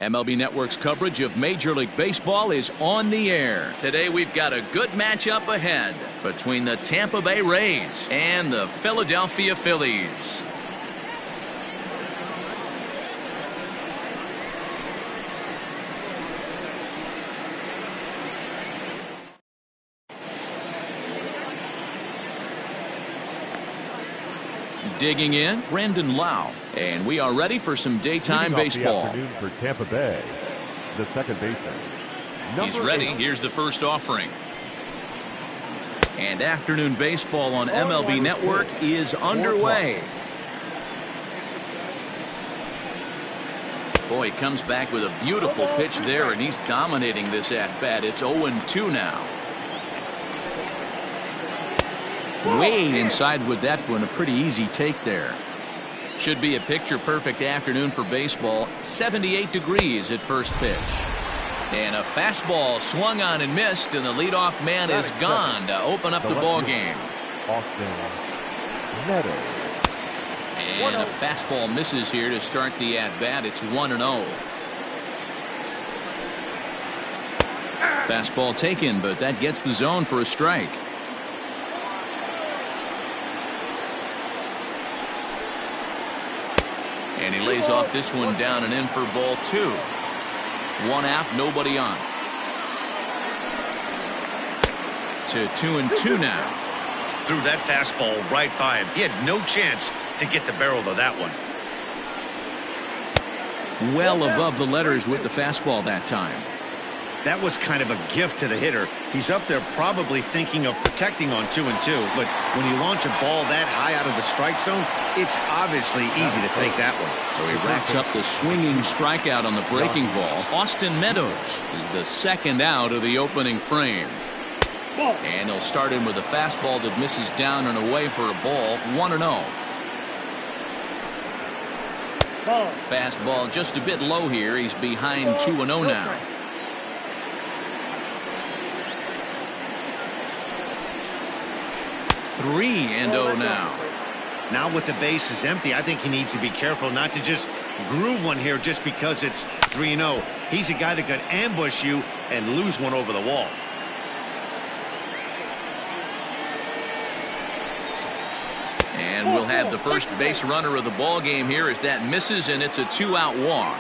MLB Network's coverage of Major League Baseball is on the air. Today we've got a good matchup ahead between the Tampa Bay Rays and the Philadelphia Phillies. Digging in, Brandon Lau, and we are ready for some daytime baseball. Afternoon for Tampa Bay, the second baseman. He's ready. Here's the first offering. And afternoon baseball on MLB Network is underway. Boy, he comes back with a beautiful pitch there, and he's dominating this at-bat. It's 0-2 now. Way inside with that one, a pretty easy take there. Should be a picture-perfect afternoon for baseball. 78 degrees at first pitch. And a fastball swung on and missed, and the leadoff man is gone to open up the ball game. And a fastball misses here to start the at-bat. It's 1-0. Fastball taken, but that gets the zone for a strike. And he lays off this one down and in for ball 2. One out, nobody on. To 2-2 now. Threw that fastball right by him. He had no chance to get the barrel of that one. Well above the letters with the fastball that time. That was kind of a gift to the hitter. He's up there probably thinking of protecting on 2-2, but when you launch a ball that high out of the strike zone, it's obviously easy to take that one. So he racks up the swinging strikeout on the breaking ball. Austin Meadows is the second out of the opening frame. And he'll start in with a fastball that misses down and away for a ball. 1-0. Fastball just a bit low here. He's behind 2-0 now. 3-0 now. Now with the bases empty, I think he needs to be careful not to just groove one here just because it's 3-0. He's a guy that could ambush you and lose one over the wall. And we'll have the first base runner of the ball game here as that misses, and it's a 2-out walk.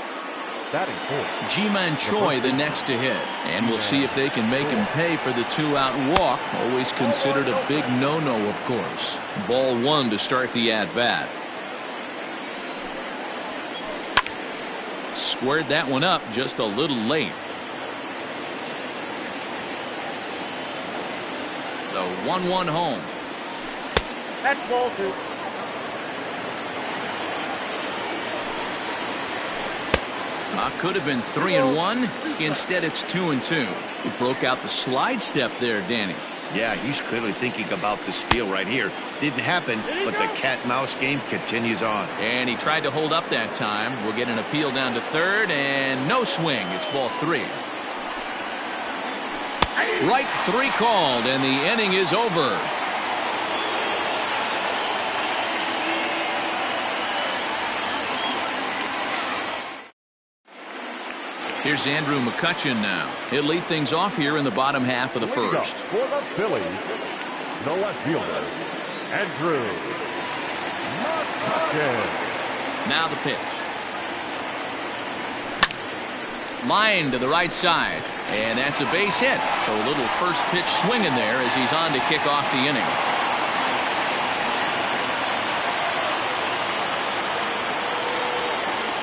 Ji-Man Choi the next to hit, and we'll see if they can make him pay for the 2-out walk. Always considered a big no-no, of course. Ball 1 to start the at-bat. Squared that one up just a little late. The 1-1 home. That's ball 2. Could have been 3-1. Instead, it's 2-2. He broke out the slide step there, Danny. Yeah, he's clearly thinking about the steal right here. Didn't happen, but the cat-mouse game continues on. And he tried to hold up that time. We'll get an appeal down to third, and no swing. It's ball 3. Strike 3 called, and the inning is over. Here's Andrew McCutchen now. He'll lead things off here in the bottom half of the first. For the Phillies, the left fielder, Andrew McCutchen. Now the pitch. Line to the right side, and that's a base hit. So a little first pitch swinging there as he's on to kick off the inning.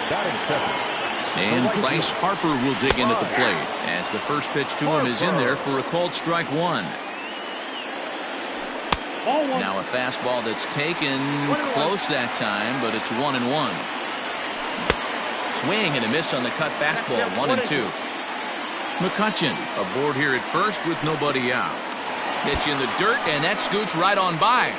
Batting second. And Bryce Harper will dig in at the plate as the first pitch to him is in there for a called strike 1. Now a fastball that's taken close that time, but it's 1-1. Swing and a miss on the cut fastball. 1-2. McCutchen aboard here at first with nobody out. Pitch in the dirt, and that scoots right on by.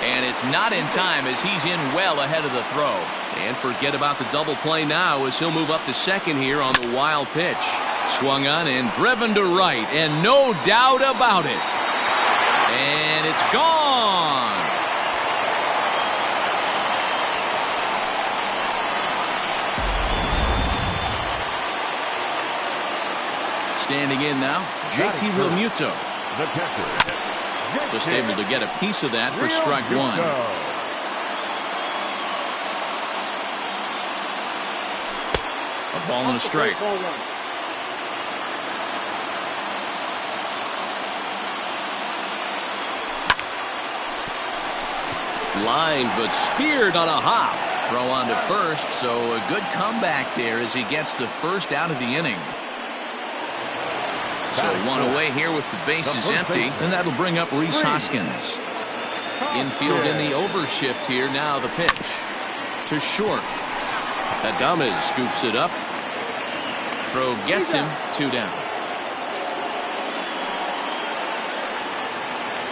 And it's not in time as he's in well ahead of the throw. And forget about the double play now as he'll move up to second here on the wild pitch. Swung on and driven to right, and no doubt about it. And it's gone. Standing in now, JT Realmuto. The catcher. Just able to get a piece of that for strike one. A ball and a strike. Lined but speared on a hop. Throw on to first, so a good comeback there as he gets the first out of the inning. So one away here with the bases empty, and that'll bring up Rhys Hoskins. Infield in the overshift here. Now the pitch to short. Adames scoops it up. Throw gets him. 2 down.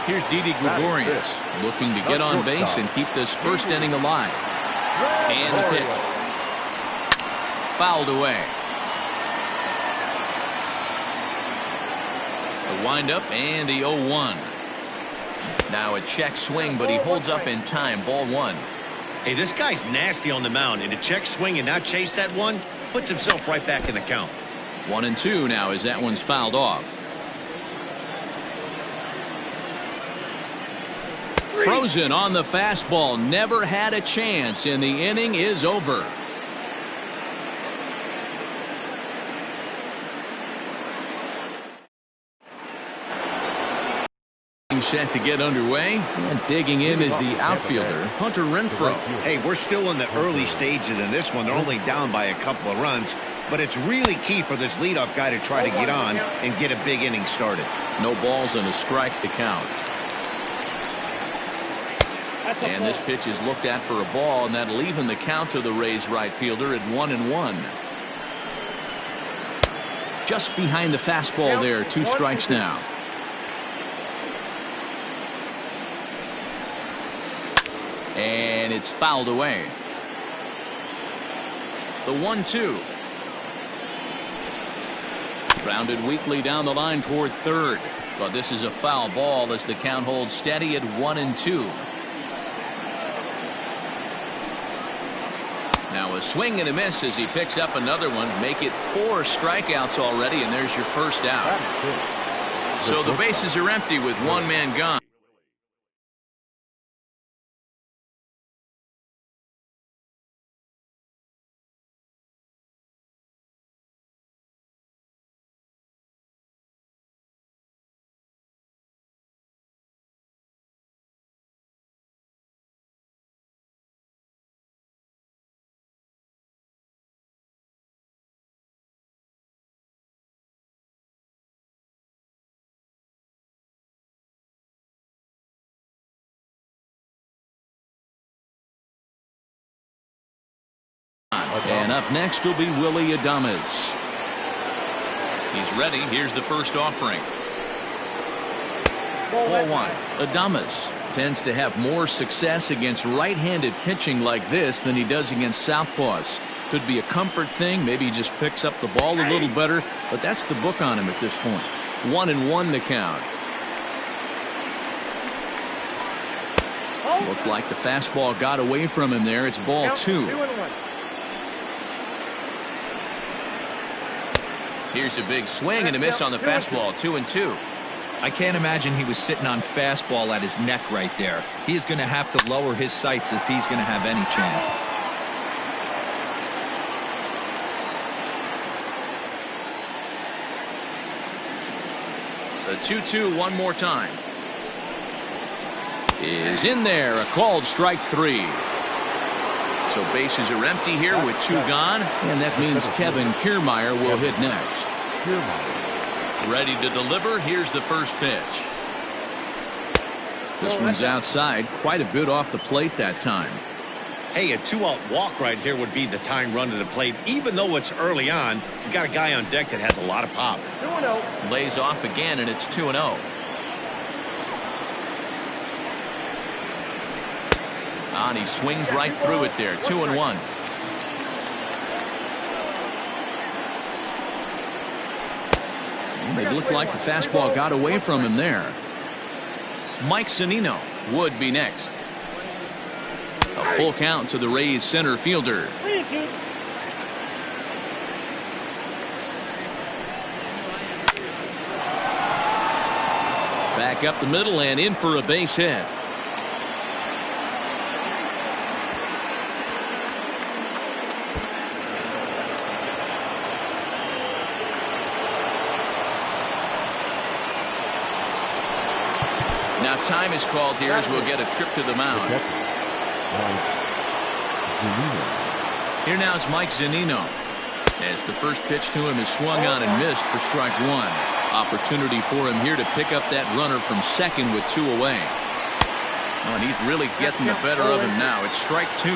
Here's Didi Gregorius looking to get on base and keep this first inning alive. And the pitch. Fouled away. The windup and the 0-1. Now a check swing, but he holds up in time. Ball 1. Hey, this guy's nasty on the mound, and to check swing and not chase that one puts himself right back in the count. 1-2 now as that one's fouled off. Frozen on the fastball. Never had a chance, and the inning is over. Set to get underway, and digging in is the outfielder, Hunter Renfroe. Hey, we're still in the early stages in this one. They're only down by a couple of runs, but it's really key for this leadoff guy to try to get on and get a big inning started. No balls and a strike to count. And this pitch is looked at for a ball, and that'll even the count to the Rays right fielder at 1-1. Just behind the fastball there. 2 strikes now. And it's fouled away. The 1-2. Grounded weakly down the line toward third. But this is a foul ball as the count holds steady at 1-2. Now a swing and a miss as he picks up another one. Make it 4 strikeouts already, and there's your first out. So the bases are empty with one man gone. And up next will be Willy Adames. He's ready. Here's the first offering. Ball 1. Adames tends to have more success against right-handed pitching like this than he does against southpaws. Could be a comfort thing. Maybe he just picks up the ball a little better, but that's the book on him at this point. 1-1 the count. Looked like the fastball got away from him there. It's ball 2. Here's a big swing and a miss on the fastball. 2-2. I can't imagine he was sitting on fastball at his neck right there. He is going to have to lower his sights if he's going to have any chance. The 2-2 one more time. Is in there. A called strike 3. So bases are empty here with 2 gone, and that means Kevin Kiermaier will hit next. Ready to deliver. Here's the first pitch. This one's outside, quite a bit off the plate that time. Hey, a 2-out walk right here would be the tying run to the plate. Even though it's early on, you got a guy on deck that has a lot of pop. 2-0. Lays off again, and it's 2-0. And he swings right through it there. 2-1. It looked like the fastball got away from him there. Mike Zunino would be next. A full count to the Rays center fielder. Back up the middle and in for a base hit. Now time is called here as we'll get a trip to the mound. Here now is Mike Zunino. As the first pitch to him is swung on and missed for strike one. Opportunity for him here to pick up that runner from second with 2 away. Oh, and he's really getting the better of him now. It's strike 2.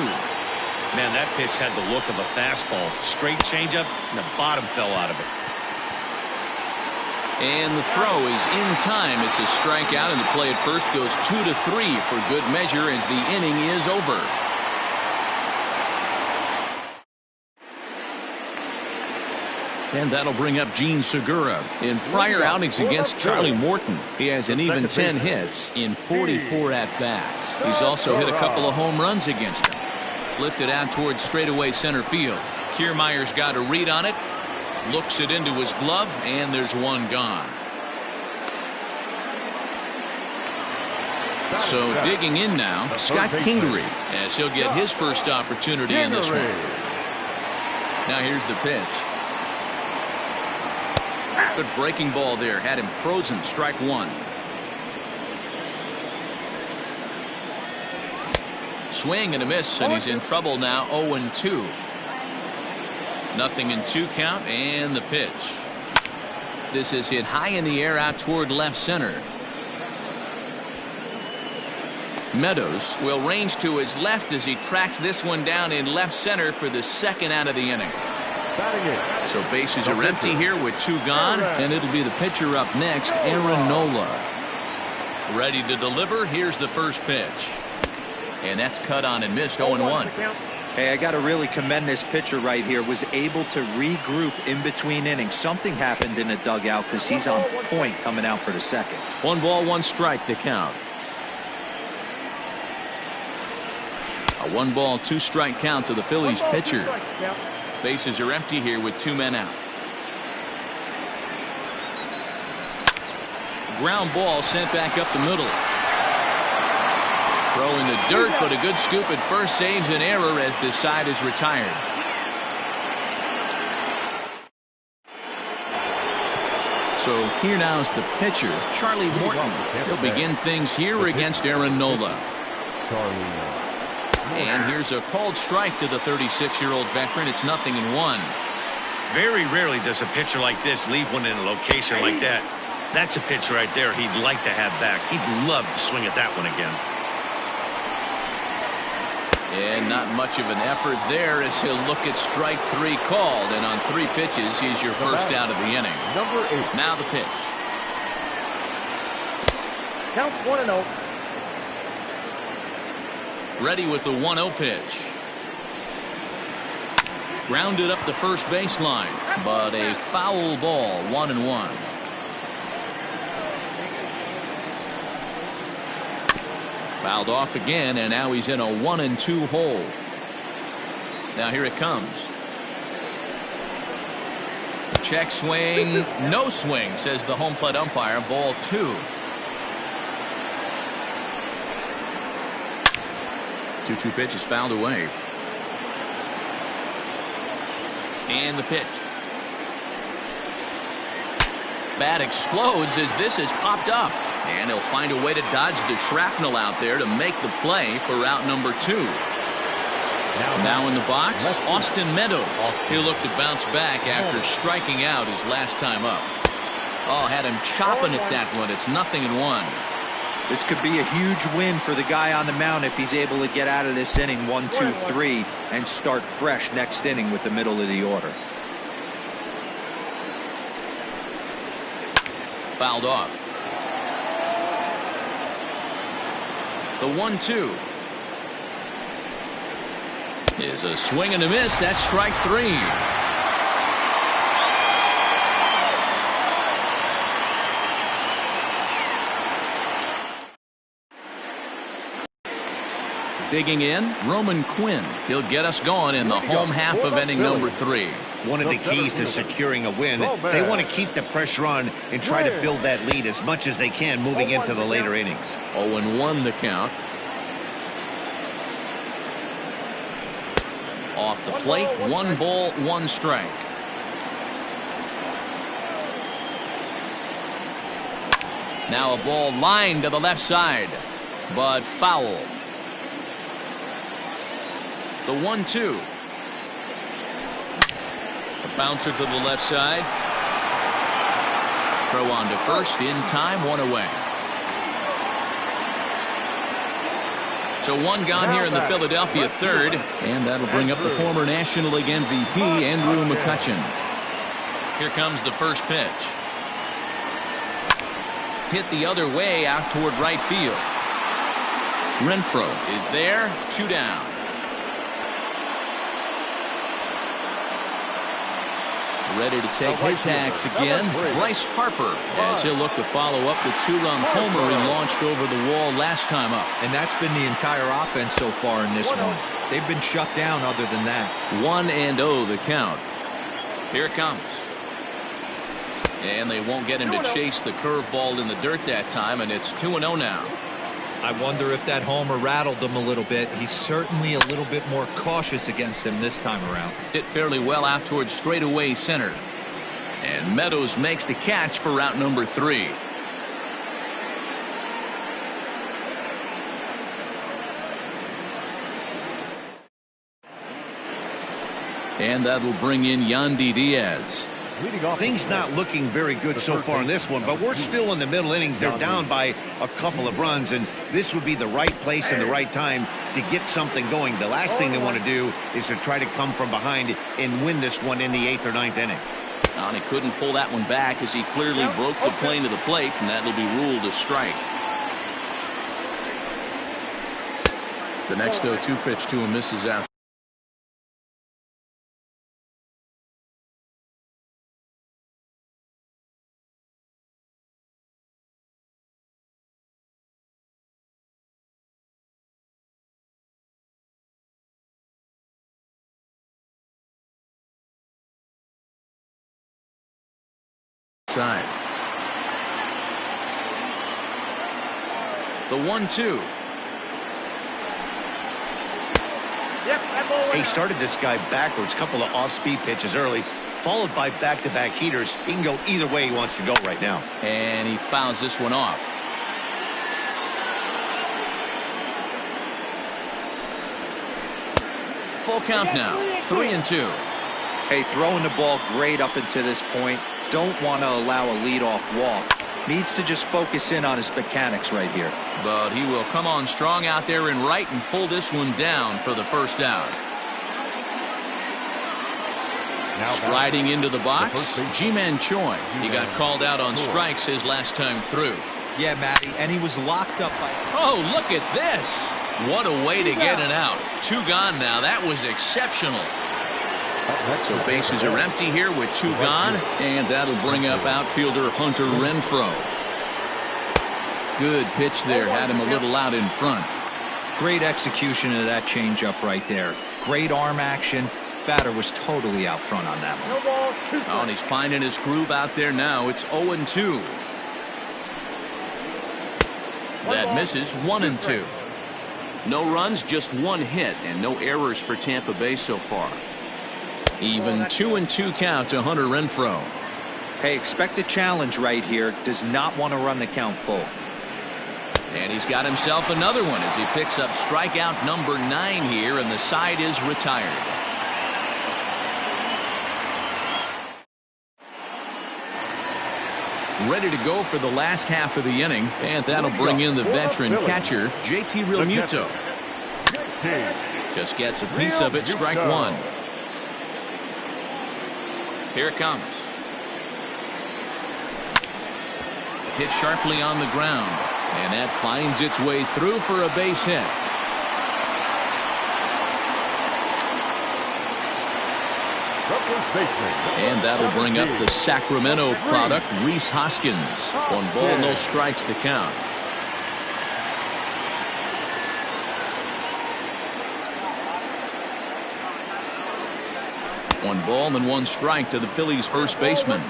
Man, that pitch had the look of a fastball. Straight changeup, and the bottom fell out of it. And the throw is in time. It's a strikeout, and the play at first goes 2-3 for good measure as the inning is over. And that'll bring up Gene Segura. In prior outings against Charlie Morton, he has an even 10 hits in 44 at-bats. He's also hit a couple of home runs against him. Lifted out towards straightaway center field. Kiermaier's got a read on it. Looks it into his glove, and there's one gone. So digging in now, Scott Kingery, as he'll get his first opportunity in this one. Now here's the pitch. Good breaking ball there. Had him frozen. Strike 1. Swing and a miss, and he's in trouble now. 0-2. Nothing in 2 count, and the pitch. This is hit high in the air out toward left center. Meadows will range to his left as he tracks this one down in left center for the second out of the inning. So bases are empty here with 2 gone, and it'll be the pitcher up next, Aaron Nola. Ready to deliver. Here's the first pitch. And that's cut on and missed. 0-1. Hey, I got to really commend this pitcher right here. Was able to regroup in between innings. Something happened in the dugout because he's on point coming out for the second. 1 ball, 1 strike to count. A 1 ball, 2 strike count to the Phillies pitcher. Bases are empty here with 2 men out. Ground ball sent back up the middle. Throw in the dirt, but a good scoop at first saves an error as this side is retired. So here now is the pitcher, Charlie Morton. He'll begin things here against Aaron Nola. And here's a called strike to the 36-year-old veteran. It's 0-1. Very rarely does a pitcher like this leave one in a location like that. That's a pitch right there he'd like to have back. He'd love to swing at that one again. And not much of an effort there as he'll look at strike 3 called. And on 3 pitches, he's your first out of the inning. Number 8. Now the pitch. Count 1-0. Ready with the 1-0 pitch. Grounded up the first baseline, but a foul ball. 1-1. Fouled off again, and now he's in a 1-2 hole. Now here it comes. Check swing, no swing, says the home plate umpire. Ball 2. 2-2 pitch is fouled away. And the pitch. Bat explodes as this has popped up. And he'll find a way to dodge the shrapnel out there to make the play for out number 2. Now in the box, Austin Meadows. He'll look to bounce back after striking out his last time up. Oh, had him chopping at that one. It's 0-1. This could be a huge win for the guy on the mound if he's able to get out of this inning 1, 2, 3 and start fresh next inning with the middle of the order. Fouled off. The 1-2 is a swing and a miss. That's strike 3. Digging in, Roman Quinn. He'll get us going in the home half of inning number 3. One of the keys to securing a win, they want to keep the pressure on and try to build that lead as much as they can moving into the later innings. 0-1 the count. Off the plate, 1 ball, 1 strike. Now a ball lined to the left side, but foul. The 1-2. A bouncer to the left side. Throw on to first, in time, 1 away. So 1 gone here in the Philadelphia third, and that'll bring up the former National League MVP, Andrew McCutchen. Here comes the first pitch. Hit the other way out toward right field. Renfroe is there, 2 down. Ready to take his hacks again, Bryce Harper, as he'll look to follow up the 2-run homer he launched over the wall last time up. And that's been the entire offense so far in this one. They've been shut down other than that. 1-0 the count. Here it comes. And they won't get him to chase the curveball in the dirt that time, and it's 2-0 now. I wonder if that homer rattled him a little bit. He's certainly a little bit more cautious against him this time around. Hit fairly well out towards straightaway center. And Meadows makes the catch for route number 3. And that'll bring in Yandy Diaz. Things not looking very good so far in this one, but we're still in the middle innings. They're down by a couple of runs, and this would be the right place and the right time to get something going. The last thing they want to do is to try to come from behind and win this one in the 8th or 9th inning. And he couldn't pull that one back as he clearly broke the plane to the plate, and that'll be ruled a strike. The next 0-2 pitch to him misses out. Side. The 1-2. He started this guy backwards, couple of off-speed pitches early, followed by back-to-back heaters. He can go either way he wants to go right now. And he fouls this one off. Full count now, 3-2. Hey, throwing the ball great up until this point. Don't want to allow a leadoff walk. Needs to just focus in on his mechanics right here. But he will come on strong out there in right and pull this one down for the first out. Striding into the box, Ji-Man Choi. He got called out on strikes his last time through. Yeah, Matty, and he was locked up by... Oh, look at this. What a way to get it out. 2 gone now. That was exceptional. So bases are empty here with 2 gone, and that'll bring up outfielder Hunter Renfroe. Good pitch there, had him a little out in front. Great execution of that changeup right there. Great arm action. Batter was totally out front on that one. Oh, and he's finding his groove out there now. It's 0-2. That misses. 1-2. No runs, just 1 hit, and no errors for Tampa Bay so far. Even 2-2 count to Hunter Renfroe. Hey, expect a challenge right here. Does not want to run the count full. And he's got himself another one as he picks up strikeout number 9 here, and the side is retired. Ready to go for the last half of the inning, and that'll bring in the veteran catcher, JT Realmuto. Just gets a piece of it, strike 1. Here it comes. Hit sharply on the ground, and that finds its way through for a base hit. And that'll bring up the Sacramento product, Rhys Hoskins. 1 ball, no strikes the count. One ball and one strike to the Phillies first baseman.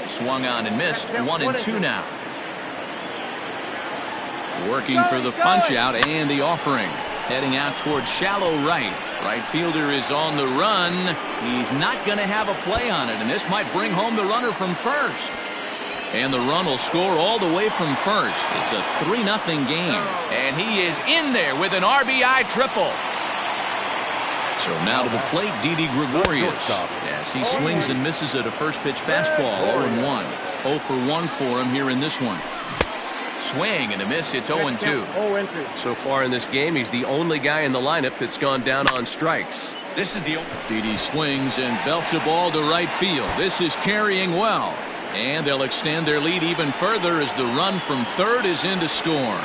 Swung on and missed. 1-2 now. Working for the punch out and the offering. Heading out towards shallow right. Right fielder is on the run. He's not going to have a play on it, and this might bring home the runner from first. And the run will score all the way from first. It's a 3-0 game. And he is in there with an RBI triple. So now to the plate, Didi Gregorius, as he swings and misses at a first pitch fastball. 0-1. 0 for 1 for him here in this one. Swing and a miss. It's 0-2. So far in this game, he's the only guy in the lineup that's gone down on strikes. This is the Didi swings and belts a ball to right field. This is carrying well. And they'll extend their lead even further as the run from third is in to score.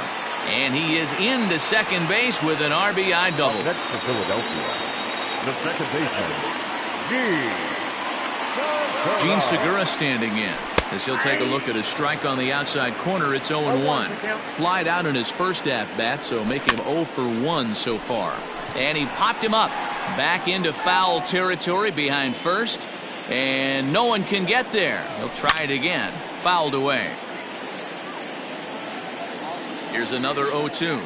And he is into second base with an RBI double. Next for Philadelphia, the second baseman, Gene Segura standing in as he'll take a look at a strike on the outside corner. It's 0-1. Flied out in his first at-bat, so make him 0 for 1 so far. And he popped him up back into foul territory behind first. And no one can get there. He'll try it again. Fouled away. Here's another 0-2.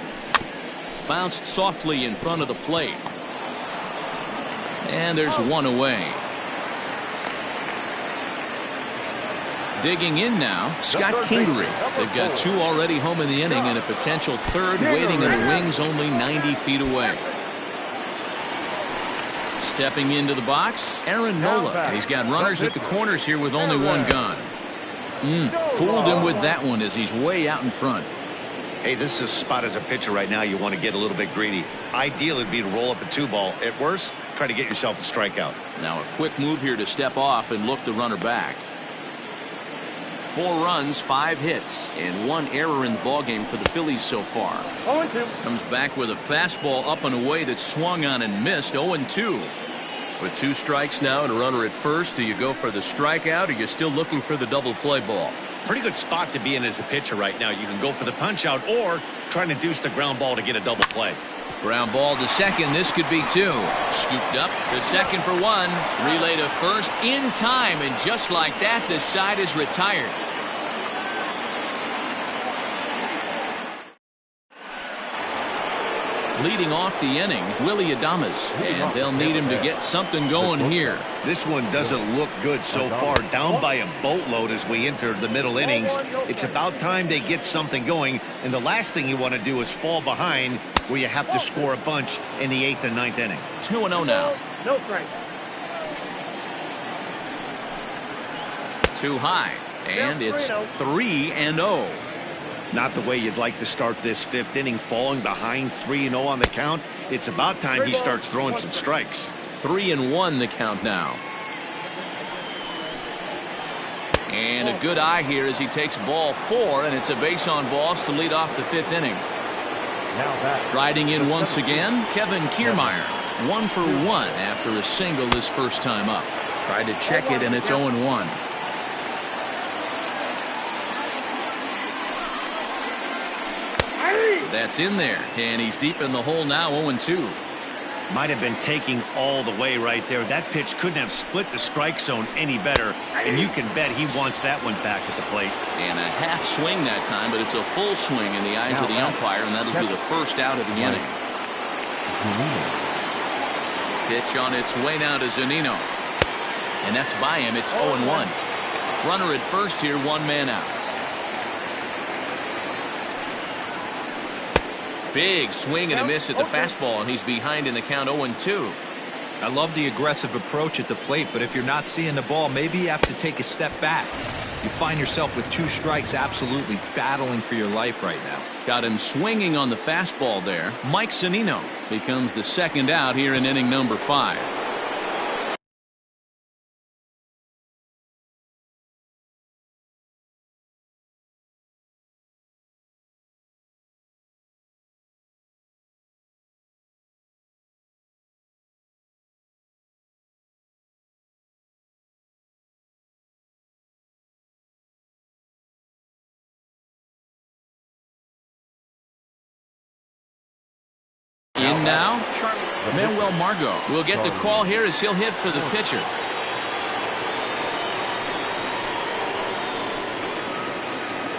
Bounced softly in front of the plate. And there's one away. Digging in now, Scott Kingery. They've got 2 already home in the inning and a potential third waiting in the wings only 90 feet away. Stepping into the box, Aaron Nola. He's got runners at the corners here with only one gun. Fooled him with that one as he's way out in front. Hey, this is a spot as a pitcher right now. You want to get a little bit greedy. Ideal would be to roll up a 2-ball. At worst, try to get yourself a strikeout. Now a quick move here to step off and look the runner back. 4 runs, 5 hits, and 1 error in the ballgame for the Phillies so far. 0-2. Comes back with a fastball up and away that swung on and missed. 0-2. With 2 strikes now and a runner at first, do you go for the strikeout, or are you still looking for the double play ball? Pretty good spot to be in as a pitcher right now. You can go for the punch out or try to deuce the ground ball to get a double play. Ground ball to second. This could be 2. Scooped up to second for 1. Relay to first in time, and just like that, the side is retired. Leading off the inning, Willie Adames, and they'll need him to get something going here. This one doesn't look good so far. Down by a boatload as we enter the middle innings. It's about time they get something going, and the last thing you want to do is fall behind where you have to score a bunch in the 8th and 9th inning. 2-0 now. No strike. Too high, and it's 3-0. Not the way you'd like to start this 5th inning, falling behind 3-0 on the count. It's about time he starts throwing some strikes. 3-1 the count now. And a good eye here as he takes ball 4, and it's a base on balls to lead off the 5th inning. Striding in once again, Kevin Kiermaier. 1 for 1 after a single his first time up. Tried to check it, and it's 0-1. That's in there, and he's deep in the hole now. 0-2. Might have been taking all the way right there. That pitch couldn't have split the strike zone any better, and you can bet he wants that one back at the plate. And a half swing that time, but it's a full swing in the eyes of the umpire, and that'll be the first out of the inning. Pitch on its way now to Zunino, and that's by him. It's 0-1. Runner at first here, 1 man out. Big swing and a miss at the fastball, and he's behind in the count. 0-2. I love the aggressive approach at the plate, but if you're not seeing the ball, maybe you have to take a step back. You find yourself with 2 strikes, absolutely battling for your life right now. Got him swinging on the fastball there. Mike Zunino becomes the second out here in inning number 5. In in now, Manuel Margot will get the call here as he'll hit for the pitcher.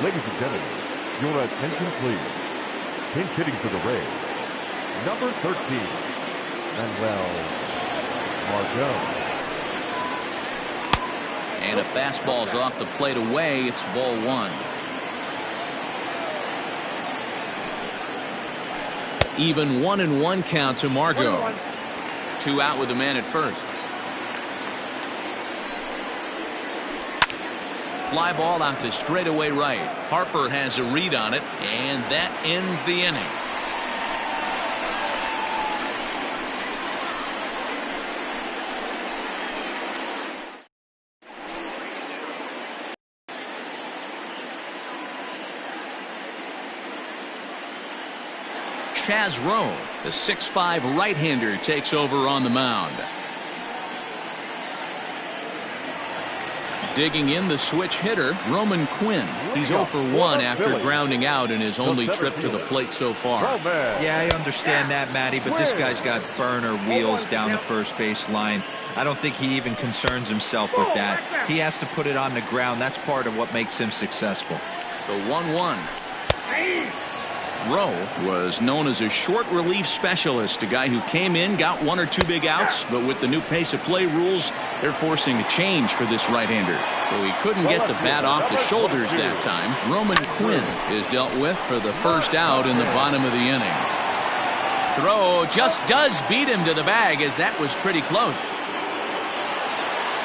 Ladies and gentlemen, your attention please. Pinch hitting for the Rays, number 13, Manuel Margot. And a fastball's off the plate away. It's ball one. Even 1-1 count to Margot. 2 out with the man at first. Fly ball out to straightaway right. Harper has a read on it, and that ends the inning. Chaz Rowe, the 6'5" right-hander, takes over on the mound. Digging in the switch hitter, Roman Quinn. He's 0 for 1 after grounding out in his only trip to the plate so far. Yeah, I understand that, Matty, but this guy's got burner wheels down the first base line. I don't think he even concerns himself with that. He has to put it on the ground. That's part of what makes him successful. The 1-1. Rowe was known as a short relief specialist, a guy who came in, got 1 or 2 big outs, but with the new pace of play rules, they're forcing a change for this right-hander. So he couldn't get the bat off the shoulders that time. Roman Quinn is dealt with for the first out in the bottom of the inning. Throw just does beat him to the bag, as that was pretty close.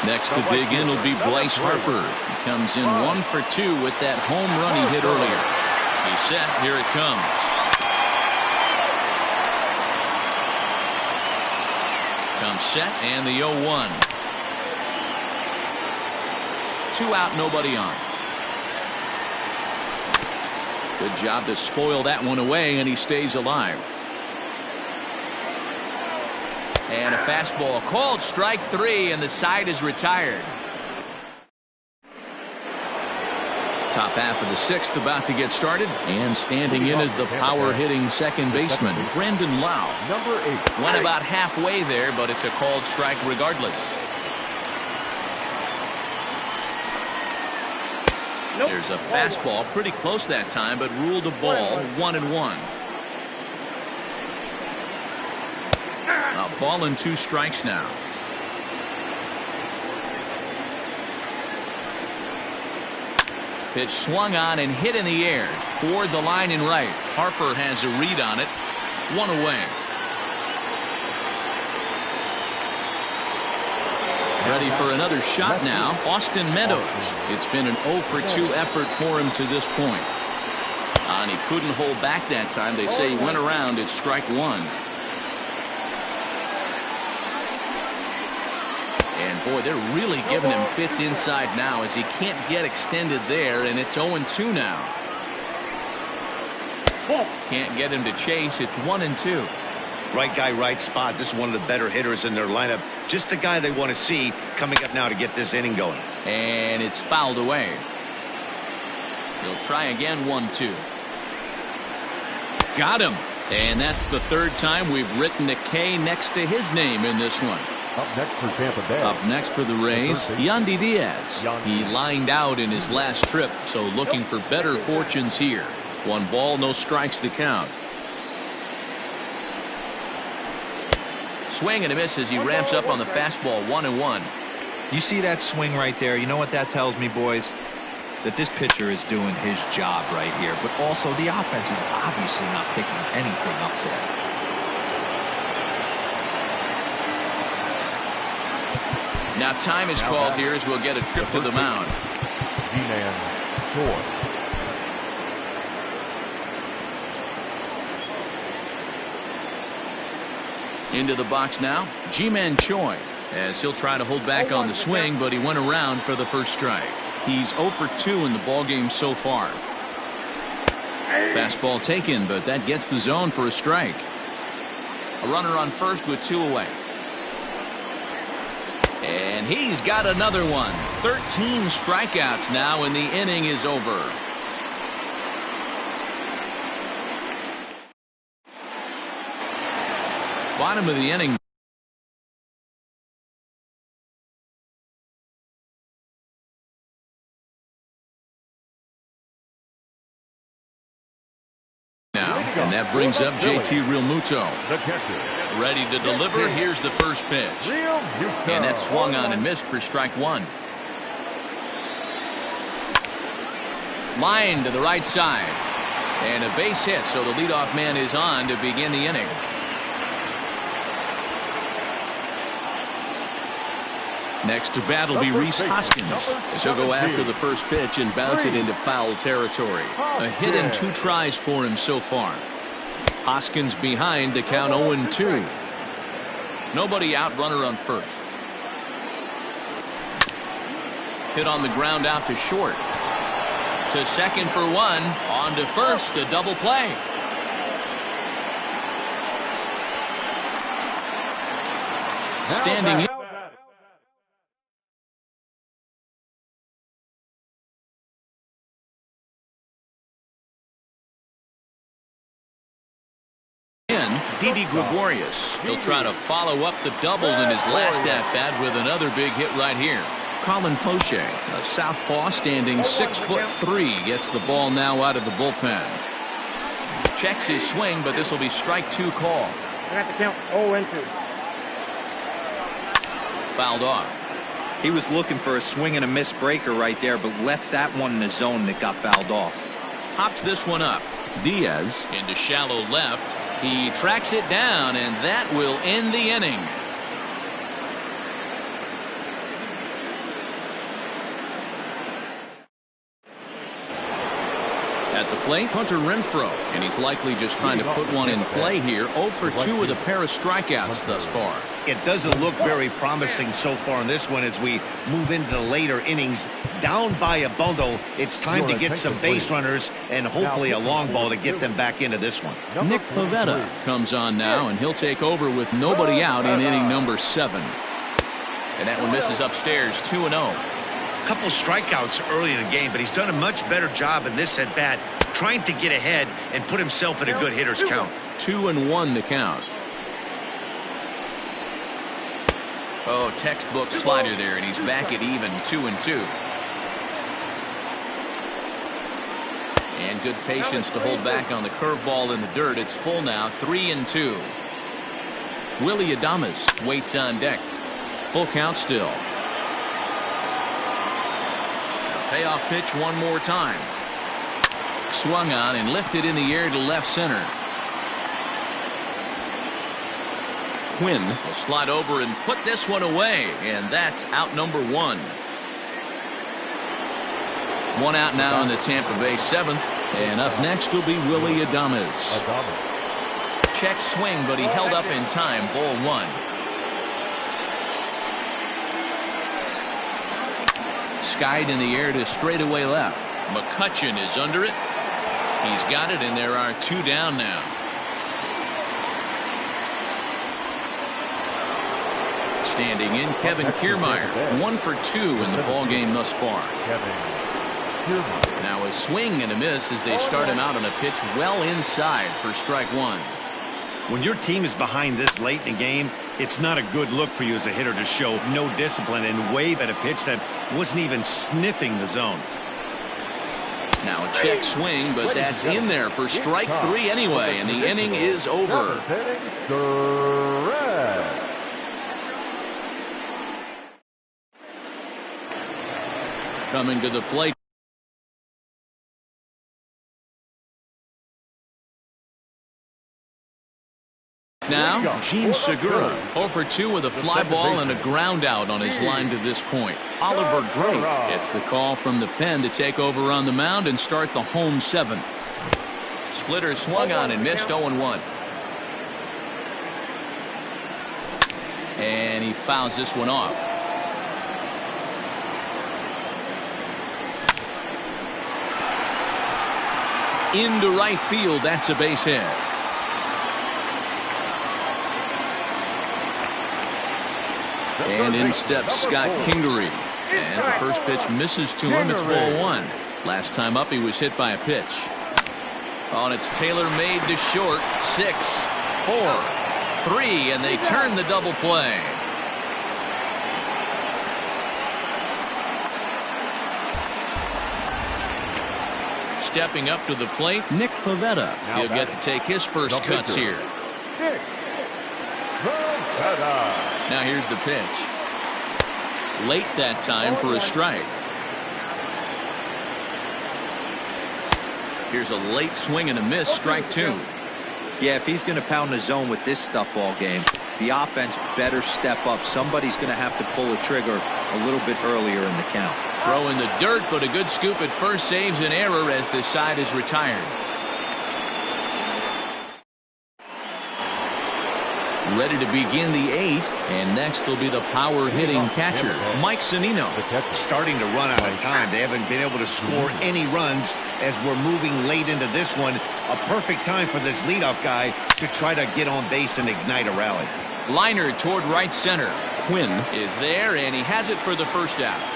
Next to dig in will be Bryce Harper. He comes in 1 for 2 with that home run he hit earlier. He's set. Here it comes. Comes set, and the 0-1. 2 out, nobody on. Good job to spoil that one away, and he stays alive. And a fastball called strike 3, and the side is retired. Top half of the 6th about to get started, and standing in is the power-hitting second baseman, Brandon Lau. Number 8. Went about halfway there, but it's a called strike regardless. There's a fastball pretty close that time, but ruled a ball. 1-1. A ball and 2 strikes now. Pitch swung on and hit in the air toward the line and right. Harper has a read on it. 1 away. Ready for another shot now, Austin Meadows. It's been an 0 for 2 effort for him to this point. And he couldn't hold back that time. They say he went around at strike 1. And boy, they're really giving him fits inside now, as he can't get extended there, and it's 0-2 now. Can't get him to chase. It's 1-2. Right guy, right spot. This is one of the better hitters in their lineup. Just the guy they want to see coming up now to get this inning going. And it's fouled away. He'll try again. 1-2. Got him. And that's the 3rd time we've written a K next to his name in this one. Up next for Tampa Bay. Up next for the Rays, Yandy Diaz. He lined out in his last trip, so looking for better fortunes here. 1 ball, no strikes to count. Swing and a miss as he ramps up on the fastball. 1-1. You see that swing right there? You know what that tells me, boys? That this pitcher is doing his job right here, but also the offense is obviously not picking anything up today. Now time is called here as we'll get a trip to the mound. G-Man Choi. Into the box now, G-Man Choi, as he'll try to hold back on the swing, but he went around for the first strike. He's 0 for 2 in the ballgame so far. Fastball taken, but that gets the zone for a strike. A runner on first with 2 away. And he's got another one. 13 strikeouts now, and the inning is over. Bottom of the inning. Now, and that brings up JT Realmuto. Ready to deliver. Here's the first pitch. And that swung on and missed for strike one. Line to the right side. And a base hit, so the leadoff man is on to begin the inning. Next to bat will be Rhys Hoskins. He'll go after the first pitch and bounce it into foul territory. A hit and 2 tries for him so far. Hoskins behind to count 0-2. Nobody out, runner on first. Hit on the ground out to short. To second for one. On to first, a double play. Standing in. Didi Gregorius. He'll try to follow up the double in his last at-bat with another big hit right here. Colin Poche, a southpaw standing 6'3", gets the ball now out of the bullpen. Checks his swing, but this will be strike 2 call. At the count 0-2. Fouled off. He was looking for a swing and a miss breaker right there, but left that one in the zone that got fouled off. Hops this one up. Diaz into shallow left. He tracks it down, and that will end the inning. At the plate, Hunter Renfroe, and he's likely just trying to put one in play here. 0 for 2 with a pair of strikeouts thus far. It doesn't look very promising so far in this one as we move into the later innings. Down by a bundle, it's time to get some base runners and hopefully a long ball to get them back into this one. Nick Pivetta comes on now, and he'll take over with nobody out in inning number 7. And that one misses upstairs, 2-0. Couple strikeouts early in the game, but he's done a much better job in this at bat trying to get ahead and put himself in a good hitter's count. 2-1 the count. Oh, textbook slider there, and he's back at even 2-2. And good patience to hold back on the curveball in the dirt. It's full now, 3-2. Willie Adames waits on deck. Full count still. Payoff pitch one more time. Swung on and lifted in the air to left center. Quinn will slide over and put this one away, and that's out number 1. One out now in the Tampa Bay 7th, and up next will be Willie Adames. Check swing, but he held up in time. Ball 1. Skied in the air to straightaway left. McCutchen is under it. He's got it, and there are 2 down now. Standing in, Kevin Kiermaier. 1 for 2 in the ball game thus far. Now a swing and a miss as they start him out on a pitch well inside for strike 1. When your team is behind this late in the game, it's not a good look for you as a hitter to show no discipline and wave at a pitch that wasn't even sniffing the zone. Now a check swing, but that's in there for strike 3 anyway, and the inning is over. Coming to the plate. Now, Gene Segura, 0 for 2 with a fly ball and a ground out on his line to this point. Oliver Drake gets the call from the pen to take over on the mound and start the home 7th. Splitter swung on and missed 0-1. And he fouls this one off. Into right field, that's a base hit. And in steps Scott Kingery. As the first pitch misses to him, it's ball 1. Last time up, he was hit by a pitch. On it's Taylor made to short. 6, 4, 3, and they turn the double play. Stepping up to the plate, Nick Pivetta. He'll get to take his first cuts here. Now here's the pitch. Late that time for a strike. Here's a late swing and a miss, strike 2. Yeah, if he's going to pound the zone with this stuff all game, the offense better step up. Somebody's going to have to pull a trigger a little bit earlier in the count. Throw in the dirt, but a good scoop at first saves an error as this side is retired. Ready to begin the 8th, and next will be the power-hitting catcher, Mike Zunino. Starting to run out of time. They haven't been able to score any runs as we're moving late into this one. A perfect time for this leadoff guy to try to get on base and ignite a rally. Liner toward right center. Quinn is there, and he has it for the first out.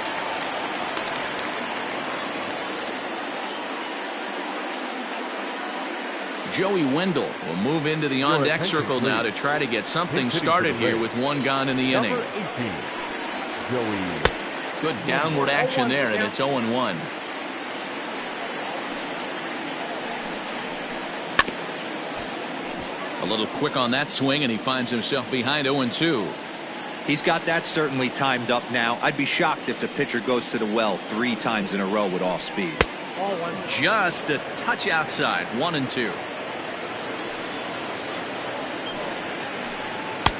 Joey Wendell will move into the on-deck circle now to try to get something started here with one gone in the inning. Good downward action there, and it's 0-1. A little quick on that swing, and he finds himself behind 0-2. He's got that certainly timed up now. I'd be shocked if the pitcher goes to the well 3 times in a row with off speed. Just a touch outside, 1-2.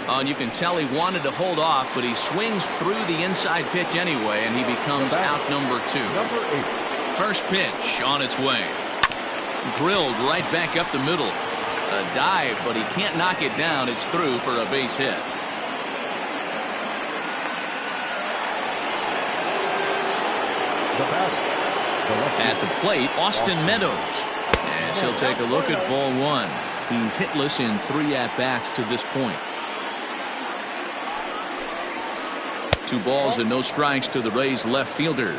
And you can tell he wanted to hold off, but he swings through the inside pitch anyway, and he becomes out number 2. First pitch on its way. Drilled right back up the middle. A dive, but he can't knock it down. It's through for a base hit. At the plate, Austin Meadows. As he'll take a look at ball 1. He's hitless in 3 at-bats to this point. 2 balls and no strikes to the Rays left fielder.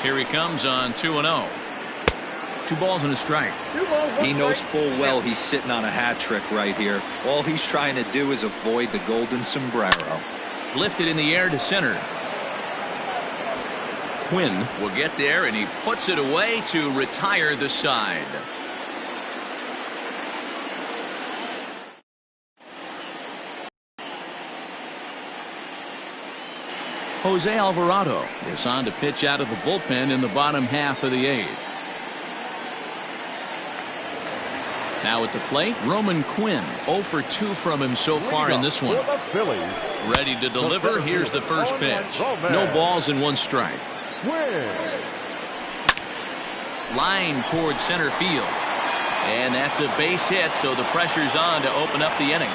Here he comes on 2-0. 2 balls and a strike. He knows full well he's sitting on a hat trick right here. All he's trying to do is avoid the golden sombrero. Lifted in the air to center. Quinn will get there, and he puts it away to retire the side. Jose Alvarado is on to pitch out of the bullpen in the bottom half of the 8th. Now at the plate, Roman Quinn. 0 for 2 from him so far in this one. Ready to deliver. Here's the first pitch. No balls and 1 strike. Line towards center field. And that's a base hit, so the pressure's on to open up the inning.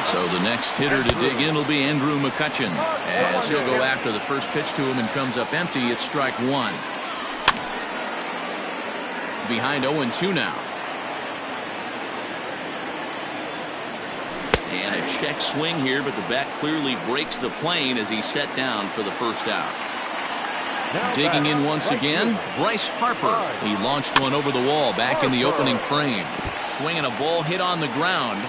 So the next hitter to dig in will be Andrew McCutchen. As he'll go after the first pitch to him and comes up empty, it's strike 1. Behind 0-2 now. And a check swing here, but the bat clearly breaks the plane as he's set down for the first out. Digging in once again, Bryce Harper. He launched one over the wall back in the opening frame. Swinging a ball hit on the ground.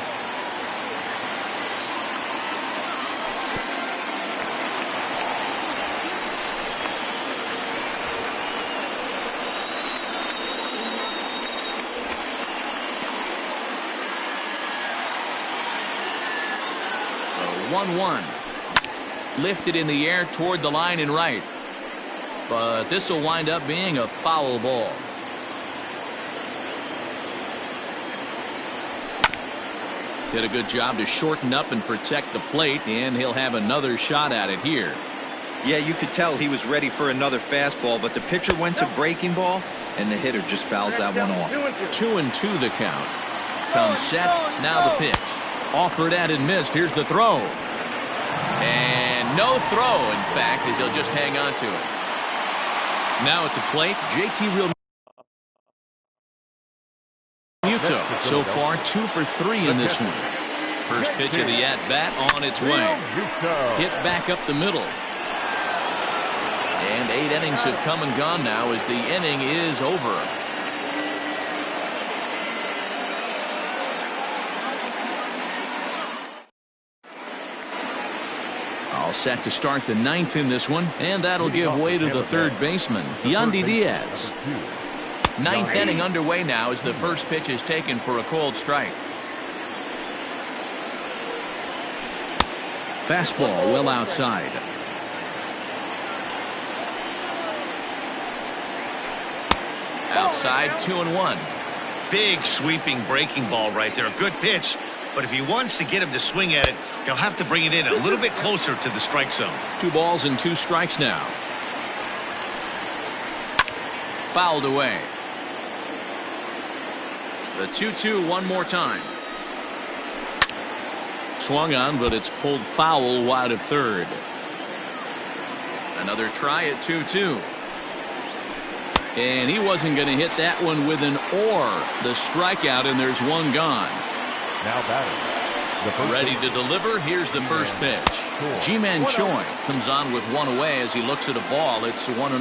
A 1-1. Lifted in the air toward the line and right. But this will wind up being a foul ball. Did a good job to shorten up and protect the plate, and he'll have another shot at it here. Yeah, you could tell he was ready for another fastball, but the pitcher went to breaking ball, and the hitter just fouls that one off. 2-2 the count. Comes set. Now the pitch. Offered at and missed. Here's the throw. And no throw, in fact, as he'll just hang on to it. Now at the plate, JT Realmuto. So far 2 for 3 in this one. First pitch of the at-bat on its way. Hit back up the middle. And 8 innings have come and gone now as the inning is over. All set to start the 9th in this one, and that'll give way to the third baseman, Yandy Diaz. 9th inning underway now as the first pitch is taken for a cold strike. Fastball well outside. Outside, 2-1. Big sweeping breaking ball right there. A good pitch. But if he wants to get him to swing at it, he'll have to bring it in a little bit closer to the strike zone. 2 balls and 2 strikes now. Fouled away. The 2-2 one more time. Swung on, but it's pulled foul wide of third. Another try at 2-2. And he wasn't going to hit that one with an or. The strikeout, and there's one gone. Now batting. Ready to deliver. Here's the first pitch. Ji-Man Choi comes on with one away as he looks at a ball. It's 1-0.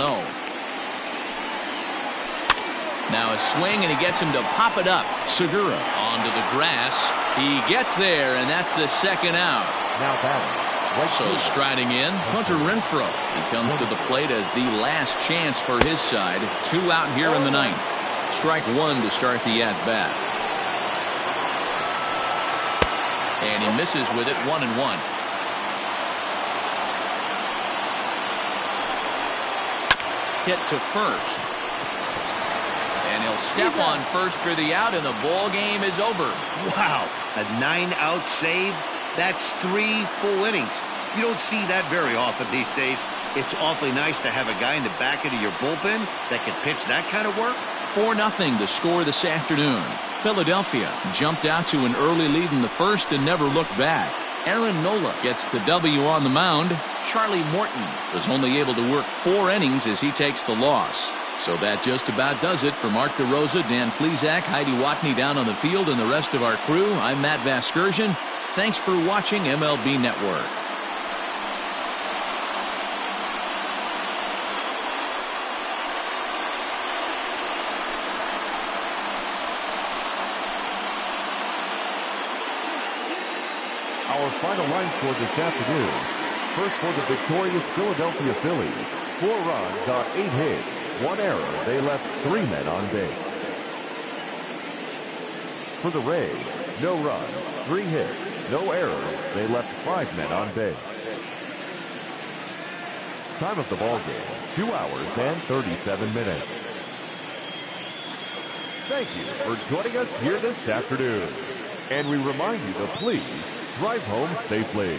Now a swing, and he gets him to pop it up. Segura onto the grass. He gets there, and that's the second out. Now batting. So striding in, Hunter Renfroe. He comes to the plate as the last chance for his side. 2 out here in the 9th. Strike 1 to start the at-bat. And he misses with it, 1-1. Hit to first. And he'll step on first for the out, and the ball game is over. Wow, a 9-out save. That's 3 full innings. You don't see that very often these days. It's awfully nice to have a guy in the back end of your bullpen that can pitch that kind of work. 4-0 the score this afternoon. Philadelphia jumped out to an early lead in the first and never looked back. Aaron Nola gets the W on the mound. Charlie Morton was only able to work 4 innings as he takes the loss. So that just about does it for Mark DeRosa, Dan Plesac, Heidi Watney down on the field, and the rest of our crew. I'm Matt Vasgersian. Thanks for watching MLB Network. Our final line score this afternoon. First for the victorious Philadelphia Phillies. 4 runs on 8 hits. 1 error. They left 3 men on base. For the Rays, no runs, 3 hits, no errors. They left 5 men on base. Time of the ball game, 2 hours and 37 minutes. Thank you for joining us here this afternoon. And we remind you to please drive home safely.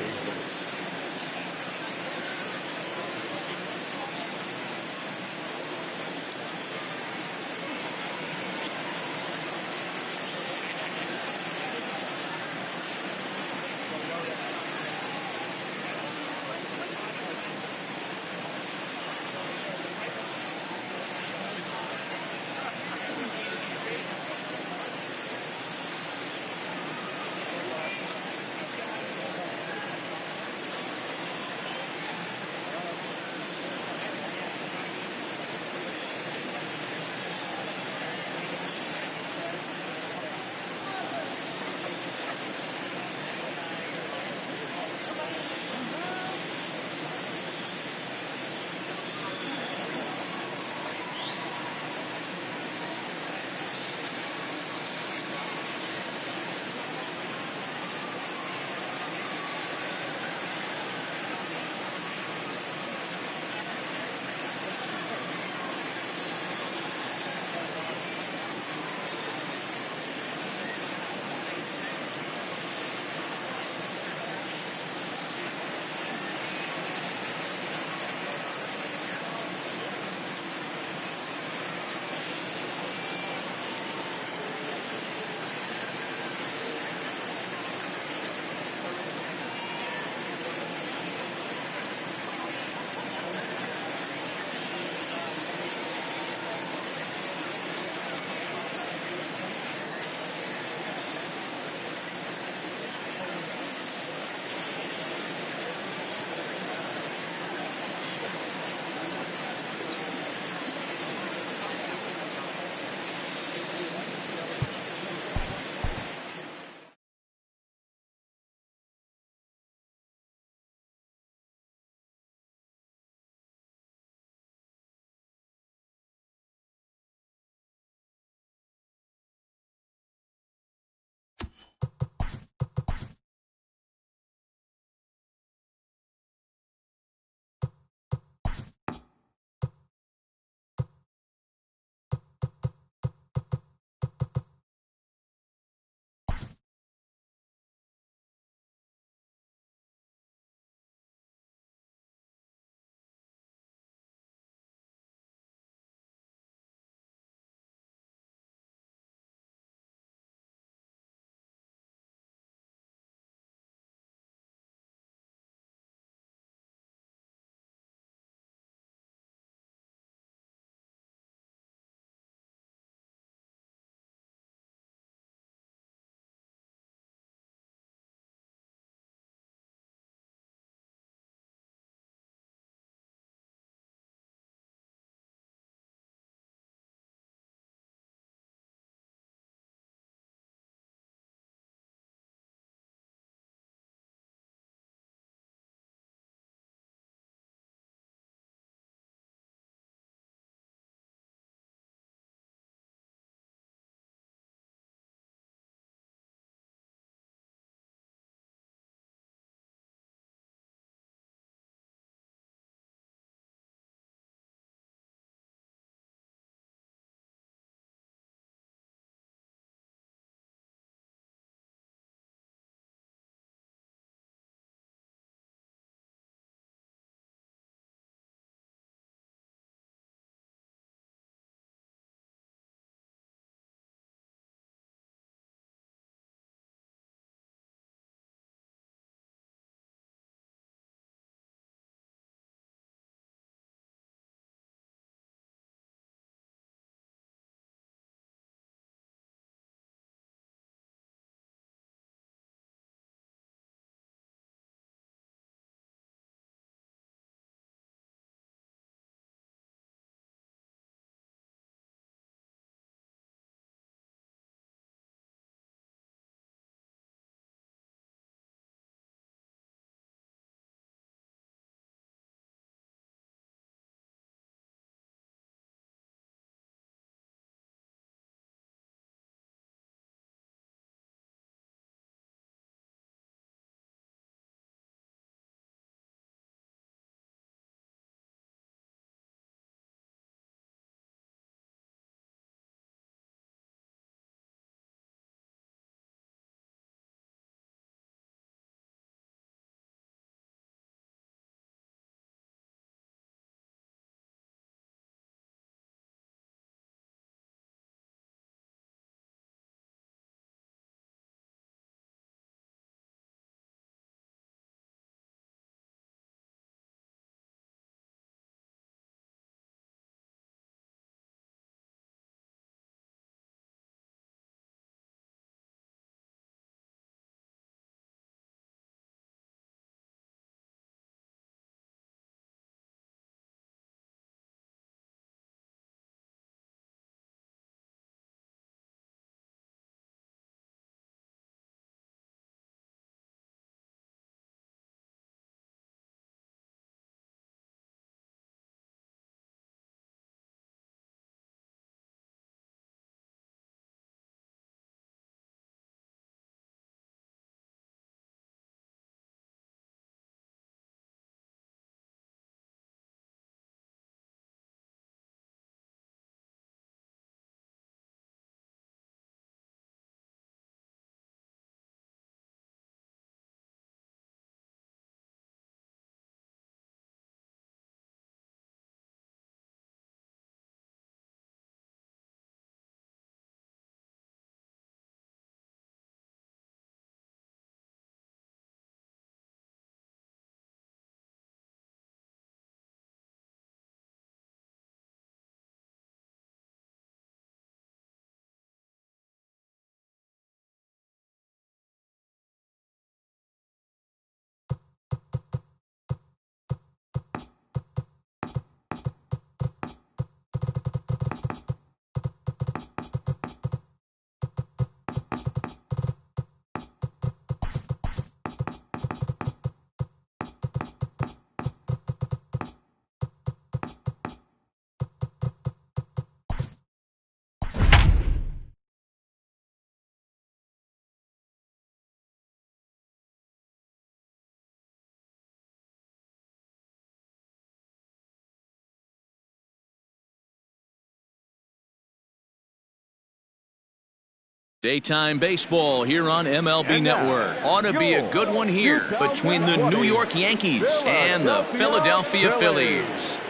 Daytime baseball here on MLB Network. Ought to be a good one here between the New York Yankees and the Philadelphia Phillies.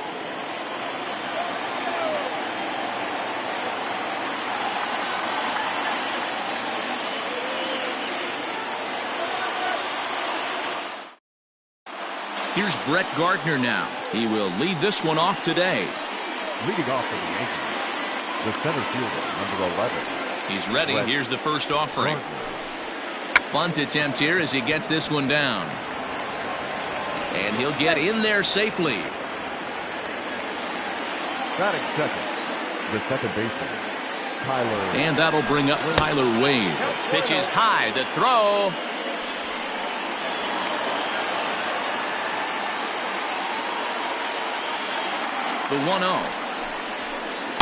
Here's Brett Gardner now. He will lead this one off today. Leading off for the Yankees, the center fielder, number 11. He's ready. Here's the first offering. Bunt attempt here as he gets this one down. And he'll get in there safely. Batting second, the second baseman, Tyler. And that'll bring up Tyler Wade. Pitch is high. The throw. The 1-0.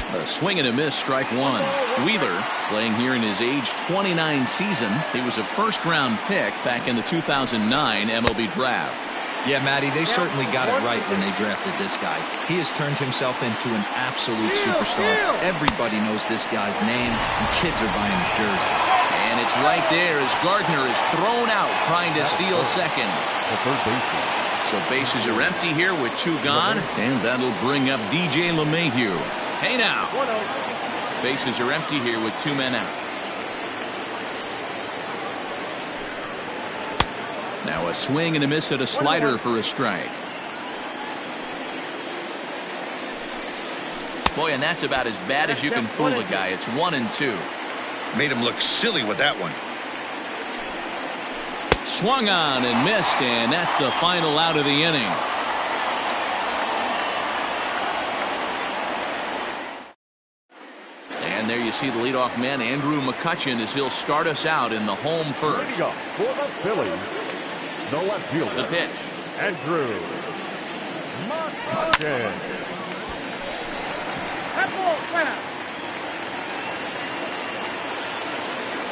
A swing and a miss, strike one. Wheeler playing here in his age 29 season. He was a first-round pick back in the 2009 MLB draft. Yeah, Matty, they certainly got it right when they drafted this guy. He has turned himself into an absolute superstar. Everybody knows this guy's name, and kids are buying his jerseys. And it's right there as Gardner is thrown out trying to steal second. The third baseman. So bases are empty here with two gone, and that'll bring up DJ LeMahieu. Hey now. Bases are empty here with two men out. Now a swing and a miss at a slider for a strike. Boy, and that's about as bad as you can fool a guy. It's 1-2. Made him look silly with that one. Swung on and missed, and that's the final out of the inning. And there you see the leadoff man, Andrew McCutchen, as he'll start us out in the home first. For the Phillies, the left fielder. The pitch. Andrew McCutchen.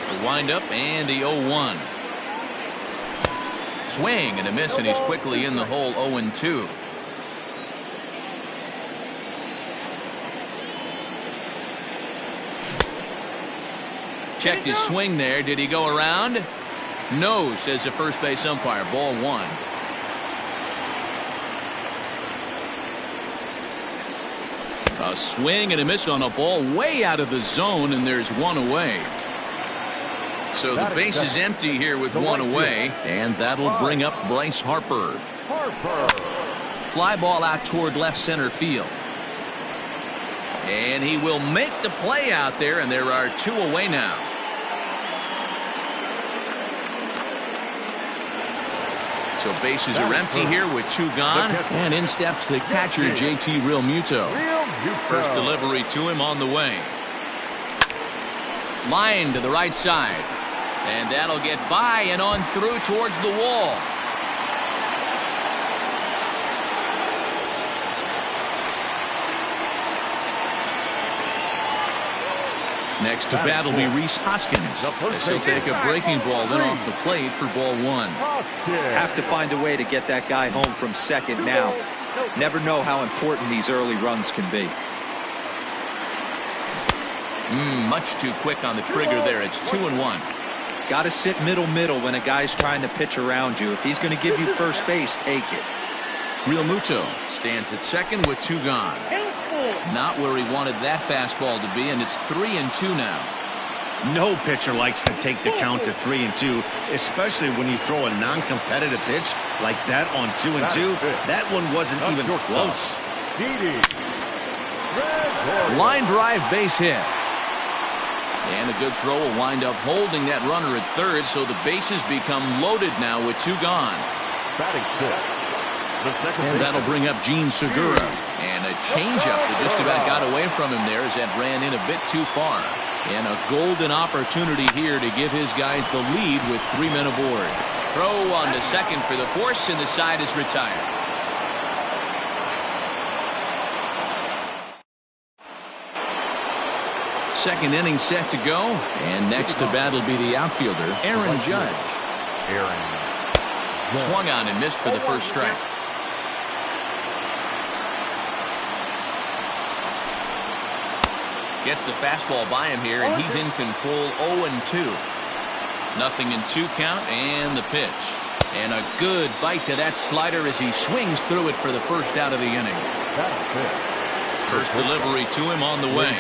The windup and the 0-1. Swing and a miss, and he's quickly in the hole. 0-2. Checked his swing there. Did he go around? No, says the first base umpire. Ball one. A swing and a miss on a ball way out of the zone, and there's one away. So the base is empty here with one away, and that'll bring up Bryce Harper. Fly ball out toward left center field. And he will make the play out there, and there are two away now. So bases are empty here with two gone, and in steps the catcher, JT Realmuto. First delivery to him on the way. Line to the right side. And that'll get by and on through towards the wall. Next to bat will be Rhys Hoskins, as he'll take a breaking ball in off the plate for ball one. Have to find a way to get that guy home from second now. Never know how important these early runs can be. Much too quick on the trigger there. It's 2-1. Got to sit middle when a guy's trying to pitch around you. If he's going to give you first base, take it. Realmuto stands at second with two gone. Not where he wanted that fastball to be, and it's 3-2 now. No pitcher likes to take the count to 3-2, especially when you throw a non-competitive pitch like that on 2-2. That one wasn't even close. Line drive base hit. And a good throw will wind up holding that runner at third, so the bases become loaded now with two gone. Batting fifth. And that'll bring up Gene Segura. And a changeup that just about got away from him there as that ran in a bit too far. And a golden opportunity here to give his guys the lead with 3 men aboard. Throw on to second for the force, and the side is retired. Second inning set to go, and next to bat will be the outfielder, Aaron Judge. Swung on and missed for the first strike. Gets the fastball by him here, and he's in control. 0-2. Nothing in 2 count, and the pitch. And a good bite to that slider as he swings through it for the first out of the inning. First delivery to him on the way.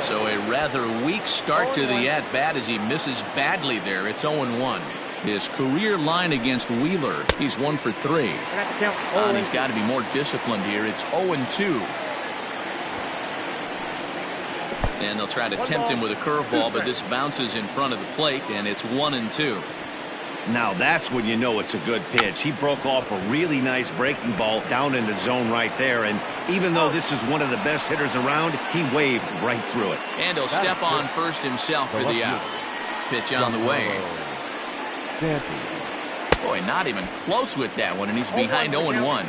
So a rather weak start to the at-bat as he misses badly there. It's 0-1. His career line against Wheeler, he's 1 for 3. He's got to be more disciplined here. It's 0-2. And they'll try to tempt him with a curveball, but this bounces in front of the plate, and it's 1-2. Now that's when you know it's a good pitch. He broke off a really nice breaking ball down in the zone right there, and even though this is one of the best hitters around, he waved right through it. And he'll step on first himself for the out. Pitch on the way. Boy, not even close with that one, and he's behind 0-1.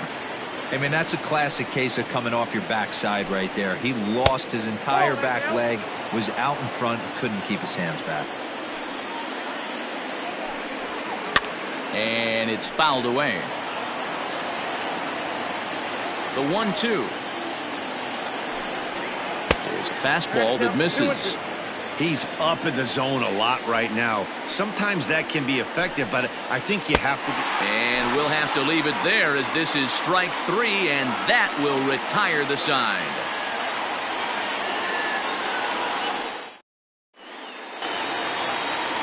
I mean, that's a classic case of coming off your backside right there. He lost his entire back leg, was out in front, couldn't keep his hands back. And it's fouled away. The 1-2. There's a fastball that misses. He's up in the zone a lot right now. Sometimes that can be effective, but I think you have to. And we'll have to leave it there as this is strike 3, and that will retire the side.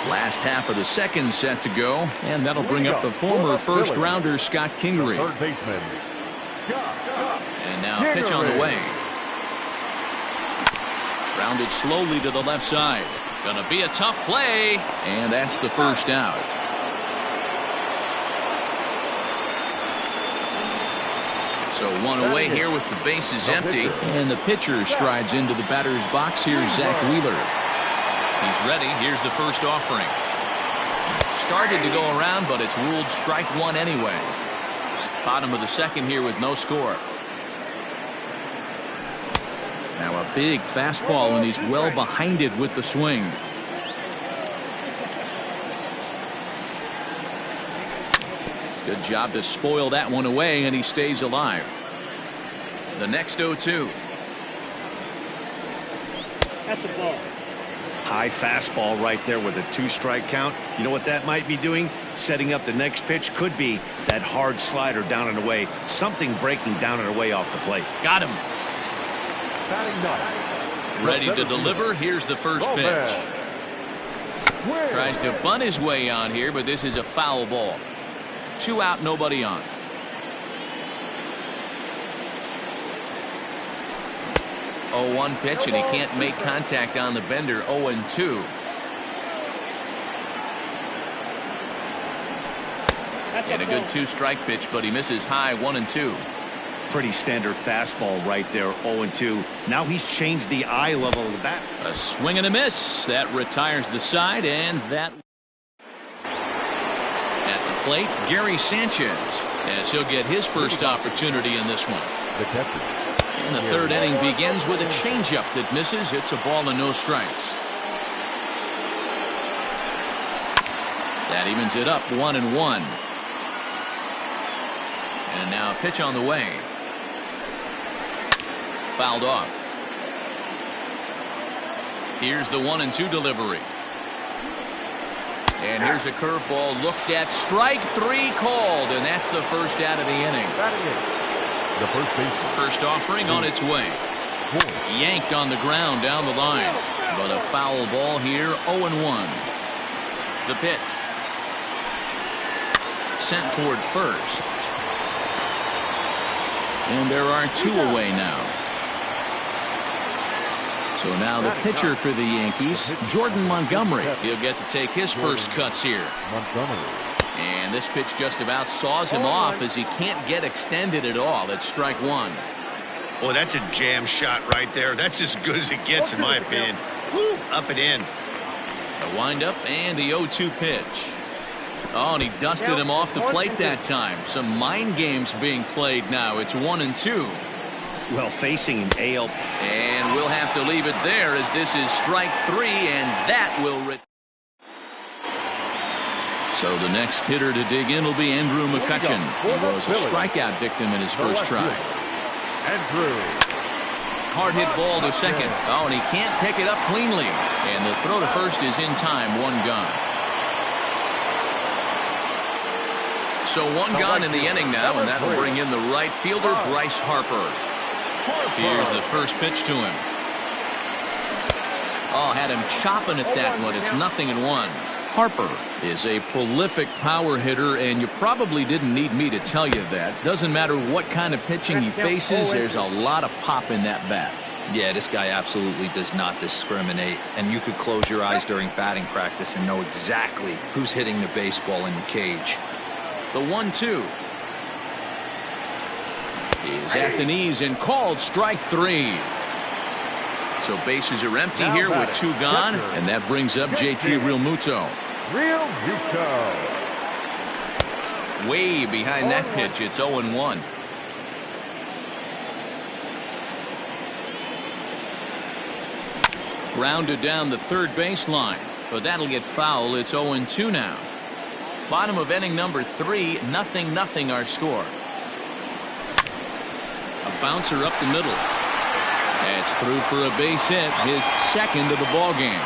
Last half of the second set to go, and that'll bring up the former first-rounder Scott Kingery. And now pitch on the way. Grounded slowly to the left side. Gonna be a tough play, and that's the first out. So one away here with the bases empty, and the pitcher strides into the batter's box. Here's Zach Wheeler. He's ready. Here's the first offering. Started to go around, but it's ruled strike 1 anyway. Bottom of the second here with no score. Now a big fastball, and he's well behind it with the swing. Good job to spoil that one away, and he stays alive. The next 0-2. That's a ball. High fastball right there with a 2-strike count. You know what that might be doing? Setting up the next pitch. Could be that hard slider down and away. Something breaking down and away off the plate. Got him. Ready to deliver. Here's the first pitch. Tries to bunt his way on here, but this is a foul ball. 2 out, nobody on. Oh, 1 pitch, and he can't make contact on the bender. 0-2. And a good 2-strike pitch, but he misses high. 1-2. Pretty standard fastball right there. 0-2. Now he's changed the eye level of the bat. A swing and a miss. That retires the side, and that at the plate, Gary Sanchez, as he'll get his first opportunity in this one. And the third inning begins with a changeup that misses. It's a ball and no strikes. That evens it up 1-1. And now a pitch on the way. Fouled off. Here's the 1-2 delivery. And here's a curveball looked at. Strike 3 called, and that's the first out of the inning. First offering on its way. Yanked on the ground down the line. But a foul ball here. 0-1. The pitch. Sent toward first. And there are 2 away now. So now the pitcher for the Yankees, Jordan Montgomery. He'll get to take his first cuts here. And this pitch just about saws him off as he can't get extended at all. It's strike 1. Oh, that's a jam shot right there. That's as good as it gets, in my opinion. Woo, up and in. The windup and the 0-2 pitch. Oh, and he dusted him off the plate that time. Some mind games being played now. It's 1-2. Well, facing an AL. And we'll have to leave it there as this is strike 3, and that will So the next hitter to dig in will be Andrew McCutchen. He was a strikeout victim in his first try. Andrew hard hit ball to second. Oh, and he can't pick it up cleanly. And the throw to first is in time, one gone. So one gone in the inning now, and that'll bring in the right fielder, Bryce Harper. Here's the first pitch to him. Oh, had him chopping at that one. It's 0-1. Harper is a prolific power hitter, and you probably didn't need me to tell you that. Doesn't matter what kind of pitching he faces, there's a lot of pop in that bat. Yeah, this guy absolutely does not discriminate, and you could close your eyes during batting practice and know exactly who's hitting the baseball in the cage. The 1-2 is at the knees and called strike 3. So bases are empty here with 2 gone, and that brings up JT Realmuto. Way behind that pitch, it's 0-1. Grounded down the third baseline, but that'll get foul. It's 0-2 now. Bottom of inning number 3, 0-0 our score. A bouncer up the middle. It's through for a base hit, his second of the ball game.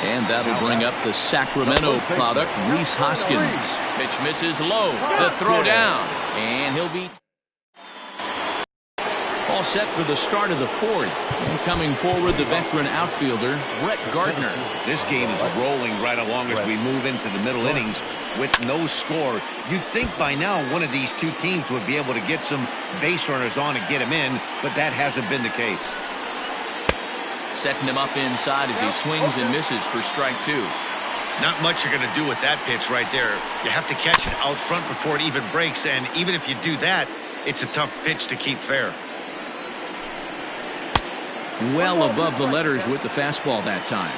And that'll bring up the Sacramento product, Rhys Hoskins. Pitch misses low. The throw down. And he'll be all set for the start of the 4th. And coming forward, the veteran outfielder, Brett Gardner. This game is rolling right along as we move into the middle innings with no score. You'd think by now one of these two teams would be able to get some base runners on and get him in, but that hasn't been the case. Setting him up inside as he swings and misses for strike 2. Not much you're going to do with that pitch right there. You have to catch it out front before it even breaks, and even if you do that, it's a tough pitch to keep fair. Well above the letters with the fastball that time.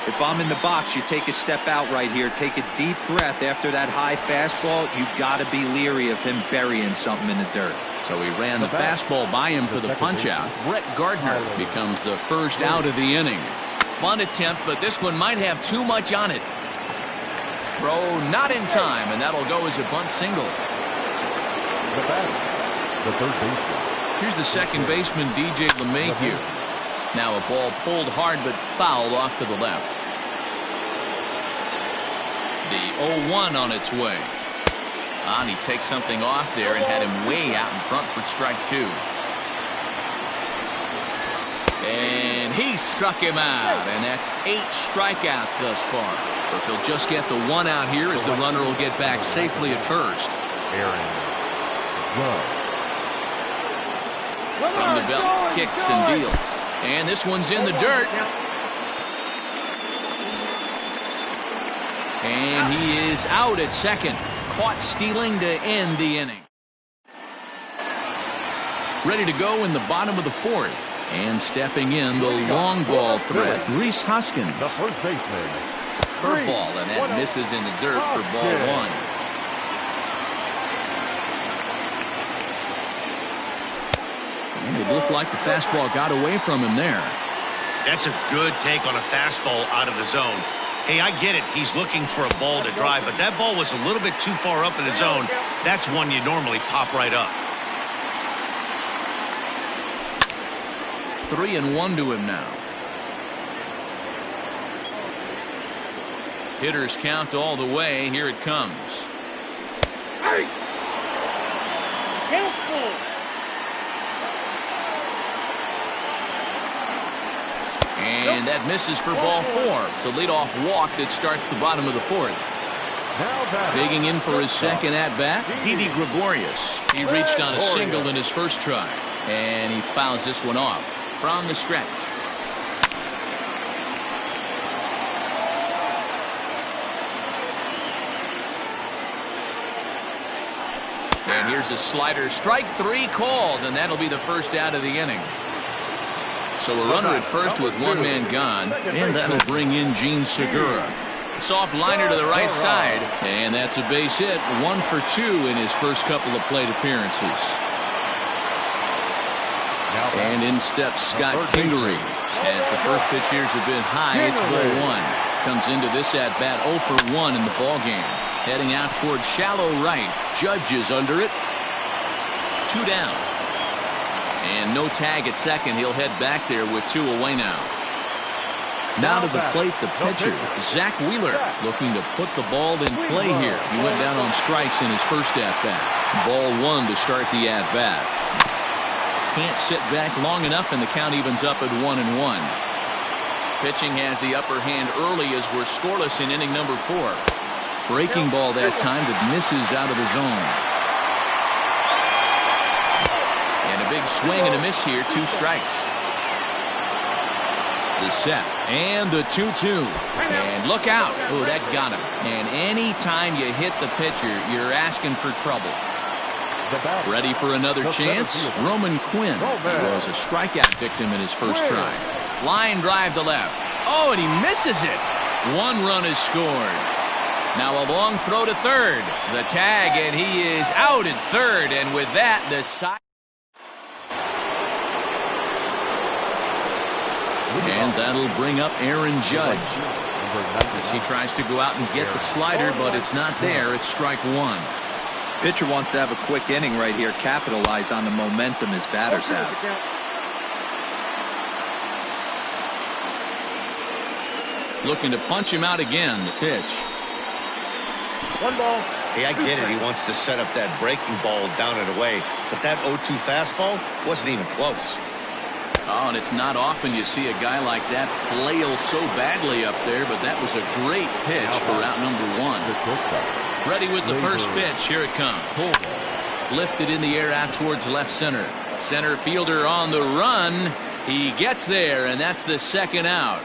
If I'm in the box, you take a step out right here. Take a deep breath after that high fastball. You got to be leery of him burying something in the dirt. So he ran the fastball by him for the punch-out. Brett Gardner becomes the first out of the inning. Bunt attempt, but this one might have too much on it. Throw not in time, and that'll go as a bunt single. The third baseman. Here's the second baseman, DJ LeMahieu. Now a ball pulled hard but fouled off to the left. The 0-1 on its way. And he takes something off there and had him way out in front for strike 2. And he struck him out, and that's 8 strikeouts thus far. But they'll just get the 1 out here as the runner will get back safely at first. From the belt, kicks and deals. And this one's in the dirt. And he is out at second. Caught stealing to end the inning. Ready to go in the bottom of the 4th. And stepping in, the long ball threat, Rhys Hoskins. The first baseman. Curveball, and that misses in the dirt for ball 1. And it looked like the fastball got away from him there. That's a good take on a fastball out of the zone. Hey, I get it. He's looking for a ball to drive, but that ball was a little bit too far up in the zone. That's one you normally pop right up. 3-1 to him now. Hitters count all the way. Here it comes. And that misses for ball 4. It's a leadoff walk that starts the bottom of the 4th. Digging in for his second at-bat, Didi Gregorius. He reached on a single in his first try. And he fouls this one off from the stretch. And here's a slider. Strike 3 called, and that'll be the first out of the inning. So a runner at first with 1 man gone, and that'll bring in Gene Segura. Soft liner to the right side, and that's a base hit. 1 for 2 in his first couple of plate appearances. And in steps Scott Kingery. As the first pitch years have been high, it's ball 1. Comes into this at bat 0 for 1 in the ball game. Heading out towards shallow right. Judge is under it. 2 down. And no tag at second. He'll head back there with 2 away now. Now to the plate, the pitcher, Zach Wheeler, looking to put the ball in play here. He went down on strikes in his first at-bat. Ball 1 to start the at-bat. Can't sit back long enough, and the count evens up at 1-1. Pitching has the upper hand early as we're scoreless in inning number 4. Breaking ball that time that misses out of the zone. And a big swing and a miss here, 2 strikes. The set and the 2-2, and look out. Oh, that got him. And anytime you hit the pitcher, you're asking for trouble. Ready for another chance? Roman Quinn was a strikeout victim in his first try. Line drive to left. Oh, and he misses it. 1 run is scored. Now a long throw to third. The tag, and he is out at third, and with that, the side. And that'll bring up Aaron Judge as he tries to go out and get the slider, but it's not there. It's strike 1. Pitcher wants to have a quick inning right here, capitalize on the momentum his batters have. Looking to punch him out again. The pitch. 1 ball. Hey, I get it. He wants to set up that breaking ball down and away, but that 0-2 fastball wasn't even close. Oh, and it's not often you see a guy like that flail so badly up there, but that was a great pitch for out number 1. Ready with the first pitch. Here it comes. Lifted in the air out towards left center. Center fielder on the run. He gets there, and that's the 2nd out.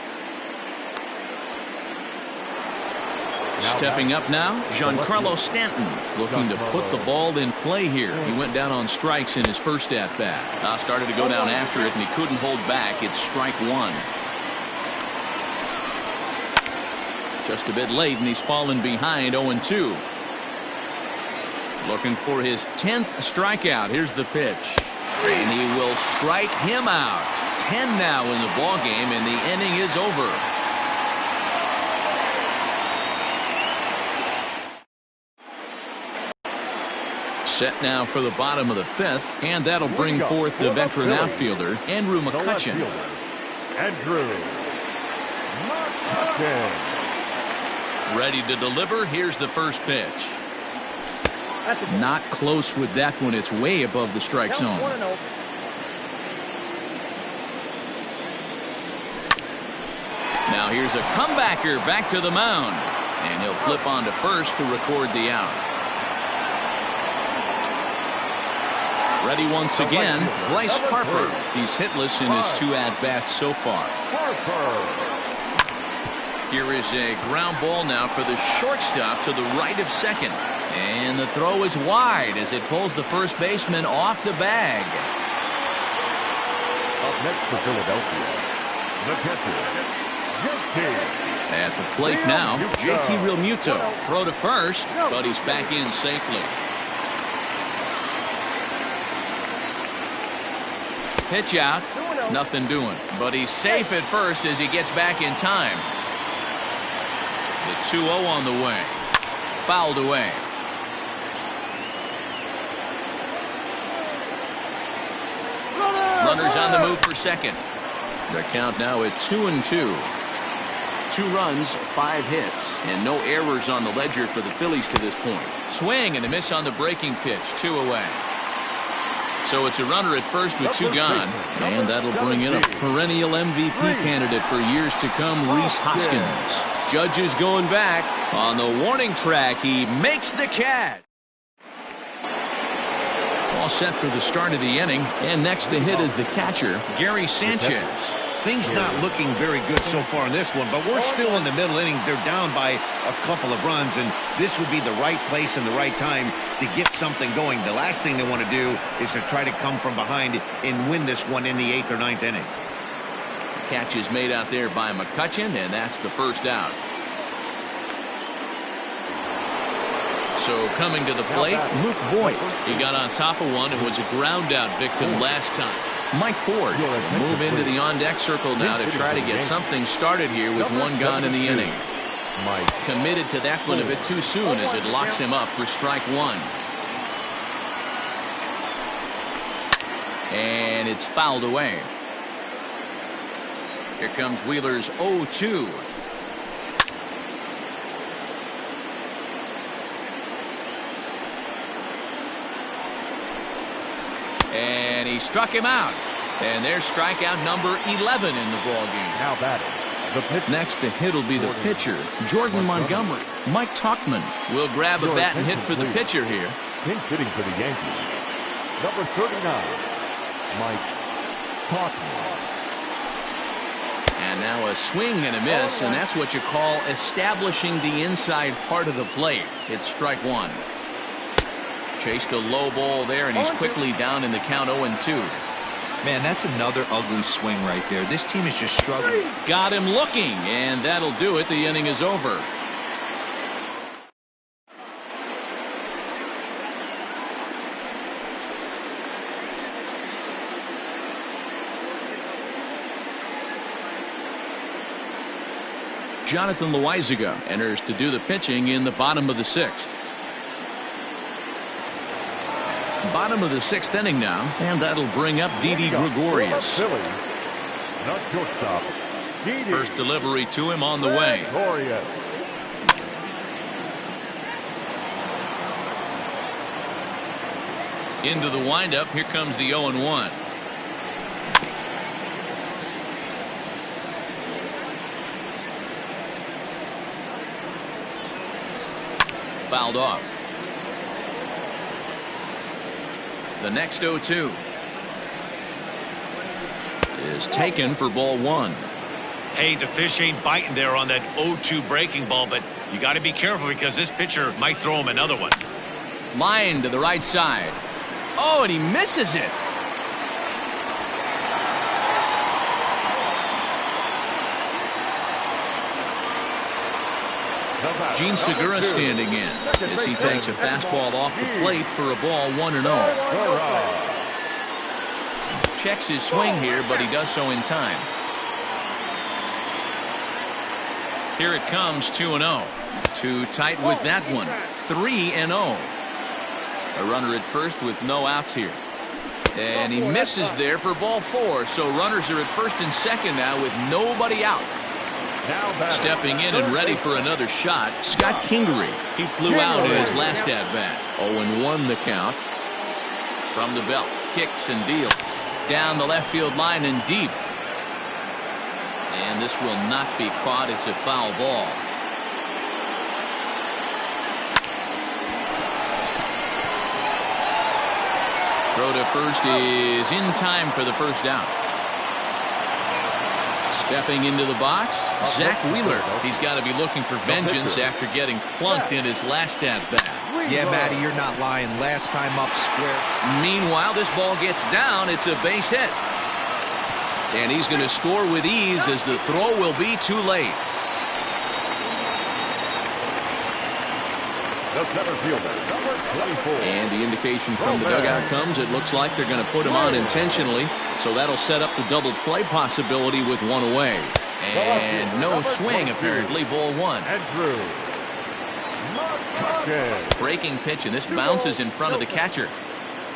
Stepping up now, Giancarlo Stanton, looking to put the ball in play here. He went down on strikes in his first at-bat. Now started to go down after it, and he couldn't hold back. It's strike 1. Just a bit late, and he's fallen behind 0-2. Looking for his 10th strikeout. Here's the pitch. And he will strike him out. 10 now in the ball game, and the inning is over. Set now for the bottom of the 5th, and that'll bring forth the veteran outfielder, Andrew McCutchen. Andrew McCutchen. Ready to deliver. Here's the first pitch. Not close with that one. It's way above the strike zone. Now here's a comebacker back to the mound, and he'll flip on to first to record the out. Ready once again, Bryce Harper. He's hitless in his 2 at-bats so far. Here is a ground ball now for the shortstop to the right of second. And the throw is wide as it pulls the first baseman off the bag. Up next for Philadelphia, the catcher, JT. At the plate now, JT Realmuto. Throw to first, but he's back in safely. Pitch out, nothing doing, but he's safe at first as he gets back in time. The 2-0 on the way. Fouled away. Runners on the move for second. Their count now at 2-2. 2 runs, 5 hits, and no errors on the ledger for the Phillies to this point. Swing and a miss on the breaking pitch. 2 away. So it's a runner at first with 2 gone, and that'll bring in a perennial MVP candidate for years to come, Rhys Hoskins. Judge is going back. On the warning track, he makes the catch. All set for the start of the inning, and next to hit is the catcher, Gary Sanchez. Things not looking very good so far in this one, but we're still in the middle innings. They're down by a couple of runs, and this would be the right place and the right time to get something going. The last thing they want to do is to try to come from behind and win this one in the 8th or 9th inning. The catch is made out there by McCutchen, and that's the first out. So coming to the plate, Luke Voigt. He got on top of one and was a ground out victim last time. Mike Ford will move into the on-deck circle now to try to get something started here with 1 gone in the inning. Mike. Committed to that one a bit too soon as it locks him up for strike one. And it's fouled away. Here comes Wheeler's 0-2. And he struck him out. And there's strikeout number 11 in the ballgame. Now batting. The pitch. Next to hit will be the pitcher, Jordan Montgomery. Mike Talkman will grab a bat and hit for the pitcher here. Pinch hitting for the Yankees. Number 39, Mike Talkman. And now a swing and a miss, and that's what you call establishing the inside part of the plate. It's strike one. Chased a low ball there, and he's quickly down in the count 0-2. Man, that's another ugly swing right there. This team is just struggling. Got him looking, and that'll do it. The inning is over. Jonathan Loaizaga enters to do the pitching in the bottom of the sixth. Bottom of the sixth inning now, and that'll bring up Didi Gregorius. Not shortstop. First delivery to him on the way. Into the windup. Here comes the 0-1. Fouled off. The next 0-2 is taken for ball one. Hey, the fish ain't biting there on that 0-2 breaking ball, but you got to be careful because this pitcher might throw him another one. Line to the right side. Oh, and he misses it. Gene Segura standing in as he takes a fastball off the plate for a ball 1-0. Checks his swing here, but he does so in time. Here it comes, 2-0. Too tight with that one. 3-0. A runner at first with no outs here. And he misses there for ball 4. So runners are at first and second now with nobody out. Stepping in and ready for another shot, Scott Kingery. He flew out in his last at-bat. 0-1 the count. From the belt, kicks and deals. Down the left field line and deep. And this will not be caught. It's a foul ball. Throw to first is in time for the first out. Stepping into the box, Zach Wheeler. He's got to be looking for vengeance after getting plunked in his last at-bat. Yeah, Matty, you're not lying. Last time up square. Meanwhile, this ball gets down. It's a base hit. And he's going to score with ease as the throw will be too late. The center fielder, number 24. And the indication from the dugout comes. It looks like they're going to put him on intentionally. So that'll set up the double play possibility with one away. And no swing, apparently. Ball one. Breaking pitch, and this bounces in front of the catcher.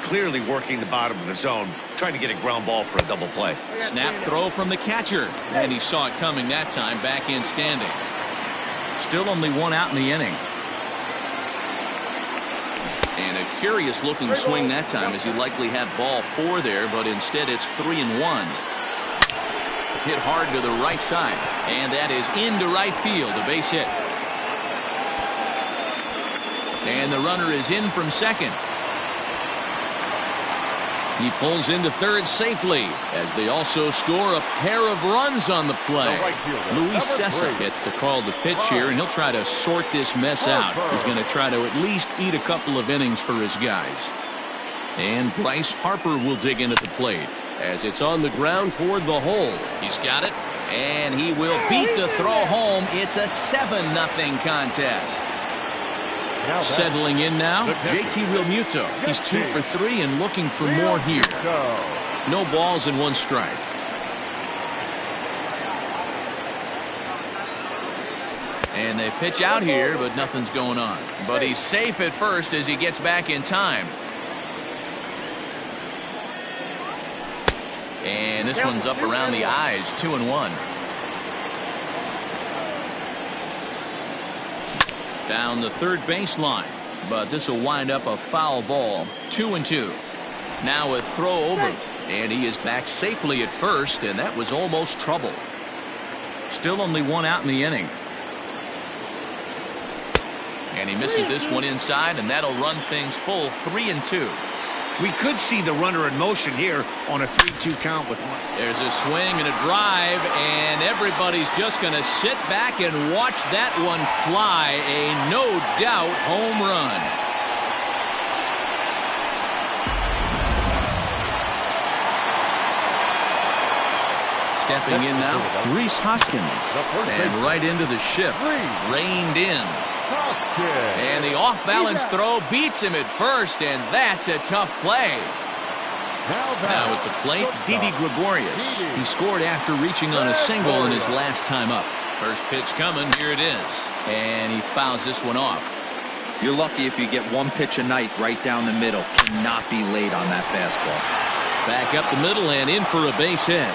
Clearly working the bottom of the zone, trying to get a ground ball for a double play. Snap throw from the catcher. And he saw it coming that time. Back in standing. Still only one out in the inning. And a curious looking swing that time as he likely had ball 4 there, but instead it's 3-1. Hit hard to the right side, and that is into right field, a base hit. And the runner is in from second. He pulls into third safely as they also score a pair of runs on the play. Luis Cessa gets the call to pitch here, and he'll try to sort this mess out. He's going to try to at least eat a couple of innings for his guys. And Bryce Harper will dig in at the plate as it's on the ground toward the hole. He's got it, and he will beat the throw home. It's a 7-0 contest. Settling in now, JT Realmuto. He's 2 for 3 and looking for more here. No balls and 1 strike. And they pitch out here, but nothing's going on. But he's safe at first as he gets back in time. And this one's up around the eyes, 2-1. Down the third baseline, but this will wind up a foul ball, 2-2. Now a throw over, and he is back safely at first, and that was almost trouble. Still only one out in the inning. And he misses this one inside, and that'll run things full, 3-2. We could see the runner in motion here on a 3-2 count with one. There's a swing and a drive, and everybody's just going to sit back and watch that one fly. A no-doubt home run. Stepping in now, Rhys Hoskins. And right into the shift. Reined in. And the off-balance throw beats him at first, and that's a tough play. Now at the plate, Didi Gregorius. He scored after reaching on a single in his last time up. First pitch coming, here it is. And he fouls this one off. You're lucky if you get one pitch a night right down the middle. Cannot be late on that fastball. Back up the middle and in for a base hit.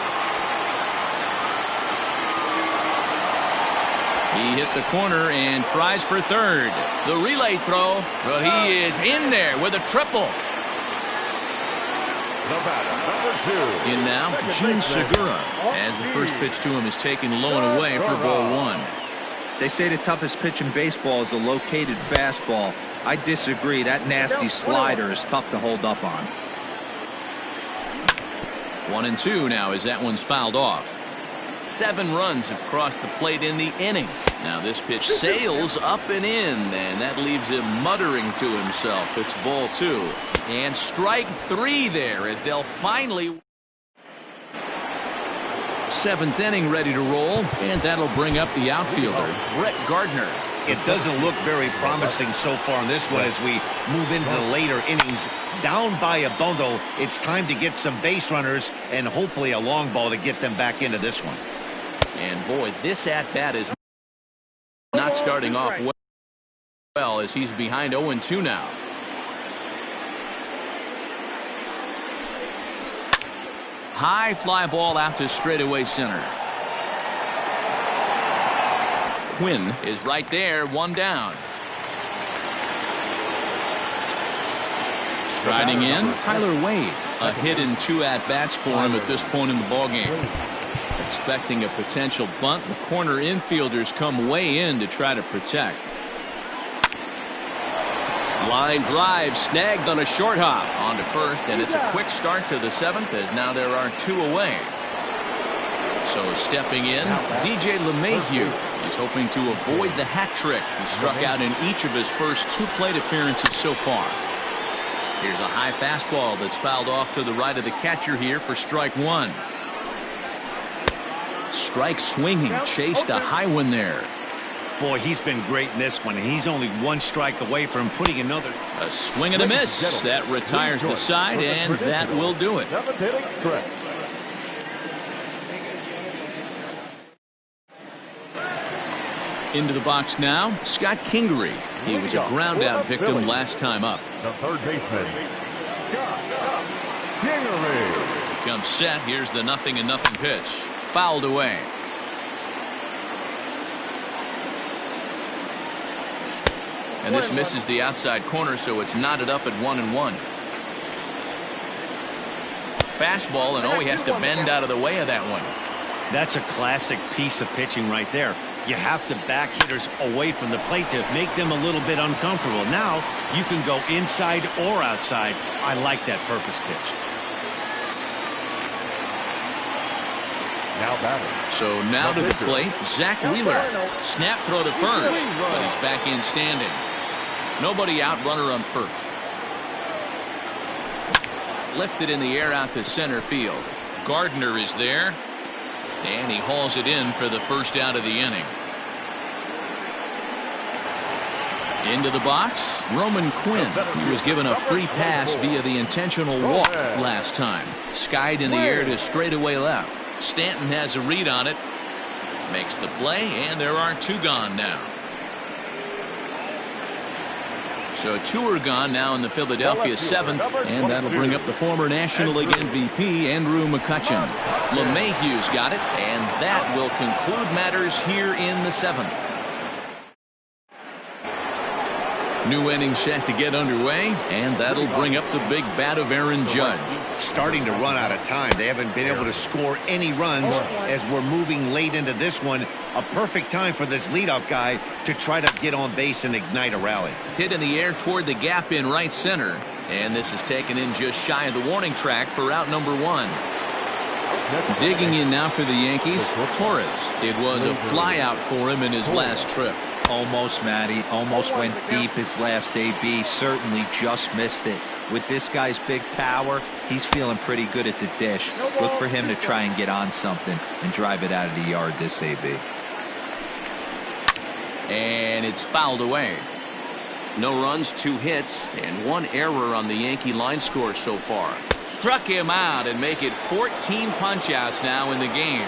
He hit the corner and tries for third. The relay throw, but he is in there with a triple. In now, Gene Segura, as the first pitch to him is taken low and away for ball one. They say the toughest pitch in baseball is a located fastball. I disagree. That nasty slider is tough to hold up on. 1-2 now as that one's fouled off. 7 runs have crossed the plate in the inning. Now this pitch sails up and in, and that leaves him muttering to himself. It's ball 2. And strike 3 there as they'll finally. 7th inning ready to roll, and that'll bring up the outfielder, Brett Gardner. It doesn't look very promising so far in this one as we move into the later innings. Down by a bundle, it's time to get some base runners and hopefully a long ball to get them back into this one. And boy, this at-bat is not starting off well as he's behind 0-2 now. High fly ball out to straightaway center. Quinn is right there, 1 down. Striding in, Tyler Wade. A hit in 2 at-bats for him at this point in the ballgame. Expecting a potential bunt, the corner infielders come way in to try to protect. Line drive snagged on a short hop onto first, and it's a quick start to the 7th as now there are 2 away. So stepping in, DJ LeMahieu. He's hoping to avoid the hat trick. He struck out in each of his first 2 plate appearances so far. Here's a high fastball that's fouled off to the right of the catcher here for strike 1. Strike swinging, chased a high one there. Boy, he's been great in this one, and he's only 1 strike away from putting another. A swing and a miss. That retires the side, and that will do it. Into the box now, Scott Kingery. He was a ground-out victim last time up. The third baseman, Scott Kingery. He comes set. Here's the 0-0 pitch. Fouled away. And this misses the outside corner, so it's knotted up at 1-1. Fastball, and he has to bend out of the way of that one. That's a classic piece of pitching right there. You have to back hitters away from the plate to make them a little bit uncomfortable. Now you can go inside or outside. I like that purpose pitch. Now batting. So now to the plate, Zach Wheeler. Snap throw to first, but he's back in standing. Nobody out, runner on first. Lifted in the air out to center field. Gardner is there. And he hauls it in for the first out of the inning. Into the box, Roman Quinn. He was given a free pass via the intentional walk last time. Skied in the air to straightaway left. Stanton has a read on it. Makes the play, and there are 2 gone now. So 2 are gone now in the Philadelphia 7th, and that'll bring up the former National League MVP, Andrew McCutchen. LeMahieu's got it, and that will conclude matters here in the 7th. New inning set to get underway, and that'll bring up the big bat of Aaron Judge. Starting to run out of time. They haven't been able to score any runs as we're moving late into this one. A perfect time for this leadoff guy to try to get on base and ignite a rally. Hit in the air toward the gap in right center, and this is taken in just shy of the warning track for out number 1. Digging in now for the Yankees, Torres. It was a flyout for him in his last trip. Almost, Matty. Almost went deep his last AB. Certainly just missed it. With this guy's big power, he's feeling pretty good at the dish. Look for him to try and get on something and drive it out of the yard this AB. And it's fouled away. No runs, 2 hits, and 1 error on the Yankee line score so far. Struck him out and make it 14 punch-outs now in the game.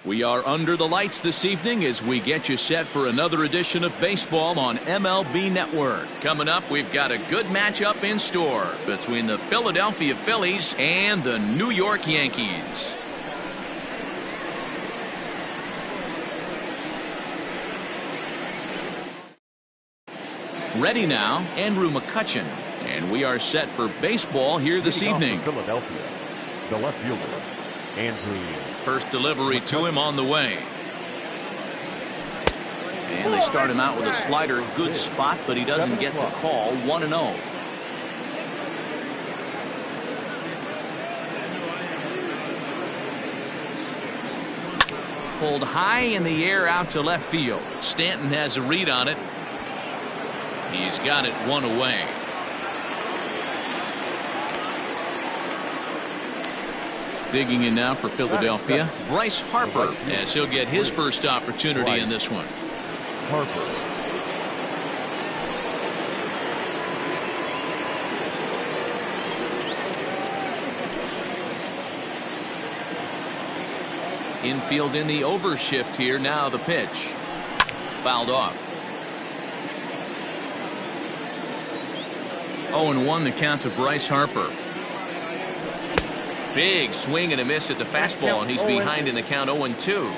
We are under the lights this evening as we get you set for another edition of baseball on MLB Network. Coming up, we've got a good matchup in store between the Philadelphia Phillies and the New York Yankees. Ready now, Andrew McCutchen, and we are set for baseball here this evening. Philadelphia, the left fielder, Andrew. First delivery to him on the way. And they start him out with a slider. Good spot, but he doesn't get the call. 1-0. Pulled high in the air out to left field. Stanton has a read on it. He's got it one away. Digging in now for Philadelphia, Bryce Harper, as he'll get his first opportunity in this one. Harper. Infield in the overshift here. Now the pitch. Fouled off. 0-1 the count to Bryce Harper. Big swing and a miss at the fastball, and he's behind in the count 0-2.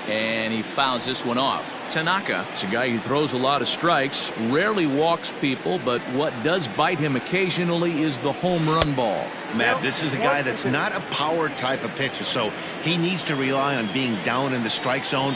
And he fouls this one off. Tanaka is a guy who throws a lot of strikes, rarely walks people, but what does bite him occasionally is the home run ball. Matt, this is a guy that's not a power type of pitcher, so he needs to rely on being down in the strike zone.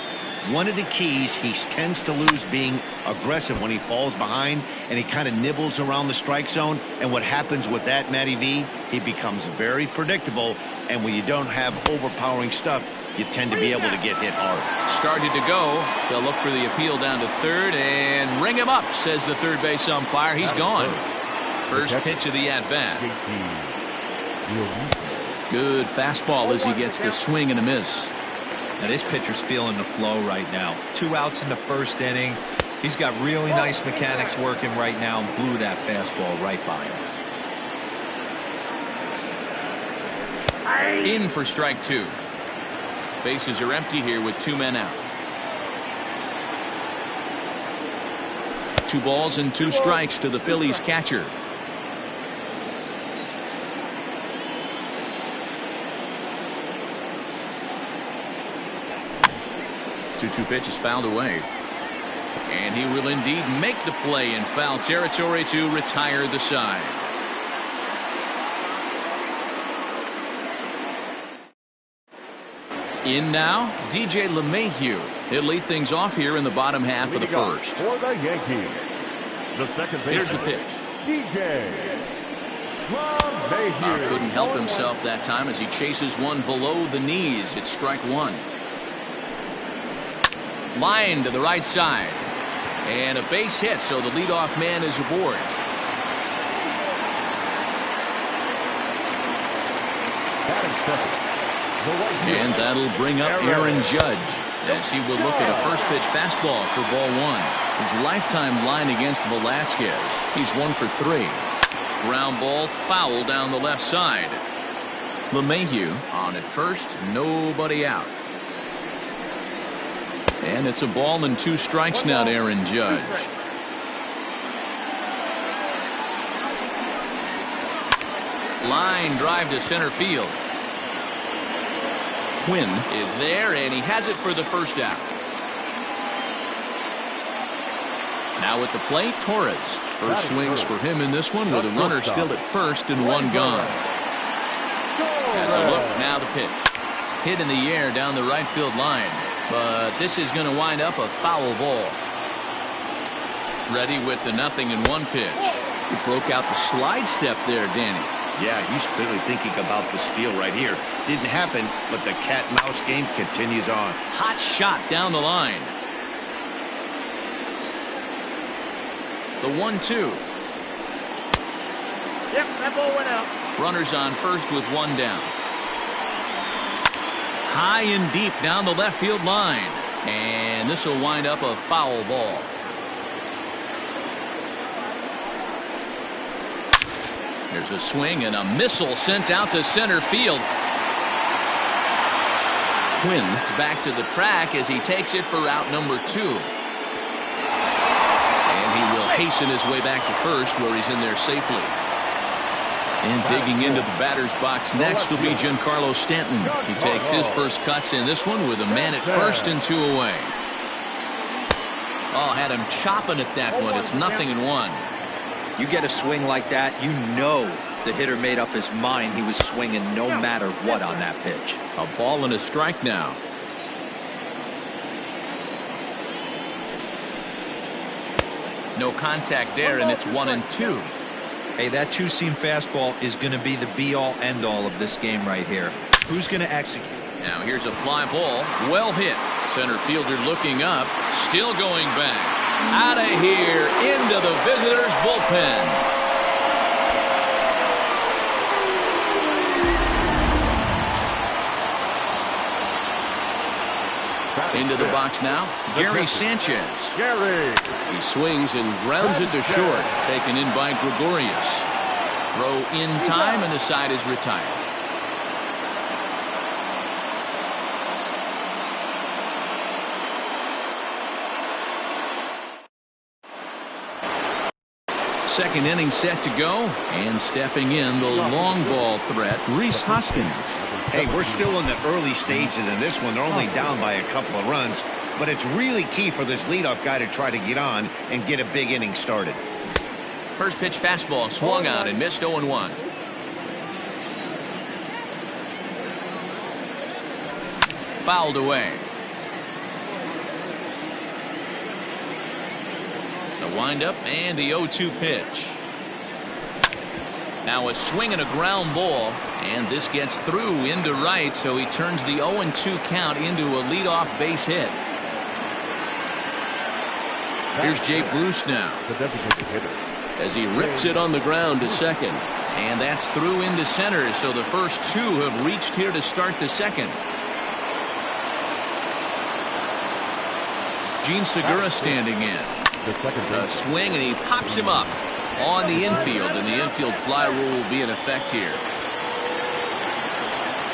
One of the keys, he tends to lose being aggressive when he falls behind, and he kind of nibbles around the strike zone. And what happens with that, Matty V, he becomes very predictable, and when you don't have overpowering stuff, you tend to be able to get hit hard. Started to go. They'll look for the appeal down to third and ring him up, says the third base umpire. He's gone. First pitch of the at-bat. Good fastball as he gets the swing and a miss. Now this pitcher's feeling the flow right now. 2 outs in the first inning. He's got really nice mechanics working right now and blew that fastball right by him. In for strike 2. Bases are empty here with 2 men out. 2 balls and 2 strikes to the Phillies catcher. Two pitch is fouled away. And he will indeed make the play in foul territory to retire the side. In now, DJ LeMahieu. He'll lead things off here in the bottom half of the first. For the Yankees, the second baseman. Here's the pitch. DJ LeMahieu. Couldn't help himself that time as he chases one below the knees. It's strike 1. Line to the right side. And a base hit, so the leadoff man is aboard. And that'll bring up Aaron Judge as he will look at a first pitch fastball for ball 1. His lifetime line against Velasquez. He's 1 for 3. Ground ball foul down the left side. LeMahieu on at first, nobody out. And it's a ball and 2 strikes now to Aaron Judge. Line drive to center field. Quinn is there, and he has it for the first out. Now at the plate, Torres. First swings for him in this one with a runner still at first and 1 gone. As a look, now the pitch. Hit in the air down the right field line. But this is going to wind up a foul ball. Ready with the 0-1 pitch. He broke out the slide step there, Danny. Yeah, he's clearly thinking about the steal right here. Didn't happen, but the cat-mouse game continues on. Hot shot down the line. The 1-2. Yep, that ball went out. Runners on first with 1 down. High and deep down the left field line. And this will wind up a foul ball. There's a swing and a missile sent out to center field. Quinn is back to the track as he takes it for out number 2. And he will hasten his way back to first, where he's in there safely. And digging into the batter's box next will be Giancarlo Stanton. He takes his first cuts in this one with a man at first and 2 away. Oh, had him chopping at that one. It's 0-1. You get a swing like that, you know the hitter made up his mind he was swinging no matter what on that pitch. A ball and a strike now. No contact there, and it's 1-2. Hey, that two-seam fastball is going to be the be-all, end-all of this game right here. Who's going to execute? Now here's a fly ball. Well hit. Center fielder looking up. Still going back. Out of here. Into the visitors' bullpen. Into the box now, Gary Sanchez. He swings and grounds it to short. Taken in by Gregorius. Throw in time, and the side is retired. Second inning set to go, and stepping in the long ball threat, Rhys Hoskins. Hey, we're still in the early stages in this one. They're only down by a couple of runs, but it's really key for this leadoff guy to try to get on and get a big inning started. First pitch fastball swung on and missed 0-1. Fouled away. The windup and the 0-2 pitch. Now a swing and a ground ball, and this gets through into right, so he turns the 0-2 count into a leadoff base hit. Here's Jay Bruce now as he rips it on the ground to second, and that's through into center, so the first 2 have reached here to start the second. Gene Segura standing in. A swing, and he pops him up on the infield, and the infield fly rule will be in effect here.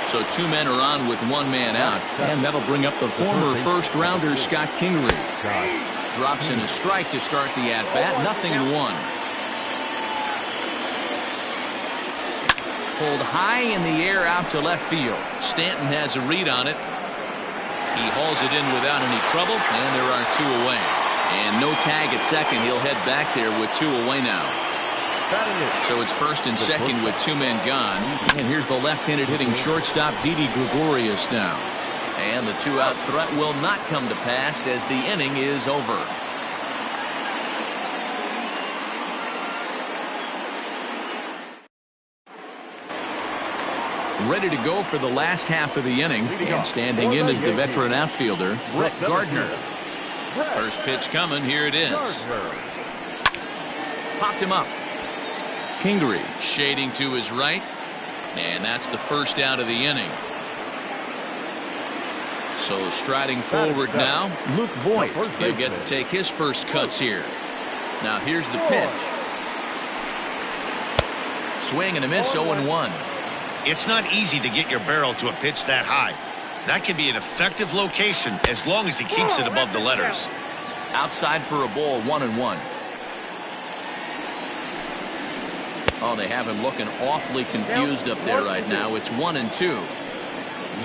So 2 men are on with 1 man out, and that'll bring up the former first-rounder Scott Kingery. Drops in a strike to start the at-bat, 0-1. Pulled high in the air out to left field. Stanton has a read on it. He hauls it in without any trouble, and there are 2 away. And no tag at second. He'll head back there with 2 away now. So it's first and second with 2 men gone. And here's the left-handed hitting shortstop Didi Gregorius now. And the 2-out threat will not come to pass as the inning is over. Ready to go for the last half of the inning. And standing in is the veteran outfielder, Brett Gardner. First pitch coming. Here it is. Popped him up. Kingery shading to his right. And that's the first out of the inning. So striding forward now, Luke Voigt. He'll get to take his first cuts here. Now here's the pitch. Swing and a miss, 0-1. It's not easy to get your barrel to a pitch that high. That can be an effective location as long as he keeps it above the letters. Outside for a ball, 1-1. Oh, they have him looking awfully confused up there right now. It's 1-2.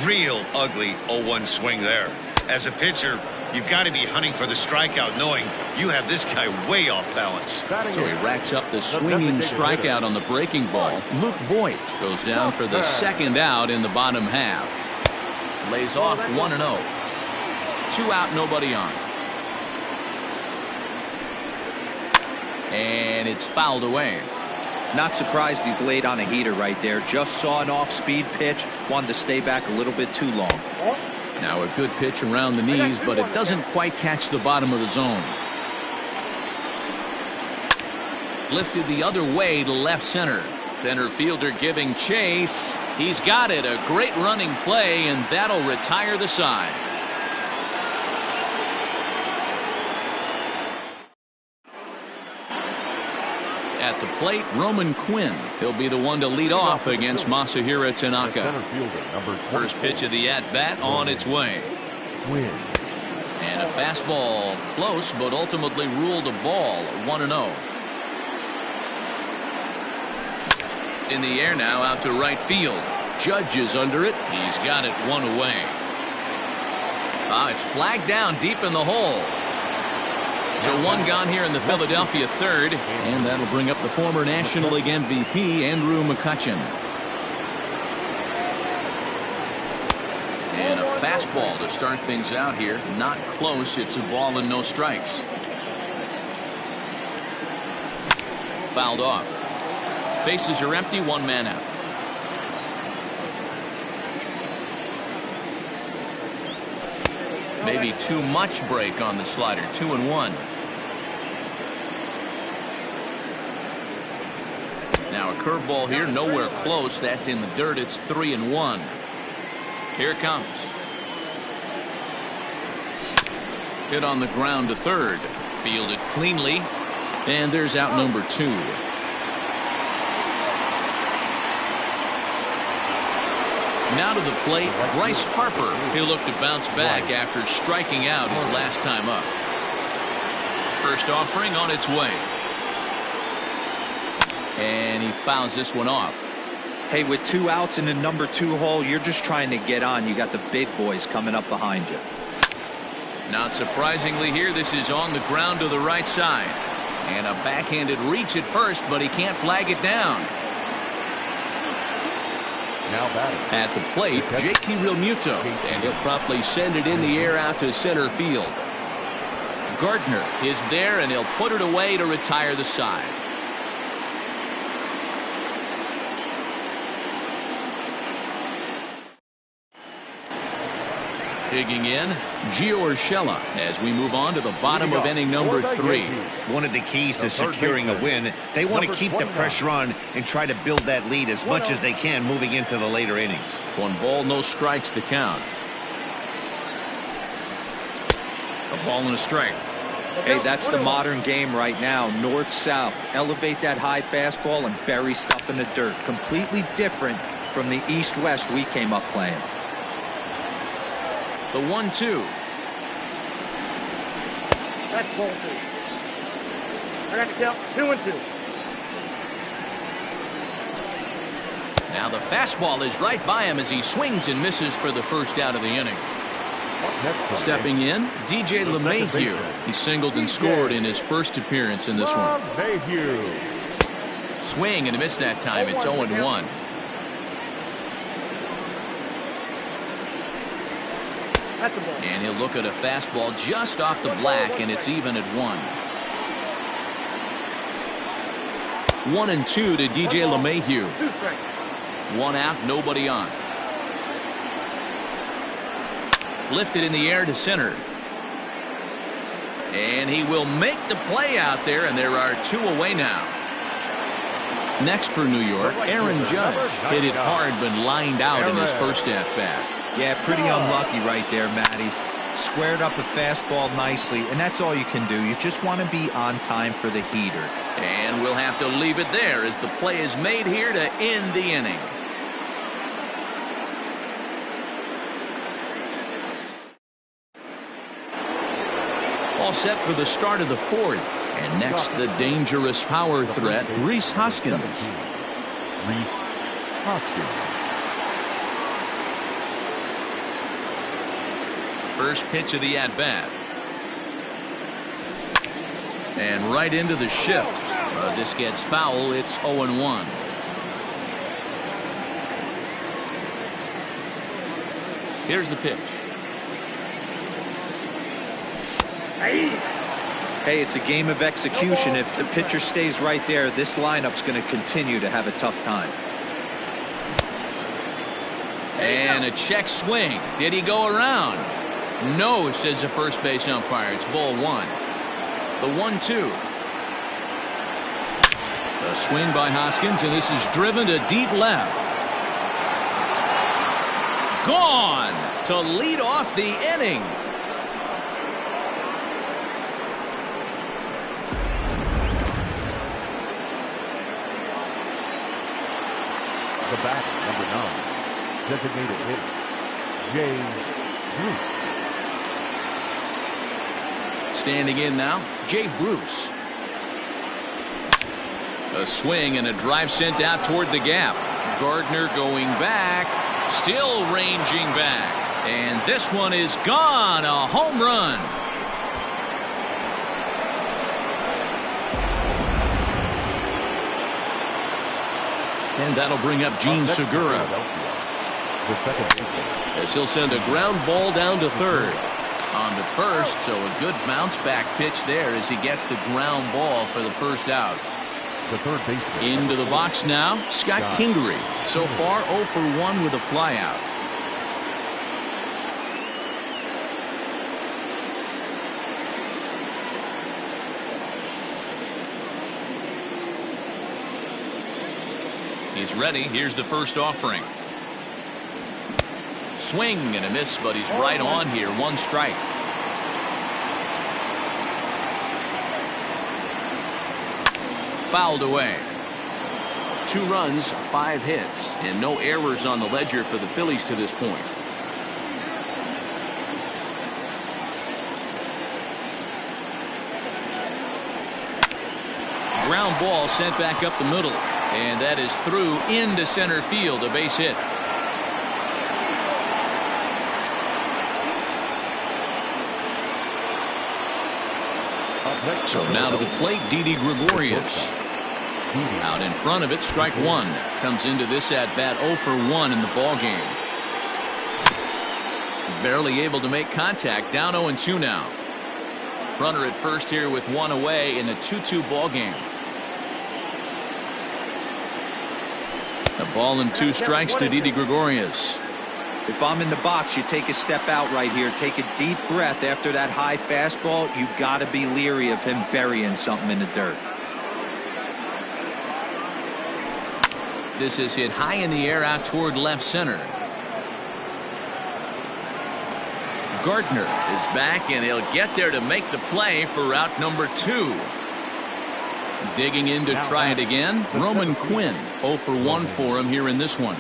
Real ugly 0-1 swing there. As a pitcher, you've got to be hunting for the strikeout, knowing you have this guy way off balance. So he racks up the swinging strikeout on the breaking ball. Luke Voigt goes down for the second out in the bottom half. Lays off 1-0. 2 out, nobody on. And it's fouled away. Not surprised he's laid on a heater right there. Just saw an off-speed pitch. Wanted to stay back a little bit too long. Now a good pitch around the knees, but it doesn't quite catch the bottom of the zone. Lifted the other way to left center. Center fielder giving chase. He's got it. A great running play, and that'll retire the side. At the plate, Roman Quinn. He'll be the one to lead off against Masahiro Tanaka. First pitch of the at-bat on its way. Quinn. And a fastball close, but ultimately ruled a ball, 1-0. In the air now, out to right field. Judge is under it. He's got it one away. It's flagged down deep in the hole. So one gone here in the Philadelphia third, and that'll bring up the former National League MVP, Andrew McCutchen. And a fastball to start things out here. Not close. It's a ball and no strikes. Fouled off. Bases are empty, one man out. Maybe too much break on the slider. 2-1. Now a curveball here, nowhere close. That's in the dirt. It's 3-1. Here it comes. Hit on the ground to third. Fielded cleanly. And there's out number 2. Now to the plate, Bryce Harper. He'll look to bounce back after striking out his last time up. First offering on its way. And he fouls this one off. Hey, with 2 outs in the number 2 hole, you're just trying to get on. You got the big boys coming up behind you. Not surprisingly here, this is on the ground to the right side. And a backhanded reach at first, but he can't flag it down. Now batting. At the plate, JT Realmuto, and he'll promptly send it in the air out to center field. Gardner is there, and he'll put it away to retire the side. Digging in, Gio Urshela as we move on to the bottom of inning number 3. One of the keys to securing a win, they want to keep the pressure on and try to build that lead as much as they can moving into the later innings. 1 ball, no strikes to count. A ball and a strike. Hey, that's the modern game right now. North-south. Elevate that high fastball and bury stuff in the dirt. Completely different from the east-west we came up playing. The 1-2. That's ball 2. I got to count 2-2. Now the fastball is right by him as he swings and misses for the first out of the inning. Stepping in, DJ LeMahieu. He singled and scored in his first appearance in this one. Swing and a miss that time. It's 0-1. And he'll look at a fastball just off the black, and it's even at 1. 1-2 to DJ LeMahieu. 1 out, nobody on. Lifted in the air to center. And he will make the play out there, and there are 2 away now. Next for New York, Aaron Judge hit it hard but lined out in his first at-bat. Yeah, pretty unlucky right there, Matty. Squared up a fastball nicely, and that's all you can do. You just want to be on time for the heater. And we'll have to leave it there as the play is made here to end the inning. All set for the start of the 4th. And next, the dangerous power threat, Rhys Hoskins. Rhys Hoskins. First pitch of the at-bat. And right into the shift. This gets foul. It's 0-1. Here's the pitch. Hey, it's a game of execution. If the pitcher stays right there, this lineup's going to continue to have a tough time. And a check swing. Did he go around? No, says the first base umpire. It's ball 1. The 1-2. A swing by Hoskins, and this is driven to deep left. Gone to lead off the inning. number 9. Designated hitter, James Bruce. Standing in now, Jay Bruce. A swing and a drive sent out toward the gap. Gardner going back, still ranging back. And this one is gone, a home run. And that'll bring up Gene Segura, as he'll send a ground ball down to third. On to first, so a good bounce back pitch there as he gets the ground ball for the first out. The third baseman. Into the box now, Scott Kingery. So far 0 for 1 with a flyout. He's ready. Here's the first offering. Swing and a miss, but he's right on here. 1 strike. Fouled away. 2 runs, 5 hits, and no errors on the ledger for the Phillies to this point. Ground ball sent back up the middle, and that is through into center field, a base hit. So now to the plate, Didi Gregorius. Out in front of it, strike 1. Comes into this at bat 0 for 1 in the ball game. Barely able to make contact. Down 0-2 now. Runner at first here with 1 away in a 2-2 ball game. A ball and 2 strikes to Didi Gregorius. If I'm in the box, you take a step out right here. Take a deep breath after that high fastball. You got to be leery of him burying something in the dirt. This is hit high in the air out toward left center. Gardner is back, and he'll get there to make the play for route number 2. Digging in to try it again, Roman Quinn. 0 for 1 for him here in this one.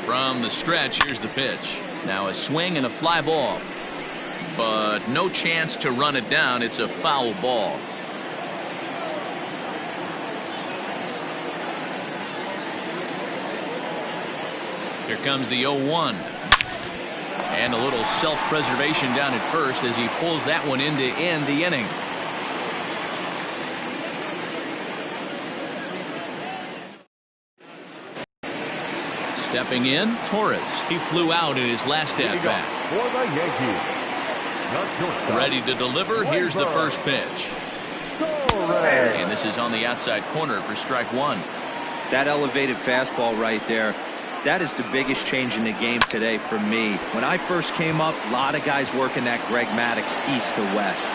From the stretch, here's the pitch. Now a swing and a fly ball. But no chance to run it down. It's a foul ball. Here comes the 0-1. And a little self-preservation down at first as he pulls that one in to end the inning. Stepping in, Torres. He flew out in his last at-bat. For the Yankees. Ready to deliver. Here's the first pitch. And this is on the outside corner for strike 1. That elevated fastball right there. That is the biggest change in the game today for me. When I first came up, a lot of guys working that Greg Maddux east to west.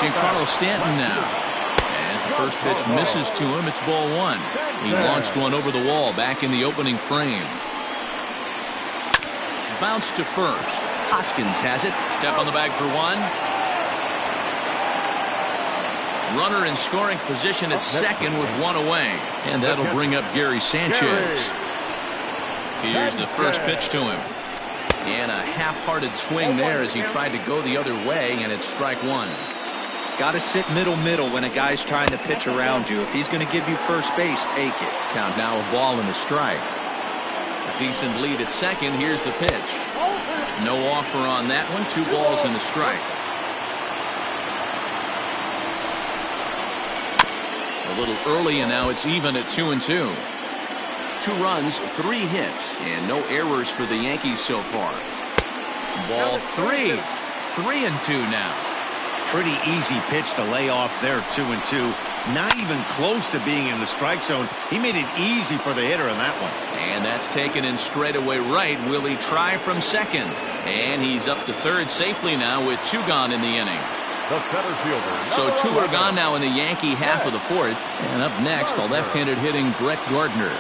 Giancarlo Stanton now. As the first pitch misses to him, it's ball 1. He launched one over the wall back in the opening frame. Bounce to first. Hoskins has it. Step on the bag for 1. Runner in scoring position at second with 1 away. And that'll bring up Gary Sanchez. Here's the first pitch to him. And a half-hearted swing there as he tried to go the other way, and it's strike 1. Got to sit middle when a guy's trying to pitch around you. If he's going to give you first base, take it. Count now a ball and a strike. A decent lead at second. Here's the pitch. No offer on that one. 2 balls and a strike. A little early, and now it's even at 2-2. 2 runs, 3 hits, and no errors for the Yankees so far. Ball 3. 3-2 now. Pretty easy pitch to lay off there, 2-2. Not even close to being in the strike zone. He made it easy for the hitter in that one. And that's taken in straightaway right. Will he try from second? And he's up to third safely now with 2 gone in the inning. The center fielder. So 2 are gone now in the Yankee half of the 4th. And up next, the left-handed hitting Brett Gardner.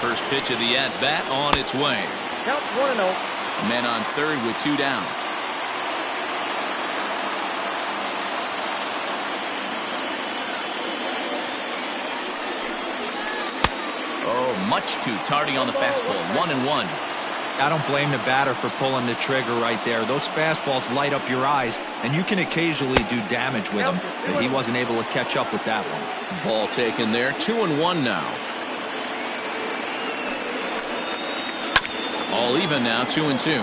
First pitch of the at-bat on its way. Count 1-0. Men on third with 2 down. Oh, much too tardy on the fastball. 1-1. I don't blame the batter for pulling the trigger right there. Those fastballs light up your eyes, and you can occasionally do damage with them. But he wasn't able to catch up with that one. Ball taken there. 2-1 now. All even now. 2-2.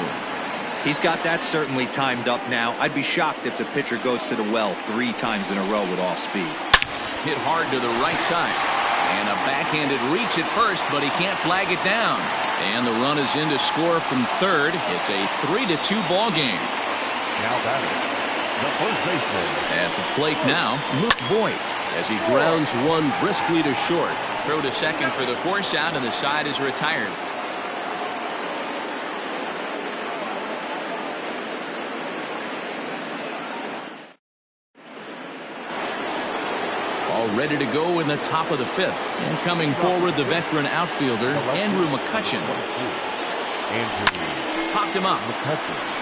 He's got that certainly timed up now. I'd be shocked if the pitcher goes to the well 3 times in a row with off speed. Hit hard to the right side. And a backhanded reach at first, but he can't flag it down. And the run is in to score from third. It's a 3-2 ball game. Now batting, the first baseman. At the plate now, Luke Voigt, As he grounds one briskly to short. throw to second for the force out, and the side is retired. All ready to go in the top of the 5th. And coming forward, the veteran outfielder, Andrew McCutchen. Andrew Popped him up. McCutchen.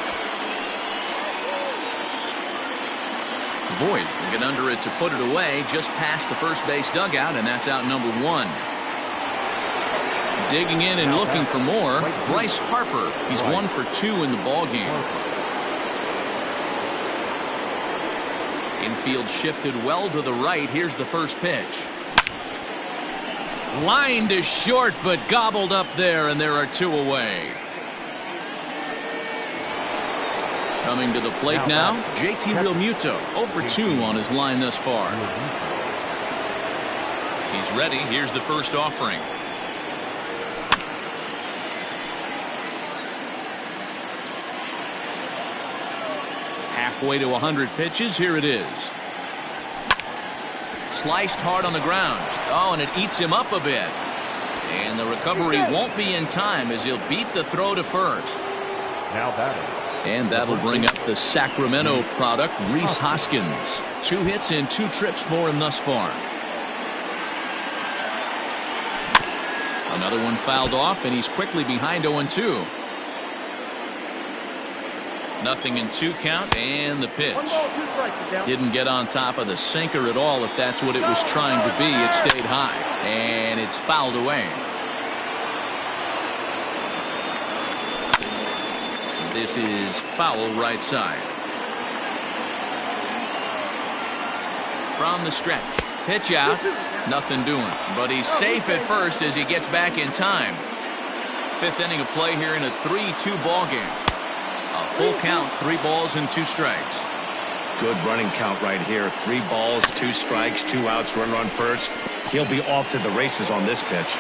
Voigt will get under it to put it away just past the first base dugout, and that's out number 1. Digging in and looking for more, Bryce Harper. He's 1 for 2 in the ball game. Infield shifted well to the right. Here's the first pitch. Line to short, but gobbled up there, and there are 2 away. Coming to the plate now, JT Realmuto, 0 for 2 on his line thus far. He's ready. Here's the first offering. Halfway to 100 pitches. Here it is. Sliced hard on the ground. Oh, and it eats him up a bit. And the recovery won't be in time as he'll beat the throw to first. Now batting. And that'll bring up the Sacramento product, Rhys Hoskins. 2 hits and 2 trips for him thus far. Another one fouled off, and he's quickly behind 0-2. Nothing in 2 count, and the pitch. Didn't get on top of the sinker at all. If that's what it was trying to be, it stayed high, and it's fouled away. This is foul right side. From the stretch. Pitch out. Nothing doing. But he's safe at first as he gets back in time. 5th inning of play here in a 3-2 ball game. A full count, 3 balls and 2 strikes. Good running count right here. 3 balls, 2 strikes, 2 outs, runner on first. He'll be off to the races on this pitch.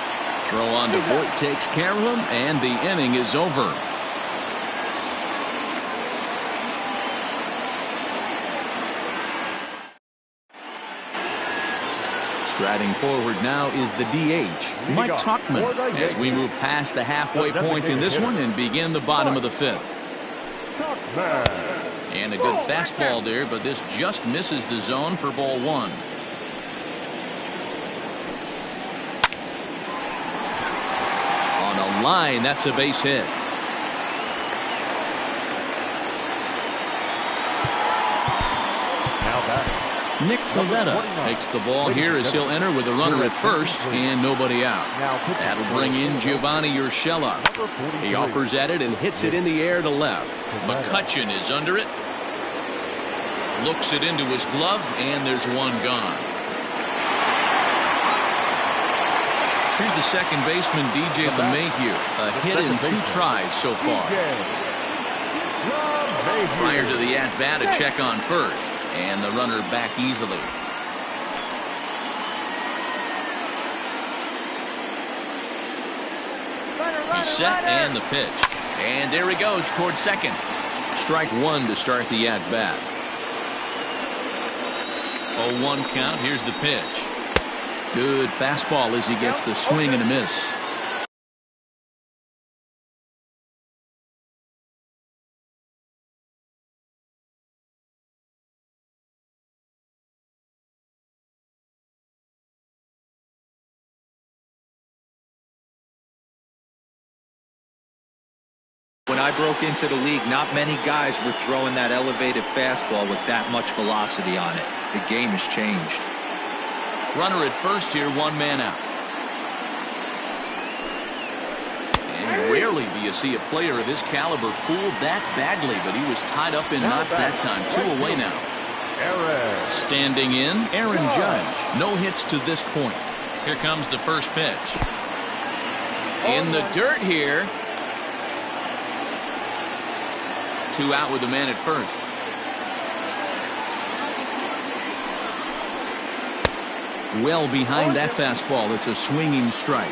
Throw on to Voigt takes care of him, and the inning is over. Striding forward now is the DH, Mike Tauchman, as we move past the halfway point in this one and begin the bottom of the 5th. And a good fastball there, but this just misses the zone for ball 1. On a line, that's a base hit. Nick Pivetta takes the ball here as he'll enter with a runner at first and nobody out. That'll bring in Giovanni Urshela. He offers at it and hits it in the air to left. McCutchen is under it. Looks it into his glove, and there's one gone. Here's the second baseman, DJ LeMahieu. A hit in 2 tries so far. Prior to the at-bat, a check on first. And the runner back easily. He's set, and the pitch. And there he goes towards second. Strike 1 to start the at-bat. 0-1 count. Here's the pitch. Good fastball as he gets the swing and a miss. When I broke into the league, not many guys were throwing that elevated fastball with that much velocity on it. The game has changed. Runner at first here, one man out. And rarely do you see a player of his caliber fooled that badly, but he was tied up in knots that time. 2 away now. Standing in, Aaron Judge. No hits to this point. Here comes the first pitch. In the dirt here. 2 out with the man at first. Well behind that fastball. It's a swinging strike.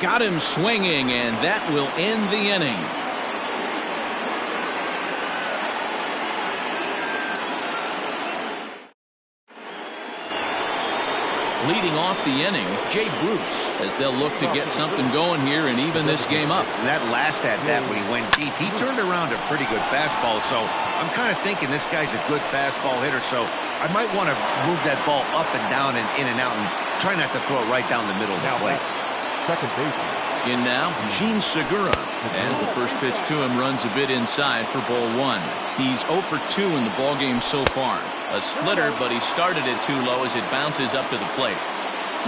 Got him swinging, and that will end the inning. Leading off the inning, Jay Bruce, as they'll look to get something going here and even this game up. That last at-bat when he went deep, he turned around a pretty good fastball, so I'm kind of thinking this guy's a good fastball hitter, so I might want to move that ball up and down and in and out and try not to throw it right down the middle of the plate. Second baseman. In now, Gene Segura, as the first pitch to him runs a bit inside for ball 1. He's 0 for 2 in the ballgame so far. A splitter, but he started it too low as it bounces up to the plate.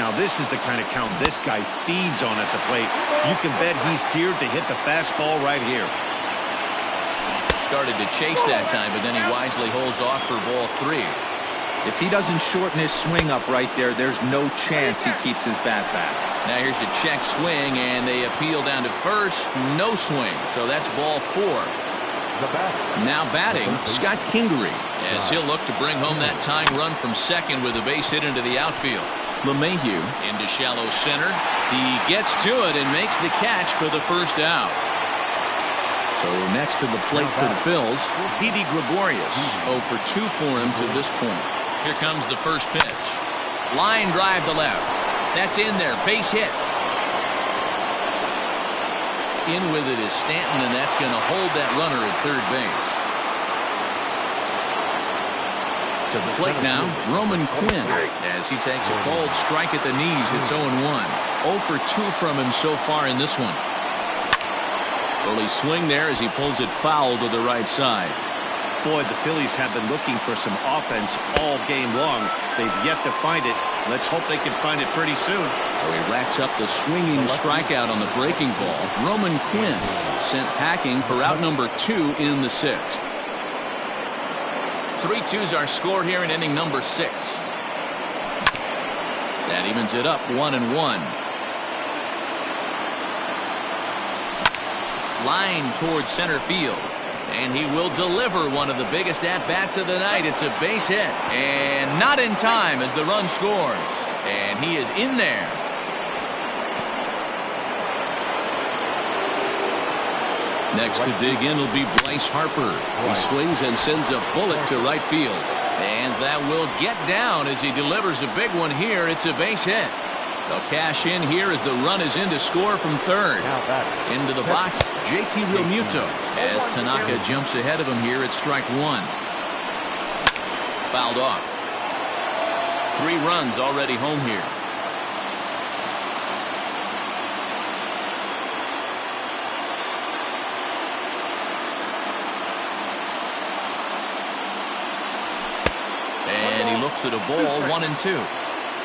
Now this is the kind of count this guy feeds on at the plate. You can bet he's geared to hit the fastball right here. Started to chase that time, but then he wisely holds off for ball 3. If he doesn't shorten his swing up right there, there's no chance he keeps his bat back. Now here's a check swing, and they appeal down to first. No swing, so that's ball 4. Now batting, Scott Kingery, as he'll look to bring home that tying run from second with a base hit into the outfield. LeMahieu into shallow center. He gets to it and makes the catch for the first out. So next to the plate for the Phils, Didi Gregorius. 0 for 2 for him to this point. Here comes the first pitch. Line drive to left. That's in there. Base hit. In with it is Stanton, and that's going to hold that runner at third base. To the plate now, Roman Quinn, as he takes a cold strike at the knees. It's 0-1. 0 for 2 from him so far in this one. Early swing there as he pulls it foul to the right side. Boy, the Phillies have been looking for some offense all game long. They've yet to find it. Let's hope they can find it pretty soon. So he racks up the swinging strikeout on the breaking ball. Roman Quinn sent packing for out number 2 in the 6th. 3-2's our score here in inning number 6. That evens it up 1-1. Line towards center field. And he will deliver one of the biggest at-bats of the night. It's a base hit. And not in time as the run scores. And he is in there. Next to dig in will be Bryce Harper. He swings and sends a bullet to right field. And that will get down as he delivers a big one here. It's a base hit. They'll cash in here as the run is in to score from third. Into the box, JT Realmuto, as Tanaka jumps ahead of him here at strike 1. Fouled off. 3 runs already home here. And he looks at a ball, 1-2.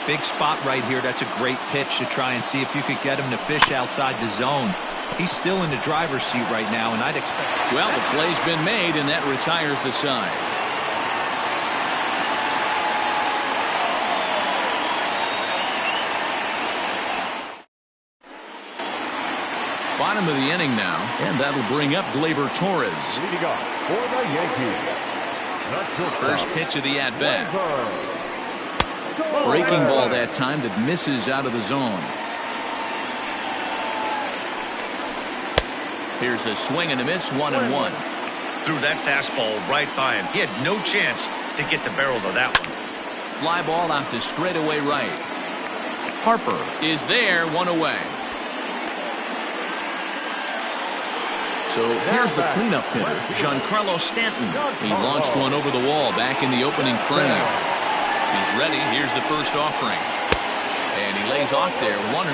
Big spot right here. That's a great pitch to try and see if you could get him to fish outside the zone. He's still in the driver's seat right now, and I'd expect. Well, the play's been made, and that retires the side. Bottom of the inning now, and that'll bring up Gleyber Torres. Leading off for the Yankees. First pitch of the at-bat. Breaking ball that time that misses out of the zone. Here's a swing and a miss, 1-1. Threw that fastball right by him. He had no chance to get the barrel of that one. Fly ball out to straightaway right. Harper is there, 1 away. So here's the cleanup hitter, Giancarlo Stanton. He launched one over the wall back in the opening frame. He's ready. Here's the first offering. And he lays off there, 1-0.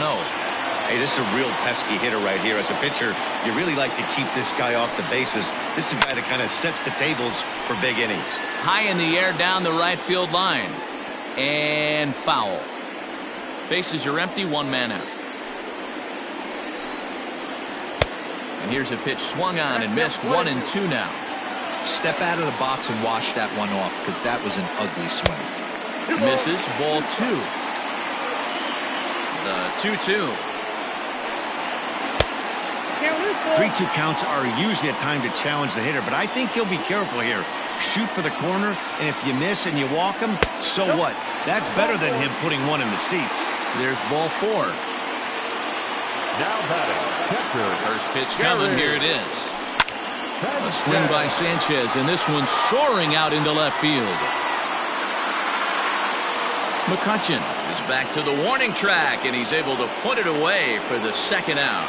Hey, this is a real pesky hitter right here. As a pitcher, you really like to keep this guy off the bases. This is a guy that kind of sets the tables for big innings. High in the air down the right field line. And foul. Bases are empty, one man out. And here's a pitch swung on and missed, 1-2 now. Step out of the box and wash that one off, because that was an ugly swing. Misses, ball 2. The 2-2. 3-2 counts are usually a time to challenge the hitter, but I think he'll be careful here. Shoot for the corner, and if you miss and you walk him, so what? That's better than him putting one in the seats. There's ball 4. Now batting, catcher. First pitch coming, here it is. A swing by Sanchez, and this one's soaring out into left field. McCutchen is back to the warning track, and he's able to put it away for the second out.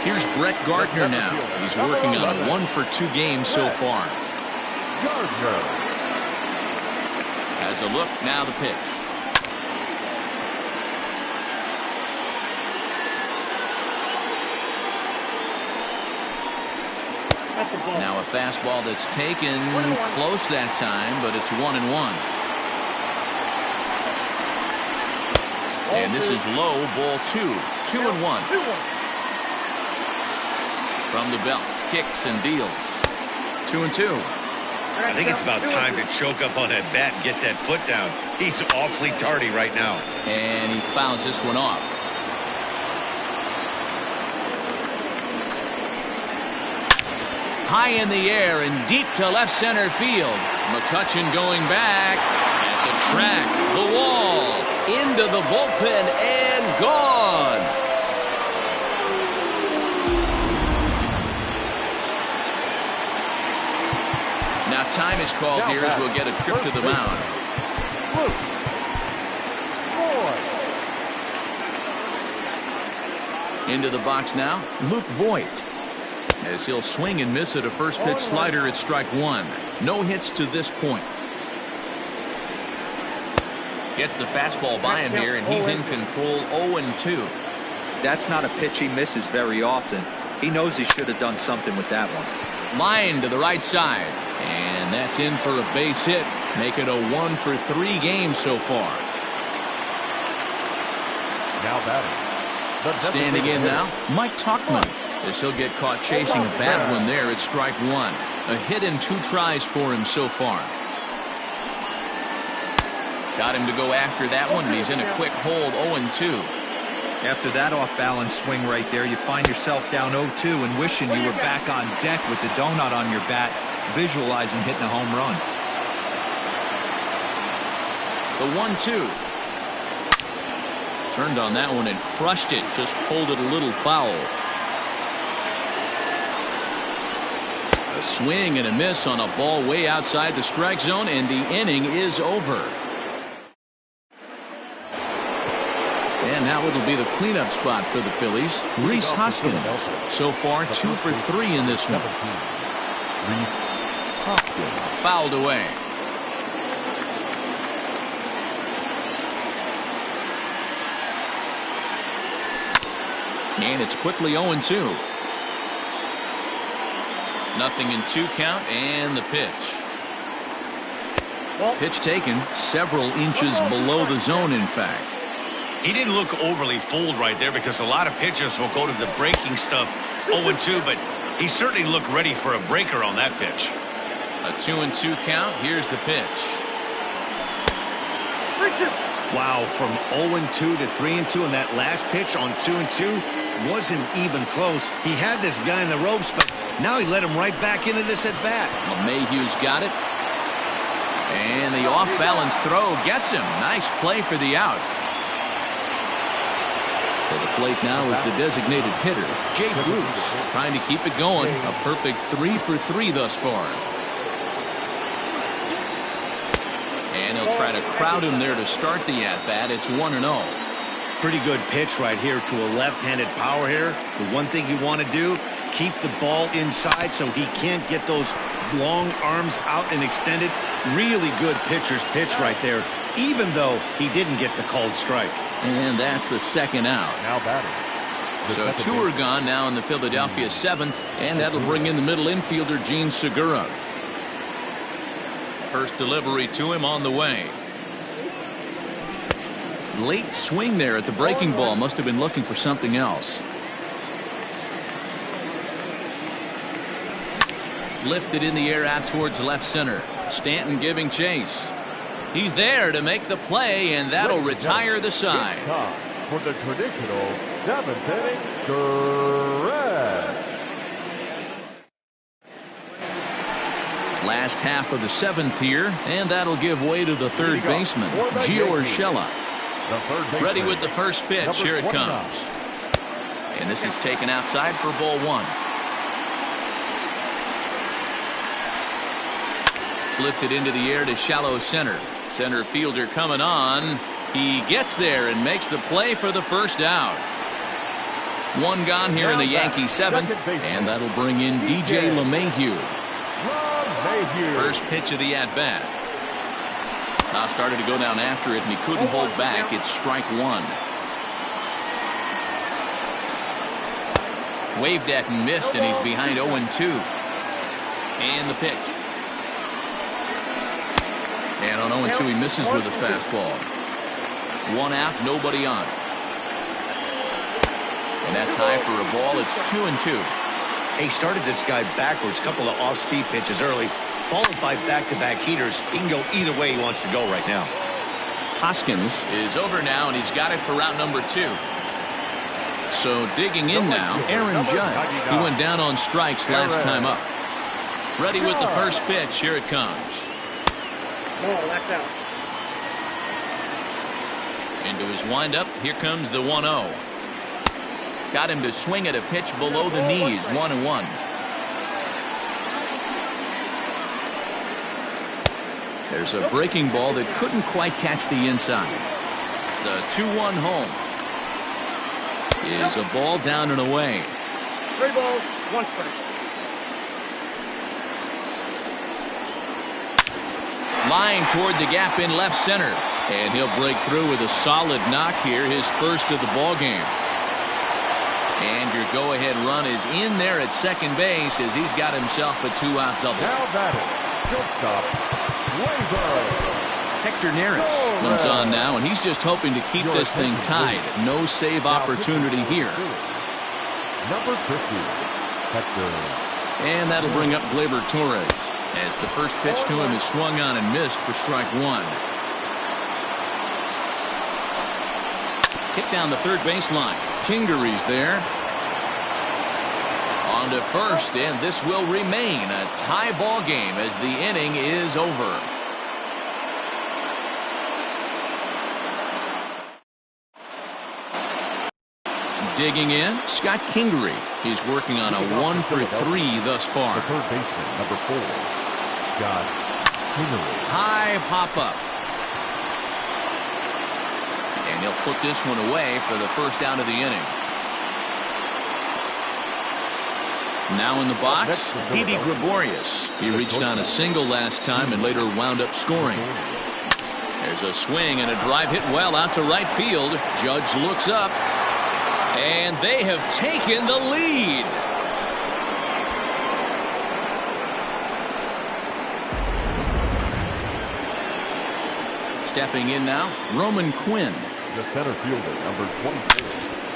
Here's Brett Gardner now. He's working on a 1-for-2 game so far. Gardner. Has a look, now the pitch. Now a fastball that's taken close that time, but it's 1-1. And this is low, ball 2. 2-1. From the belt, kicks and deals. 2-2. I think it's about time to choke up on that bat and get that foot down. He's awfully tardy right now. And he fouls this one off. High in the air and deep to left center field. McCutchen going back at the track, the wall, into the bullpen and gone. Now time is called here as we'll get a trip to the mound. Into the box now, Luke Voigt. As he'll swing and miss at a first pitch slider at strike 1. No hits to this point. Gets the fastball by him here, and he's in control. 0-2. That's not a pitch he misses very often. He knows he should have done something with that one. Line to the right side, and that's in for a base hit. Make it a 1-for-3 game so far. Now batting. Standing in now, Mike Tauchman. As he'll get caught chasing a bad one there at strike 1. A hit and 2 tries for him so far. Got him to go after that one, and he's in a quick hold. 0-2. After that off-balance swing right there, you find yourself down 0-2 and wishing you were back on deck with the donut on your bat, visualizing hitting a home run. The 1-2. Turned on that one and crushed it. Just pulled it a little foul. A swing and a miss on a ball way outside the strike zone, and the inning is over. And now it'll be the cleanup spot for the Phillies. Rhys Hoskins. So far 2 for 3 in this one. Fouled away. And it's quickly 0-2. Nothing in 2 count, and the pitch. Pitch taken several inches below the zone, in fact. He didn't look overly fooled right there, because a lot of pitchers will go to the breaking stuff 0-2, but he certainly looked ready for a breaker on that pitch. A 2-2 count. Here's the pitch. Wow, from 0-2 to 3-2, and that last pitch on 2-2 wasn't even close. He had this guy in the ropes, but now he let him right back into this at bat. Well, Mayhew's got it. And the off-balance throw gets him. Nice play for the out. To the plate now is the designated hitter, Jay Bruce, trying to keep it going. A perfect 3 for 3 thus far. And they'll try to crowd him there to start the at-bat. It's 1-0. Pretty good pitch right here to a left-handed power hitter. The one thing you want to do, keep the ball inside so he can't get those long arms out and extended. Really good pitcher's pitch right there, even though he didn't get the called strike. And that's the second out. Now batting. So two are gone now in the Philadelphia seventh, and that'll bring in the middle infielder Gene Segura. First delivery to him on the way. Late swing there at the breaking ball. Must have been looking for something else. Lifted in the air out towards left center. Stanton giving chase. He's there to make the play, and that'll retire the side. For the traditional seventh inning stretch. Last half of the seventh here, and that'll give way to the third baseman, Gio Urshela. Ready with the first pitch. Here it comes. And this is taken outside for ball one. Lifted into the air to shallow center. Center fielder coming on. He gets there and makes the play for the first out. One gone here in the Yankee seventh, and that'll bring in DJ LeMahieu. First pitch of the at-bat. Now started to go down after it, and he couldn't hold back. It's strike one. Waved at and missed, and he's behind 0-2. And the pitch. And on 0-2, he misses with a fastball. One out, nobody on. And that's high for a ball. It's 2-2. He started this guy backwards, couple of off-speed pitches early, followed by back-to-back heaters. He can go either way he wants to go right now. Hoskins is over now, and he's got it for route number 2. So digging in now, Aaron Judge. He went down on strikes last time up. Ready with the first pitch. Here it comes. Oh, that's out. Into his windup. Here comes the 1-0. Got him to swing at a pitch below the knees. 1-1. There's a breaking ball that couldn't quite catch the inside. The 2-1 home is a ball down and away. 3 balls, 1 strike. Line toward the gap in left center, and he'll break through with a solid knock here, his first of the ball game. And your go-ahead run is in there at second base as he's got himself a 2-out double. Now batting, shortstop, Hector Neris comes on now, and he's just hoping to keep this thing tied. No save opportunity here. Number 50, Hector. And that'll bring up Gleyber Torres, as the first pitch to him is swung on and missed for strike one. Hit down the third baseline. Kingery's there. On to first, and this will remain a tie ball game as the inning is over. Digging in, Scott Kingery. He's working on a 1-for-3 thus far. The third baseman, number 4, Scott Kingery. High pop-up. And he'll put this one away for the first out of the inning. Now in the box, Didi Gregorius. He reached on a single last time and later wound up scoring. There's a swing and a drive hit well out to right field. Judge looks up, and they have taken the lead. Stepping in now, Roman Quinn. The center fielder, number 24.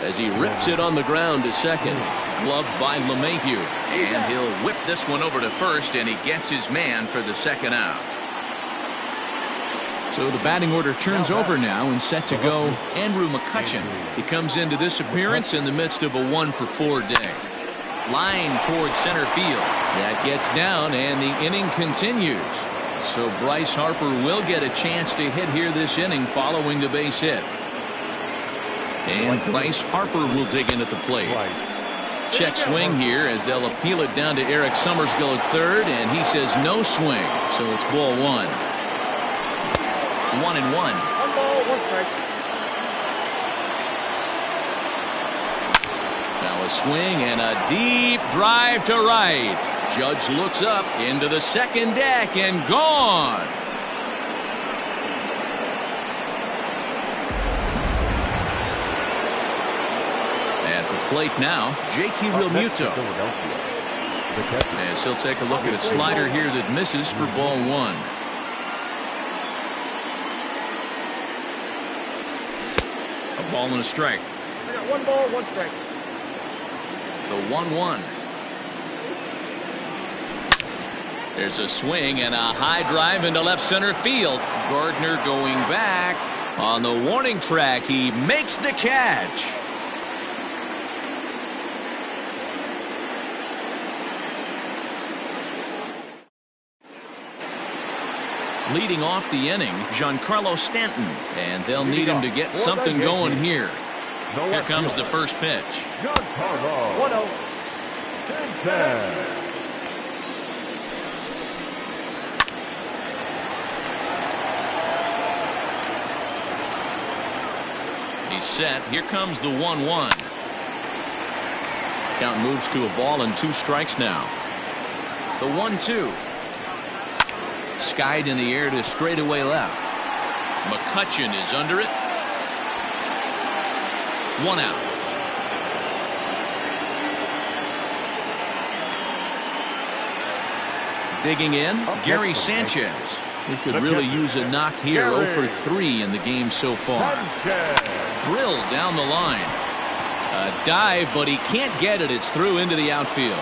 As he rips it on the ground to second. Gloved by LeMahieu. And he'll whip this one over to first, and he gets his man for the second out. So the batting order turns over now, and set to go Andrew McCutchen. He comes into this appearance in the midst of a 1-for-4 day. Line towards center field. That gets down, and the inning continues. So Bryce Harper will get a chance to hit here this inning following the base hit. And Bryce Harper will dig in at the plate. Check swing here as they'll appeal it down to Eric Summersgill at third, and he says no swing. So it's ball 1. 1-1. 1 ball, 1 strike. Now a swing and a deep drive to right. Judge looks up into the second deck and gone. plate now, JT Realmuto. As he'll take a look at a slider here that misses for ball one. A ball and a strike. We got 1 ball, 1 strike. The 1-1. There's a swing and a high drive into left center field. Gardner going back on the warning track. He makes the catch. Leading off the inning, Giancarlo Stanton, and they'll need him to get something going here. Here comes the first pitch. Giancarlo 1-0. Stanton. He's set. Here comes the 1-1. Count moves to a ball and 2 strikes now. The 1-2. Skied in the air to straightaway left. McCutchen is under it. 1 out. Digging in, Gary Sanchez. He could really use a knock here. 0 for 3 in the game so far. Drilled down the line. A dive, but he can't get it. It's through into the outfield.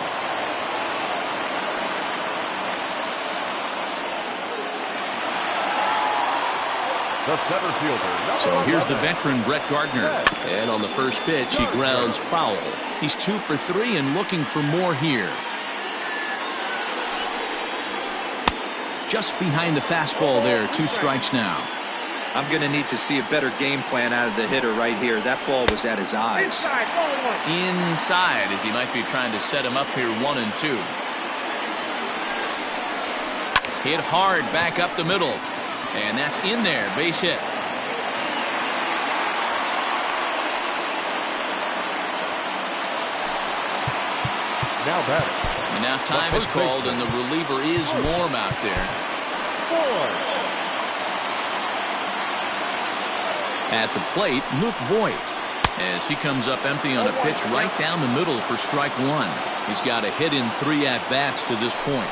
The center fielder. So here's the veteran Brett Gardner. And on the first pitch, he grounds foul. He's 2 for 3 and looking for more here. Just behind the fastball there. 2 strikes now. I'm going to need to see a better game plan out of the hitter right here. That ball was at his eyes. Inside, ball 1. Inside, as he might be trying to set him up here. 1 and 2. Hit hard back up the middle. And that's in there. Base hit. Now batting. And now time is called, and the reliever is warm out there. At the plate, Luke Voigt, as he comes up empty on a pitch right down the middle for strike 1. He's got a hit in 3 at-bats to this point.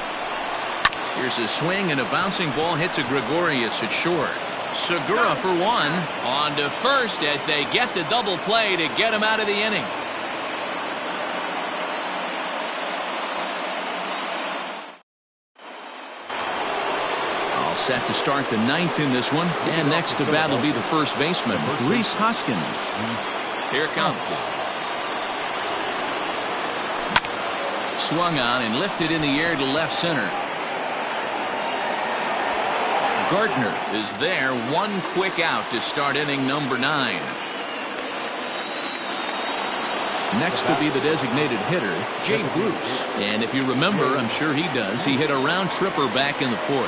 Here's a swing, and a bouncing ball hits a Gregorius at short. Segura for 1. On to first as they get the double play to get him out of the inning. All set to start the 9th in this one. And next to bat will be the first baseman, Rhys Hoskins. Here it comes. Swung on and lifted in the air to left center. Gardner is there. 1 quick out to start inning number 9. Next will be the designated hitter, Jay Bruce. And if you remember, I'm sure he does, he hit a round tripper back in the 4th.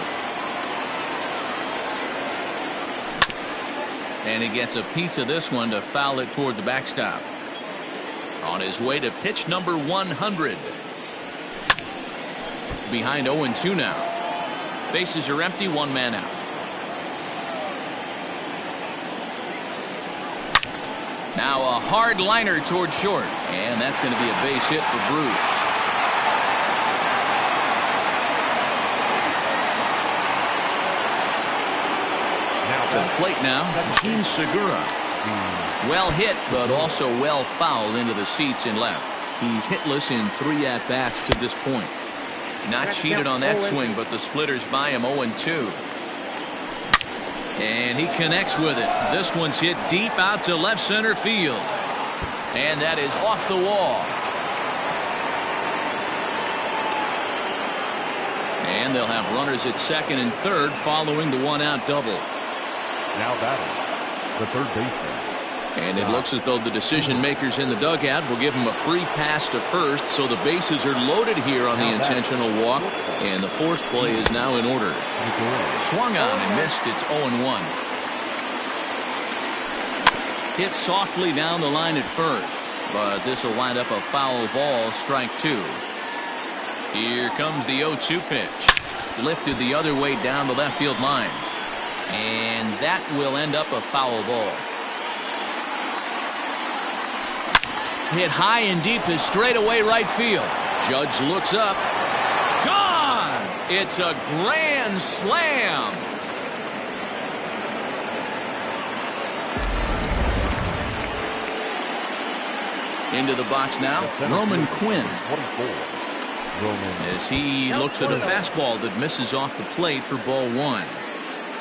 And he gets a piece of this one to foul it toward the backstop. On his way to pitch number 100. Behind 0-2 now. Bases are empty, 1 man out. Now a hard liner toward short, and that's going to be a base hit for Bruce. Now to the plate now, Gene Segura. Well hit, but also well fouled into the seats in left. He's hitless in 3 at-bats to this point. Not cheated on that swing, but the splitters by him 0-2. And he connects with it. This one's hit deep out to left center field. And that is off the wall. And they'll have runners at second and third following the 1-out double. Now batting, the third baseman. And it looks as though the decision makers in the dugout will give him a free pass to first, so the bases are loaded here on the intentional walk, and the force play is now in order. Swung on and missed. It's 0-1. Hit softly down the line at first, but this will wind up a foul ball, strike 2. Here comes the 0-2 pitch. Lifted the other way down the left field line, and that will end up a foul ball. Hit high and deep to straightaway right field. Judge looks up. Gone! It's a grand slam. Into the box now, Roman Quinn. 24. As he looks at a fastball that misses off the plate for ball one.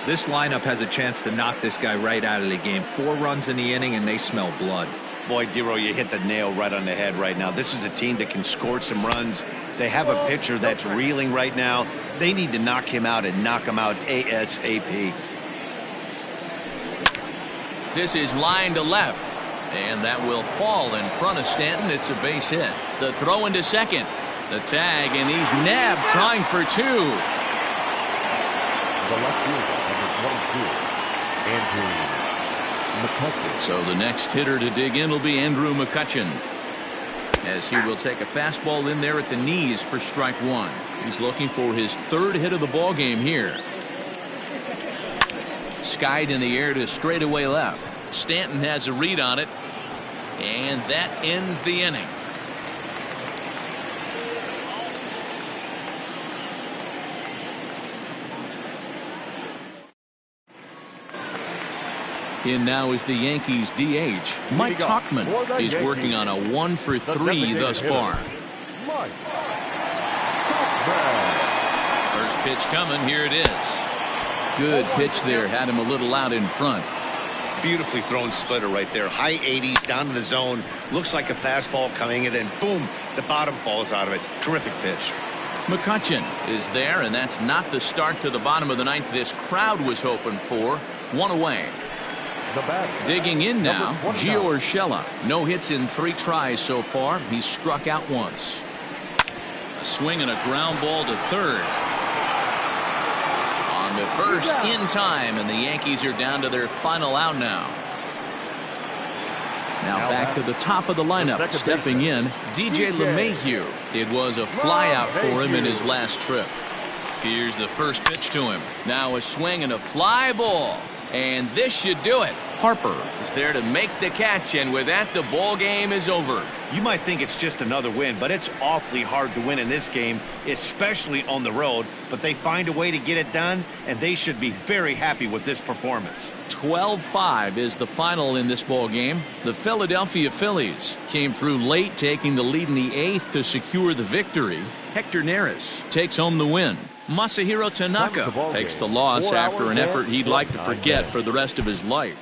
This lineup has a chance to knock this guy right out of the game. 4 runs in the inning, and they smell blood. Boy, Dero, you hit the nail right on the head right now. This is a team that can score some runs. They have a pitcher that's reeling right now. They need to knock him out and knock him out ASAP. This is line to left. And that will fall in front of Stanton. It's a base hit. The throw into second. The tag, and he's nabbed trying for 2. The left fielder, number 22, Andrew McCutchen. So the next hitter to dig in will be Andrew McCutchen, as he will take a fastball in there at the knees for strike 1. He's looking for his 3rd hit of the ball game here. Skied in the air to straightaway left. Stanton has a read on it, and that ends the inning. In now is the Yankees DH. Mike Tauchman is working on a 1 for 3 thus far. First pitch coming. Here it is. Good pitch there. Had him a little out in front. Beautifully thrown splitter right there. High 80s down in the zone. Looks like a fastball coming, and then boom, the bottom falls out of it. Terrific pitch. McCutchen is there, and that's not the start to the bottom of the 9th this crowd was hoping for. 1 away. Digging in now, Gio Urshela. No hits in 3 tries so far. He's struck out once. A swing and a ground ball to third. On to first in time, and the Yankees are down to their final out now. Now back to the top of the lineup. Stepping in, DJ LeMahieu. It was a flyout for him in his last trip. Here's the first pitch to him. Now a swing and a fly ball. And this should do it. Harper is there to make the catch, and with that, the ball game is over. You might think it's just another win, but it's awfully hard to win in this game, especially on the road. But they find a way to get it done, and they should be very happy with this performance. 12-5 is the final in this ball game. The Philadelphia Phillies came through late, taking the lead in the 8th to secure the victory. Hector Neris takes home the win. Masahiro Tanaka takes the loss after an effort he'd like to forget for the rest of his life.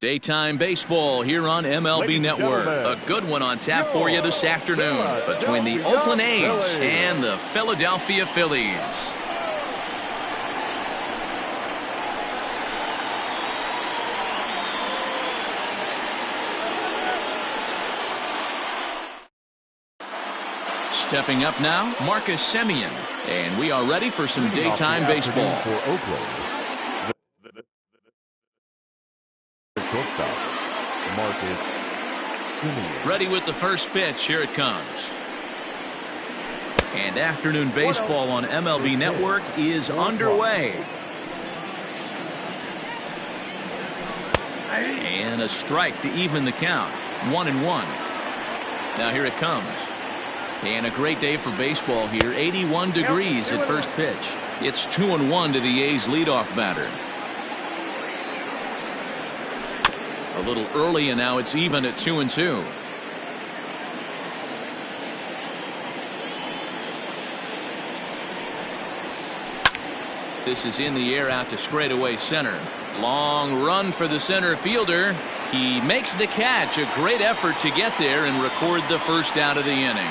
Daytime baseball here on MLB Network. A good one on tap for you this afternoon between the Oakland A's and the Philadelphia Phillies. Stepping up now, Marcus Semien. And we are ready for some daytime baseball. For Oakland, the shortstop, Marcus Semien. Ready with the first pitch. Here it comes. And afternoon baseball on MLB Network is underway. And a strike to even the count. 1-1. Now here it comes. And a great day for baseball here. 81 degrees at first pitch. It's 2-1 to the A's leadoff batter. A little early, and now it's even at 2-2. This is in the air out to straightaway center. Long run for the center fielder. He makes the catch. A great effort to get there and record the first out of the inning.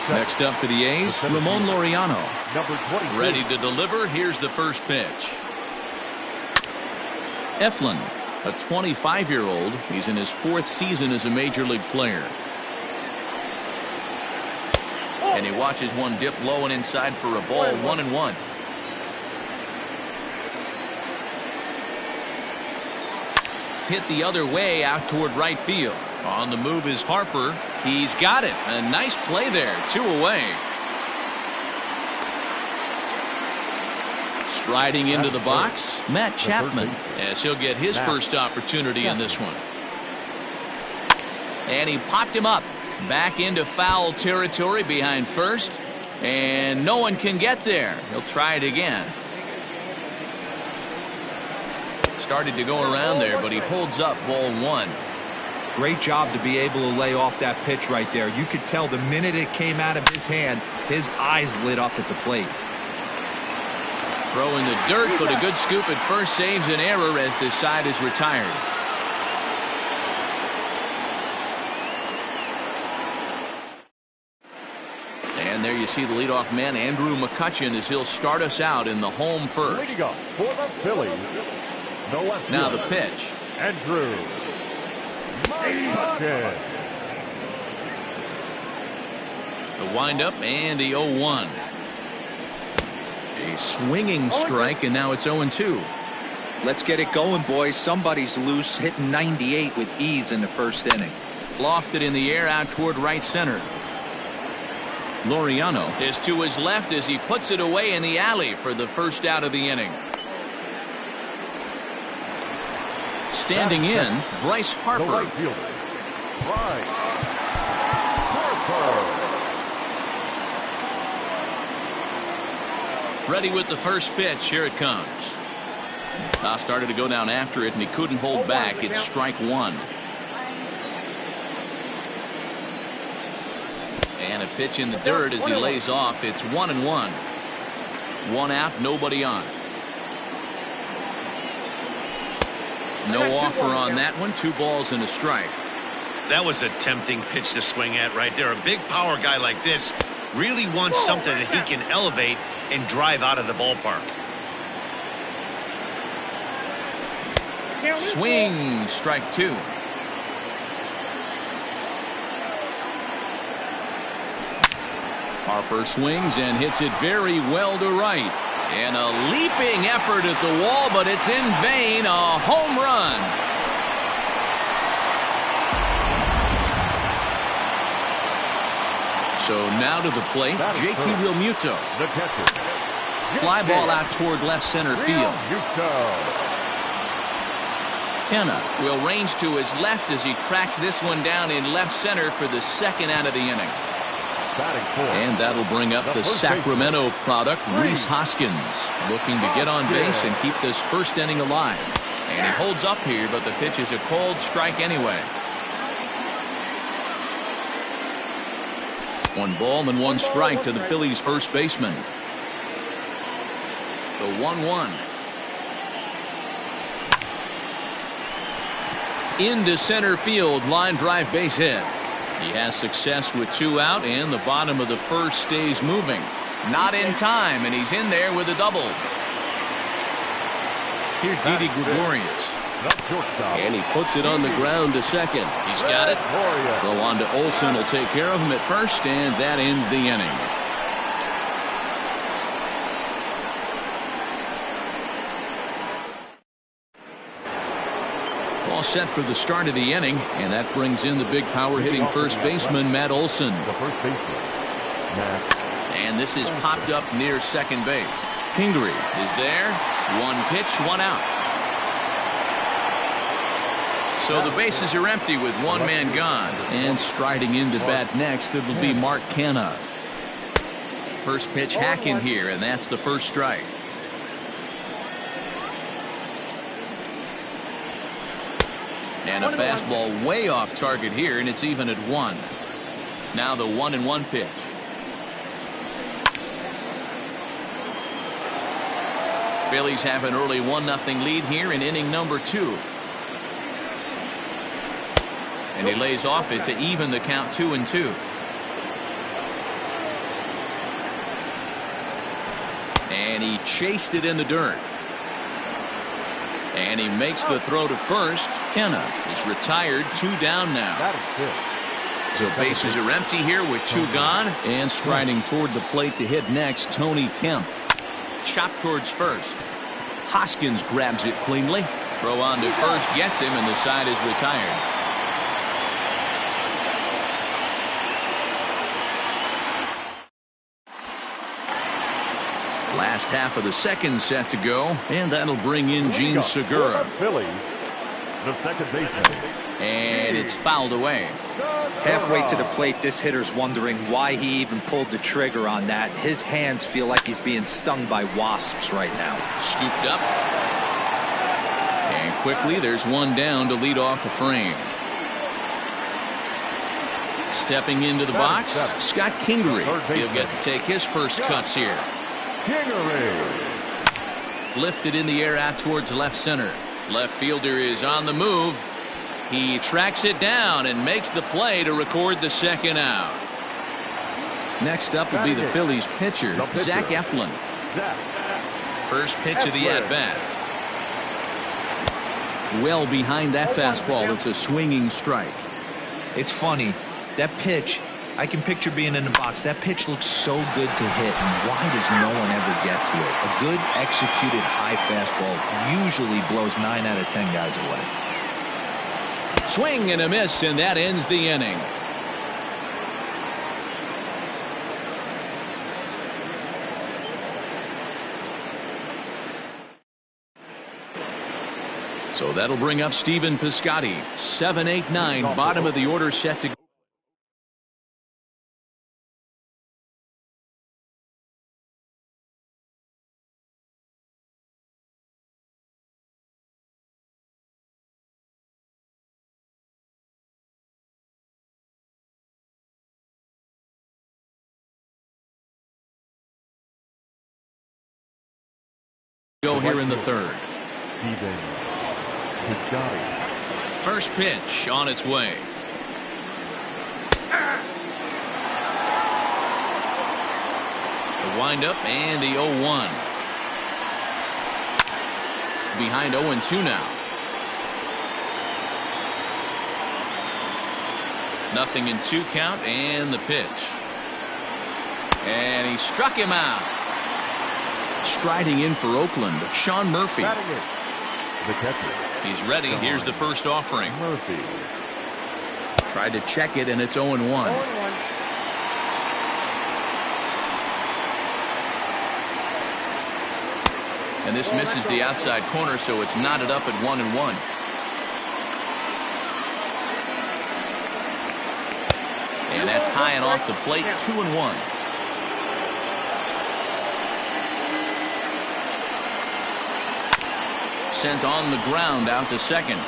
Next up for the A's, Ramon Laureano. Ready to deliver. Here's the first pitch. Eflin, a 25-year-old. He's in his 4th season as a major league player. And he watches one dip low and inside for a ball. 1-1. Hit the other way out toward right field. On the move is Harper. He's got it. A nice play there. 2 away. Striding into the box, Matt Chapman, as he'll get his first opportunity in this one. And he popped him up. Back into foul territory behind first. And no one can get there. He'll try it again. Started to go around there, but he holds up ball 1. Great job to be able to lay off that pitch right there. You could tell the minute it came out of his hand, his eyes lit up at the plate. Throw in the dirt, but a good scoop at first saves an error as this side is retired. And there you see the leadoff man, Andrew McCutchen, as he'll start us out in the home first. Leading up for the Phillies, now the pitch. Andrew McCutchen. The windup and the 0-1. A swinging strike, and now it's 0-2. Let's get it going, boys. Somebody's loose, hitting 98 with ease in the first inning. Lofted in the air out toward right center. Laureano is to his left as he puts it away in the alley for the first out of the inning. Standing in, Bryce Harper. The right fielder, Bryce Harper. Ready with the first pitch. Here it comes. Started to go down after it, and he couldn't hold back. It's strike 1. And a pitch in the dirt as he lays off. It's 1-1. 1 out, nobody on. No offer on that one. 2 balls and a strike. That was a tempting pitch to swing at right there. A big power guy like this really wants something that he can elevate and drive out of the ballpark. Swing, strike 2. Harper swings and hits it very well to right. And a leaping effort at the wall, but it's in vain. A home run. So now to the plate, JT Realmuto. The catcher. Fly ball out toward left center field. Kenna will range to his left as he tracks this one down in left center for the second out of the inning. And that'll bring up the Sacramento product, Rhys Hoskins, looking to get on base and keep this first inning alive. And he holds up here, but the pitch is a called strike anyway. 1 ball and 1 strike to the Phillies' first baseman. The 1-1. into center field, line drive base hit. He has success with 2 out, and the bottom of the first stays moving. Not in time, and he's in there with a double. Here's Didi Gregorius. And he puts it on the ground to second. He's got it. Throw on to Olson will take care of him at first, and that ends the inning. All set for the start of the inning, and that brings in the big power hitting first baseman Matt Olson. And this is popped up near second base. Kingery is there. 1 pitch, 1 out. So the bases are empty with 1 man gone. And striding into bat next, it'll be Mark Canha. First pitch hacking here, and that's the first strike. And a fastball way off target here, and it's even at 1. Now the 1-1 pitch. Phillies have an early 1-0 lead here in inning number 2. And he lays off it to even the count 2-2. And he chased it in the dirt. And he makes the throw to first. Canha is retired, 2 down now. So bases are empty here with 2 gone. And striding toward the plate to hit next, Tony Kemp. Chop towards first. Hoskins grabs it cleanly. Throw on to first, gets him, and the side is retired. Last half of the second set to go, and that'll bring in Gene Segura. The second baseman. And it's fouled away. Halfway to the plate, this hitter's wondering why he even pulled the trigger on that. His hands feel like he's being stung by wasps right now. Scooped up. And quickly, there's 1 down to lead off the frame. Stepping into the box, Scott Kingery. He'll get to take his first cuts here. Lifted in the air out towards left center. Left fielder is on the move. He tracks it down and makes the play to record the second out. Next up will be the Phillies pitcher, Zach Eflin. First pitch of the at-bat. Well behind that fastball. It's a swinging strike. It's funny. That pitch, I can picture being in the box. That pitch looks so good to hit, and why does no one ever get to it? A good executed high fastball usually blows 9 out of 10 guys away. Swing and a miss, and that ends the inning. So that'll bring up Stephen Piscotty. 7, 8, 9, bottom of the order set to go. Go here in the third. First pitch on its way. The windup and the 0-1. Behind 0-2 now. Nothing in 2 count, and the pitch. And he struck him out. Striding in for Oakland, Sean Murphy. The catcher. He's ready. Here's the first offering. Murphy. Tried to check it, and it's 0-1. And this misses the outside corner, so it's knotted up at 1-1. And that's high and off the plate, 2-1. Sent on the ground out to second.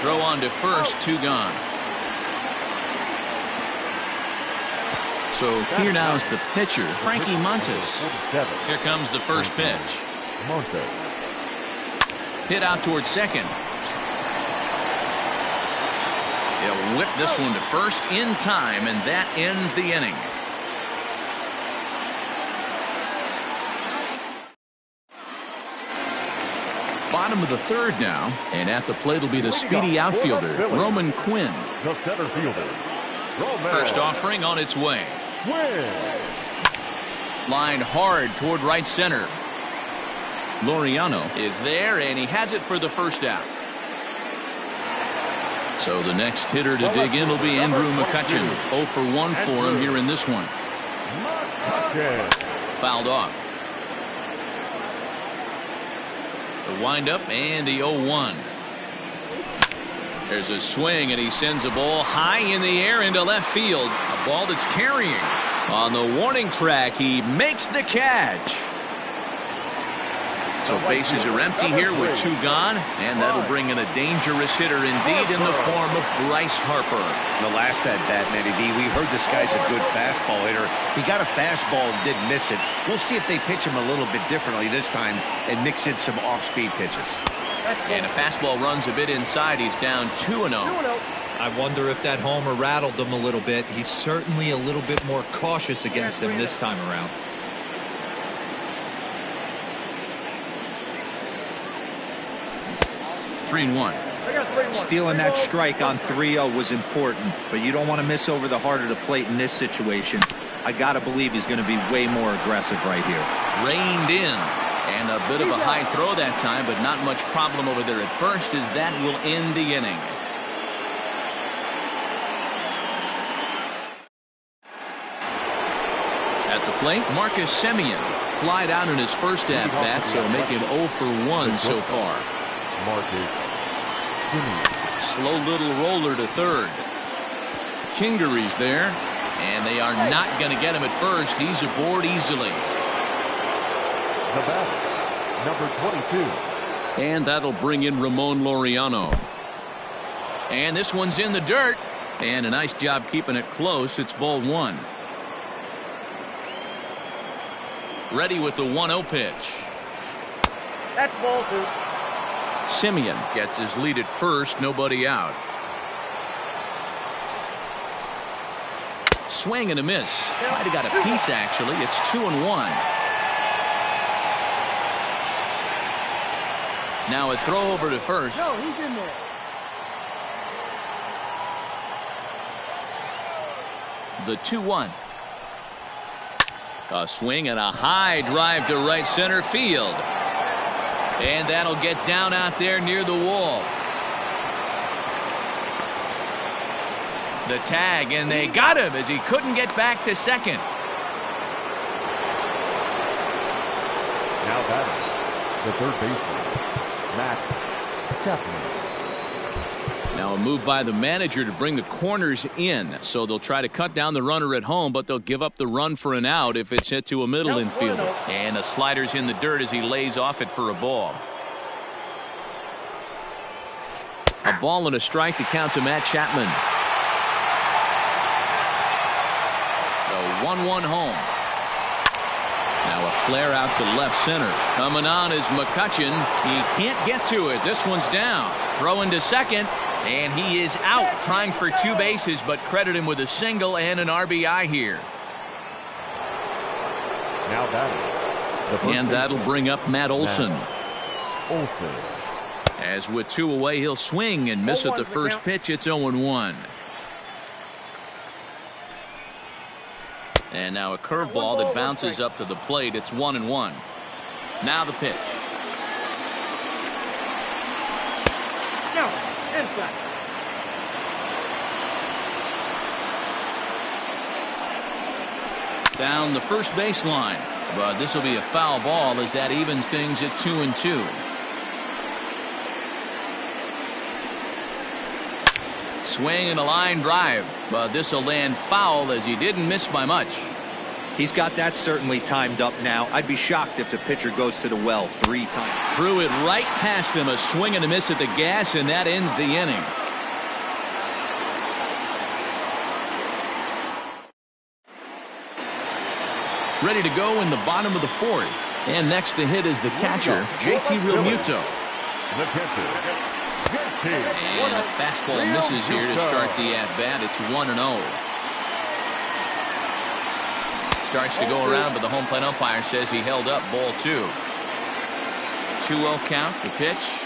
Throw on to first, 2 gone. So here now is the pitcher, Frankie Montes. Here comes the first pitch. Hit out towards second. He'll whip this one to first in time, and that ends the inning. Bottom of the third now, and at the plate will be the speedy outfielder, Roman Quinn. The center fielder, Roman. First offering on its way. Lined hard toward right center. Laureano is there, and he has it for the first out. So the next hitter to dig in will be Andrew McCutchen. 0 for 1 for him here in this one. Fouled off. The windup and the 0-1. There's a swing, and he sends a ball high in the air into left field. A ball that's carrying. On the warning track, he makes the catch. So bases are empty here with 2 gone, and that'll bring in a dangerous hitter indeed in the form of Bryce Harper. The last at bat, Matty B, we heard this guy's a good fastball hitter. He got a fastball and didn't miss it. We'll see if they pitch him a little bit differently this time and mix in some off-speed pitches. And a fastball runs a bit inside. He's down 2-0. I wonder if that homer rattled him a little bit. He's certainly a little bit more cautious against him this time around. Three and 1. Stealing that strike on 3-0 was important, but you don't want to miss over the heart of the plate in this situation. I gotta believe he's going to be way more aggressive right here. Reined in, and a bit of a high throw that time, but not much problem over there at first, as that will end the inning. At the plate, Marcus Semien flied out in his first at bat, so make him 0 for 1 so far. Slow little roller to third. Kingery's there, and they are not going to get him at first. He's aboard easily. The batter, number 22. And that'll bring in Ramon Laureano. And this one's in the dirt, and a nice job keeping it close. It's ball 1. Ready with the 1-0 pitch. That's ball 2. Semien gets his lead at first, nobody out. Swing and a miss. Might have got a piece, actually. It's 2-1. Now a throw over to first. No, he's in there. The 2-1. A swing and a high drive to right center field. And that'll get down out there near the wall. The tag, and they got him as he couldn't get back to second. Now batting, the third baseman, Matt Chapman. Now a move by the manager to bring the corners in, so they'll try to cut down the runner at home, but they'll give up the run for an out if it's hit to a middle infielder. And the slider's in the dirt as he lays off it for a ball. A ball and a strike to count to Matt Chapman. The 1-1 home. Now a flare out to left center. Coming on is McCutchen. He can't get to it. This one's down. Throwing to second. And he is out trying for 2 bases, but credit him with a single and an RBI here. Now batting. And that'll bring up Matt Olson. Olson. As with 2 away, he'll swing and miss at the first pitch. It's 0-1. And now a curveball that bounces up to the plate. It's 1-1. Now the pitch. No, inside. Down the first baseline, but this will be a foul ball as that evens things at 2-2. Swing and a line drive, but this will land foul as he didn't miss by much. He's got that certainly timed up now. I'd be shocked if the pitcher goes to the well 3 times. Threw it right past him, a swing and a miss at the gas, and that ends the inning. Ready to go in the bottom of the 4th. And next to hit is the catcher, JT Realmuto. The catcher, And a fastball misses here to start the at-bat. It's 1-0. Starts to go around, but the home plate umpire says he held up. Ball 2. 2-0 count. The pitch.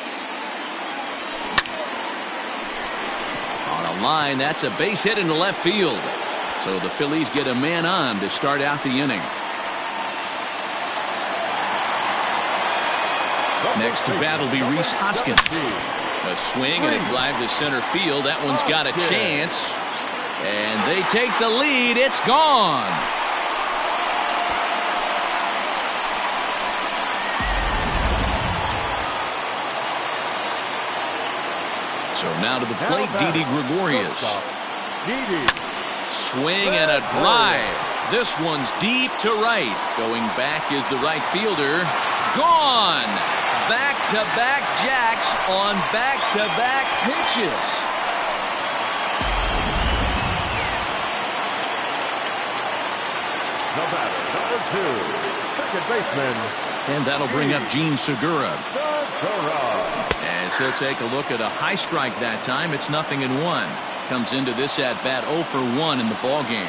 On a line, that's a base hit into left field. So the Phillies get a man on to start out the inning. Next to bat will be Rhys Hoskins. A swing and a drive to center field. That one's got a chance. And they take the lead. It's gone. So now to the plate, Didi Gregorius. Swing and a drive. This one's deep to right. Going back is the right fielder. Gone. Back-to-back jacks on back-to-back pitches. The batter, number 2, second baseman. And that'll bring up Gene Segura. As he'll take a look at a high strike that time. It's 0-1. Comes into this at-bat 0 for 1 in the ball game.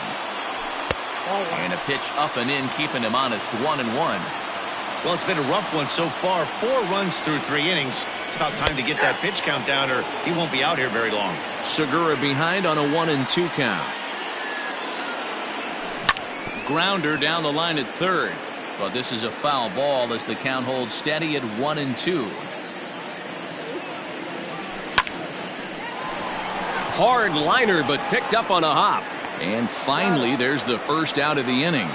And a pitch up and in, keeping him honest. 1-1. Well, it's been a rough one so far. 4 runs through 3 innings. It's about time to get that pitch count down, or he won't be out here very long. Segura behind on a 1-2 count. Grounder down the line at third. But this is a foul ball as the count holds steady at 1-2. Hard liner, but picked up on a hop. And finally, there's the first out of the inning.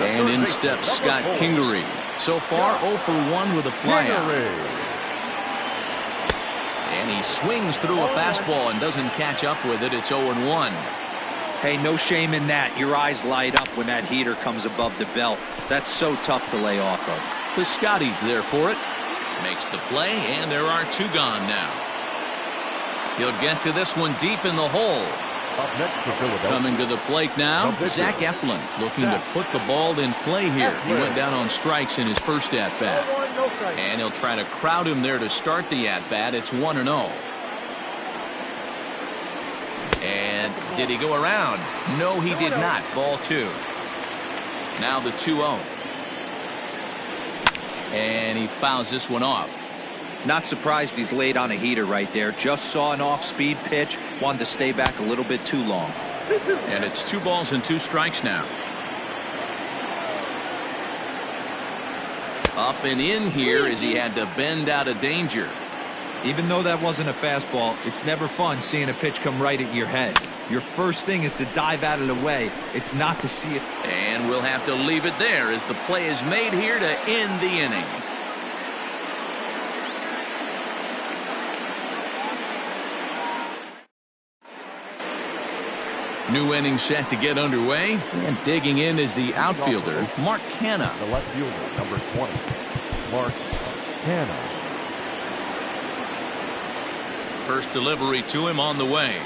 And in steps Scott Kingery. So far 0 for 1 with a flyout. And he swings through a fastball and doesn't catch up with it. It's 0-1. Hey, no shame in that. Your eyes light up when that heater comes above the belt. That's so tough to lay off of. The Scotty's there for it. Makes the play, and there are 2 gone now. He'll get to this one deep in the hole. Up next for Philadelphia. Coming to the plate now, Zach Eflin looking to put the ball in play here. He went down on strikes in his first at-bat. And he'll try to crowd him there to start the at-bat. It's 1-0. And did he go around? No, he did not. Ball 2. Now the 2-0. And he fouls this one off. Not surprised he's laid on a heater right there. Just saw an off-speed pitch. Wanted to stay back a little bit too long. And it's 2 balls and 2 strikes now. Up and in here as he had to bend out of danger. Even though that wasn't a fastball, it's never fun seeing a pitch come right at your head. Your first thing is to dive out of the way. It's not to see it. And we'll have to leave it there as the play is made here to end the inning. New inning set to get underway, and digging in is the outfielder, Mark Canha. The left fielder, number 20, Mark Canha. First delivery to him on the way.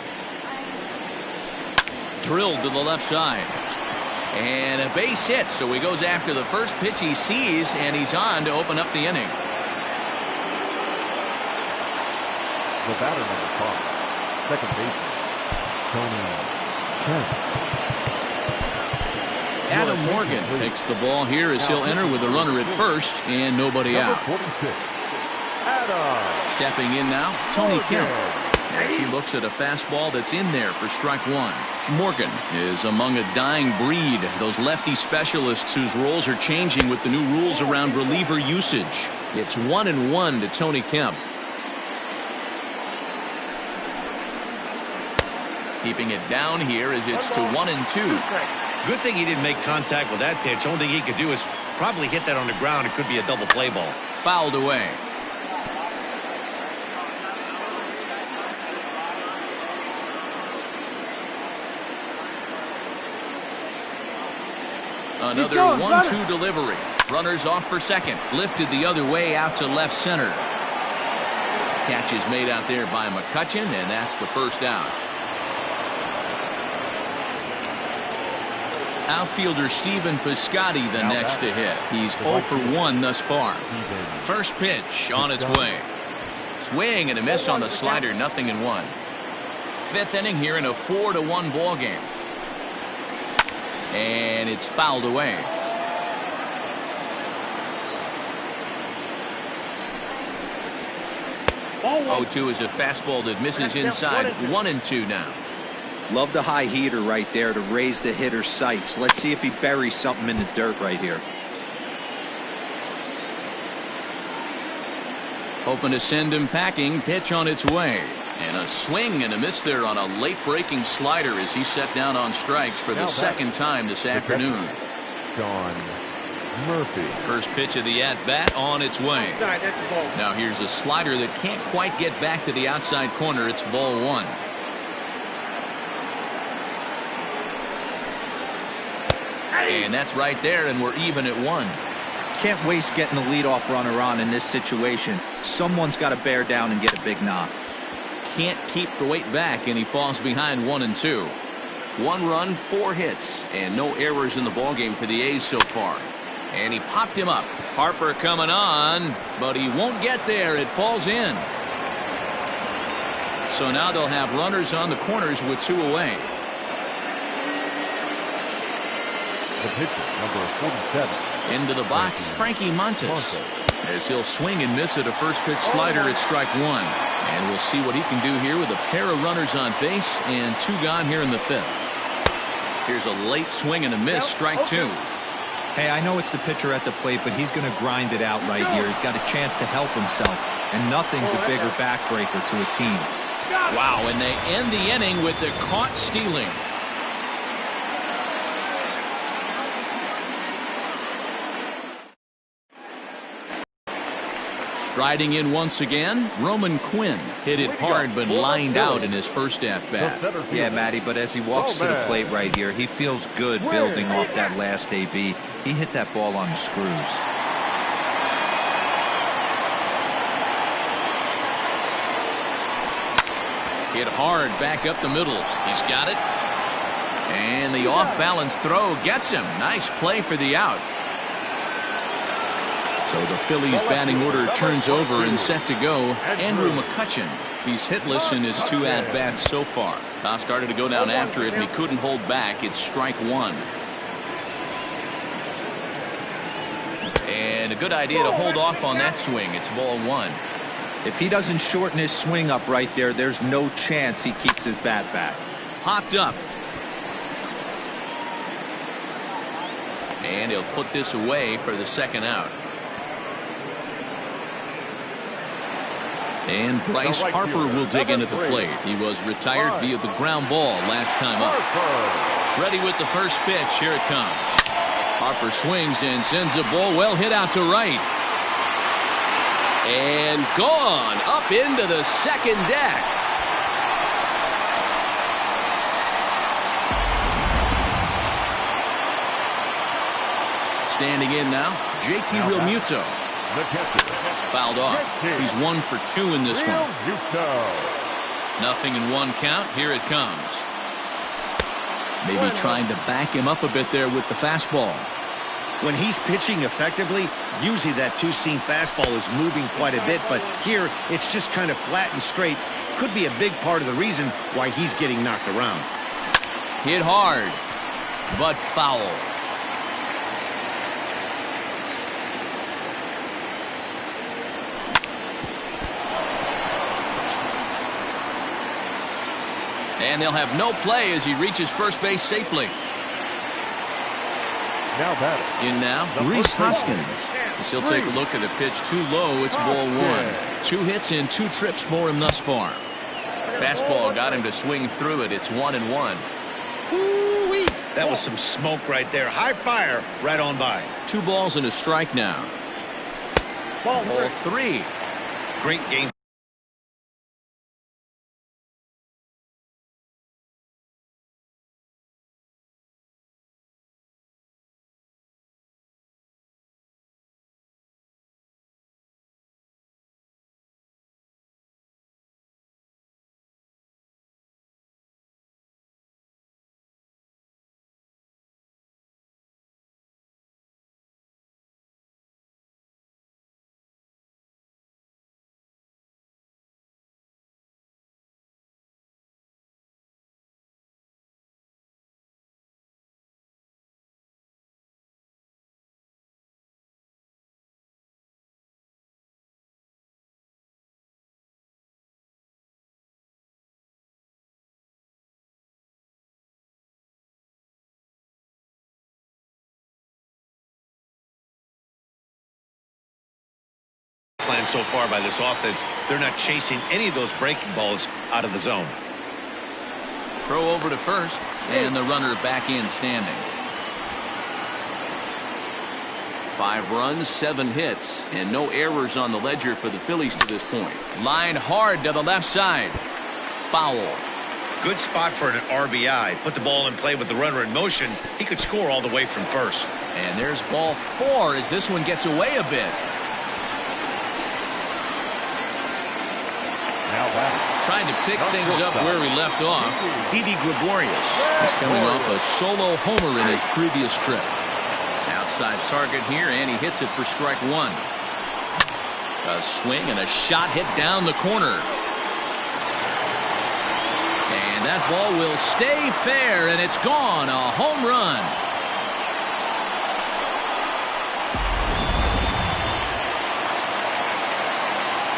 Drilled to the left side. And a base hit, so he goes after the first pitch he sees, and he's on to open up the inning. The batter, number 5, second baseman, Tony. Adam Morgan takes the ball here as he'll enter with a runner at first and nobody out. Stepping in now, Tony Kemp. As he looks at a fastball that's in there for strike 1. Morgan is among a dying breed, those lefty specialists whose roles are changing with the new rules around reliever usage. It's 1-1 to Tony Kemp. Keeping it down here as it's to 1-2. Good thing he didn't make contact with that pitch. Only thing he could do is probably hit that on the ground. It could be a double play ball. Fouled away. Another 1-2 delivery. Runners off for second. Lifted the other way out to left center. Catch is made out there by McCutchen, and that's the first out. Outfielder Stephen Piscotty the next to hit. He's 0 for 1 thus far. First pitch on its way. Swing and a miss on the slider, 0-1. Fifth inning here in a 4-1 ball game. And it's fouled away. 0-2 is a fastball that misses inside. 1-2 now. Love the high heater right there to raise the hitter's sights. Let's see if he buries something in the dirt right here. Hoping to send him packing. Pitch on its way. And a swing and a miss there on a late breaking slider as he set down on strikes for the second time this afternoon. John Murphy. First pitch of the at-bat on its way. Now here's a slider that can't quite get back to the outside corner. It's ball one. And that's right there, and we're even at 1. Can't waste getting the leadoff runner on in this situation. Someone's got to bear down and get a big knock. Can't keep the weight back, and he falls behind 1-2. 1 run, 4 hits, and no errors in the ballgame for the A's so far. And he popped him up. Harper coming on, but he won't get there. It falls in. So now they'll have runners on the corners with 2 away. The pitcher, number 47. Into the box, Frankie Montes. As he'll swing and miss at a first pitch slider at strike 1. And we'll see what he can do here with a pair of runners on base and 2 gone here in the 5th. Here's a late swing and a miss, strike 2. Hey, I know it's the pitcher at the plate, but he's going to grind it out right here. He's got a chance to help himself, and nothing's a bigger backbreaker to a team. Wow, and they end the inning with the caught stealing. Striding in once again, Roman Quinn hit it hard but lined out in his first at-bat. Yeah, Matty, but as he walks to the plate right here, he feels good building off that last AB. He hit that ball on the screws. Hit hard back up the middle. He's got it. And the off-balance throw gets him. Nice play for the out. So the Phillies batting order turns over and set to go. Andrew McCutchen. He's hitless in his 2 at-bats so far. Now started to go down after it, and he couldn't hold back. It's strike 1. And a good idea to hold off on that swing. It's ball 1. If he doesn't shorten his swing up right there, there's no chance he keeps his bat back. Popped up. And he'll put this away for the second out. And Bryce Harper will dig into the plate. He was retired via the ground ball last time up. Ready with the first pitch. Here it comes. Harper swings and sends a ball well hit out to right. And gone up into the second deck. Standing in now, JT Realmuto. Fouled off. He's 1 for 2 in this one. 0-1 count. Here it comes. Maybe trying to back him up a bit there with the fastball. When he's pitching effectively, usually that 2-seam fastball is moving quite a bit, but here it's just kind of flat and straight. Could be a big part of the reason why he's getting knocked around. Hit hard, but foul. And they'll have no play as he reaches first base safely. Now batting. In now, Rhys Hoskins. As he'll take a look at the pitch too low. It's ball 1. 2 hits and 2 trips for him thus far. Fastball got him to swing through it. It's 1-1. Ooh-wee. That was some smoke right there. High fire right on by. 2 balls and a strike now. Ball 3. Great game. plan so far by this offense. They're not chasing any of those breaking balls out of the zone. Throw over to first, and the runner back in standing. 5 runs, 7 hits, and no errors on the ledger for the Phillies to this point. Line hard to the left side. Foul. Good spot for an RBI. Put the ball in play with the runner in motion. He could score all the way from first. And there's ball 4 as this one gets away a bit. Now back. Trying to pick things up where we left off. Didi Gregorius. He's coming off a solo homer in his previous trip. Outside target here, and he hits it for strike 1. A swing and a shot hit down the corner. And that ball will stay fair, and it's gone. A home run.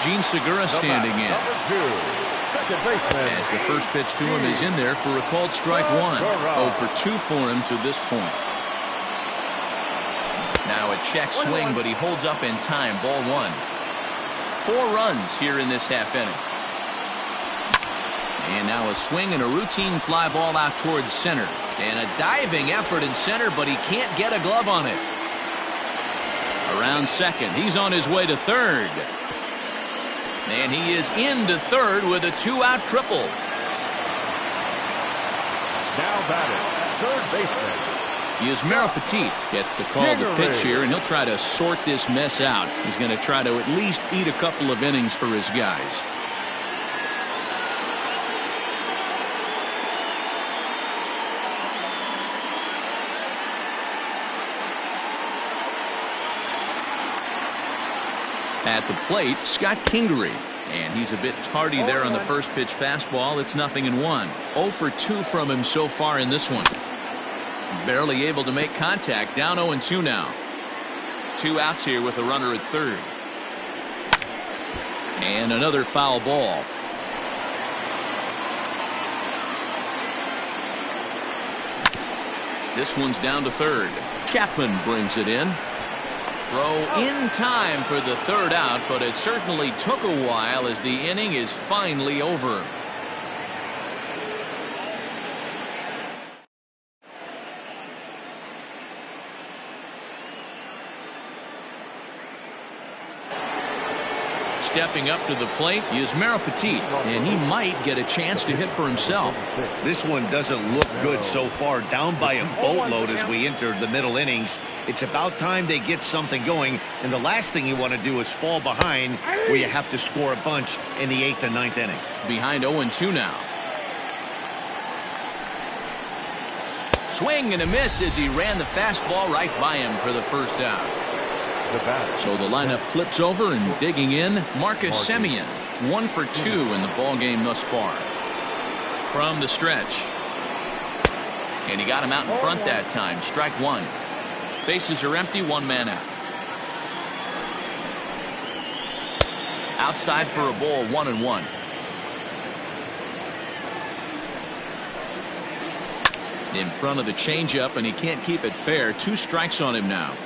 Gene Segura standing in. As the first pitch to him is in there for a called strike 1. 0 for 2 for him to this point. Now a check swing, but he holds up in time. Ball 1. 4 runs here in this half inning. And now a swing and a routine fly ball out towards center. And a diving effort in center, but he can't get a glove on it. Around second. He's on his way to third. And he is into third with a 2-out triple. Now batting, third baseman. Yusmeiro Petit gets the call to pitch here, and he'll try to sort this mess out. He's going to try to at least eat a couple of innings for his guys. At the plate, Scott Kingery. And he's a bit tardy there on the first pitch fastball. It's 0-1. 0 for 2 from him so far in this one. Barely able to make contact. Down 0-2 now. 2 outs here with a runner at third. And another foul ball. This one's down to third. Chapman brings it in. Throw in time for the third out, but it certainly took a while as the inning is finally over. Stepping up to the plate, Yusmeiro Petit, and he might get a chance to hit for himself. This one doesn't look good so far. Down by a boatload as we enter the middle innings. It's about time they get something going, and the last thing you want to do is fall behind where you have to score a bunch in the 8th and 9th inning. Behind 0-2 now. Swing and a miss as he ran the fastball right by him for the first out. So the lineup flips over, and digging in, Marcus Semien. 1 for 2 in the ball game thus far. From the stretch. And he got him out in front that time. Strike 1. Bases are empty, 1 man out. Outside for a ball, 1-1. In front of the changeup, and he can't keep it fair. 2 strikes on him now.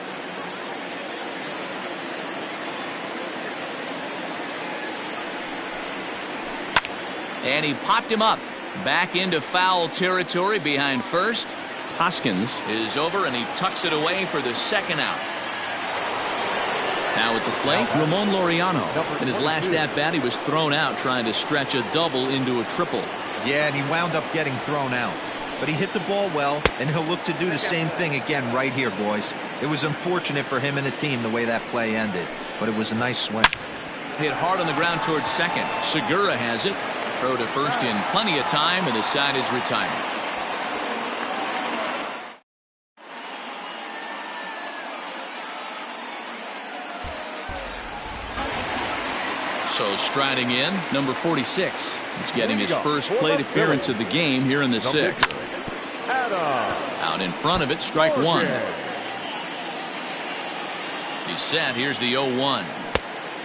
And he popped him up. Back into foul territory behind first. Hoskins is over, and he tucks it away for the second out. Now at the plate, Ramon Laureano. In his last at-bat, he was thrown out trying to stretch a double into a triple. Yeah, and he wound up getting thrown out. But he hit the ball well, and he'll look to do the same thing again right here, boys. It was unfortunate for him and the team the way that play ended, but it was a nice swing. Hit hard on the ground towards second. Segura has it. Throw to first in plenty of time, and the side is retired. So striding in, number 46. He's getting his first plate appearance of the game here in the 6th. Out in front of it, strike 1. He's set. Here's the 0-1.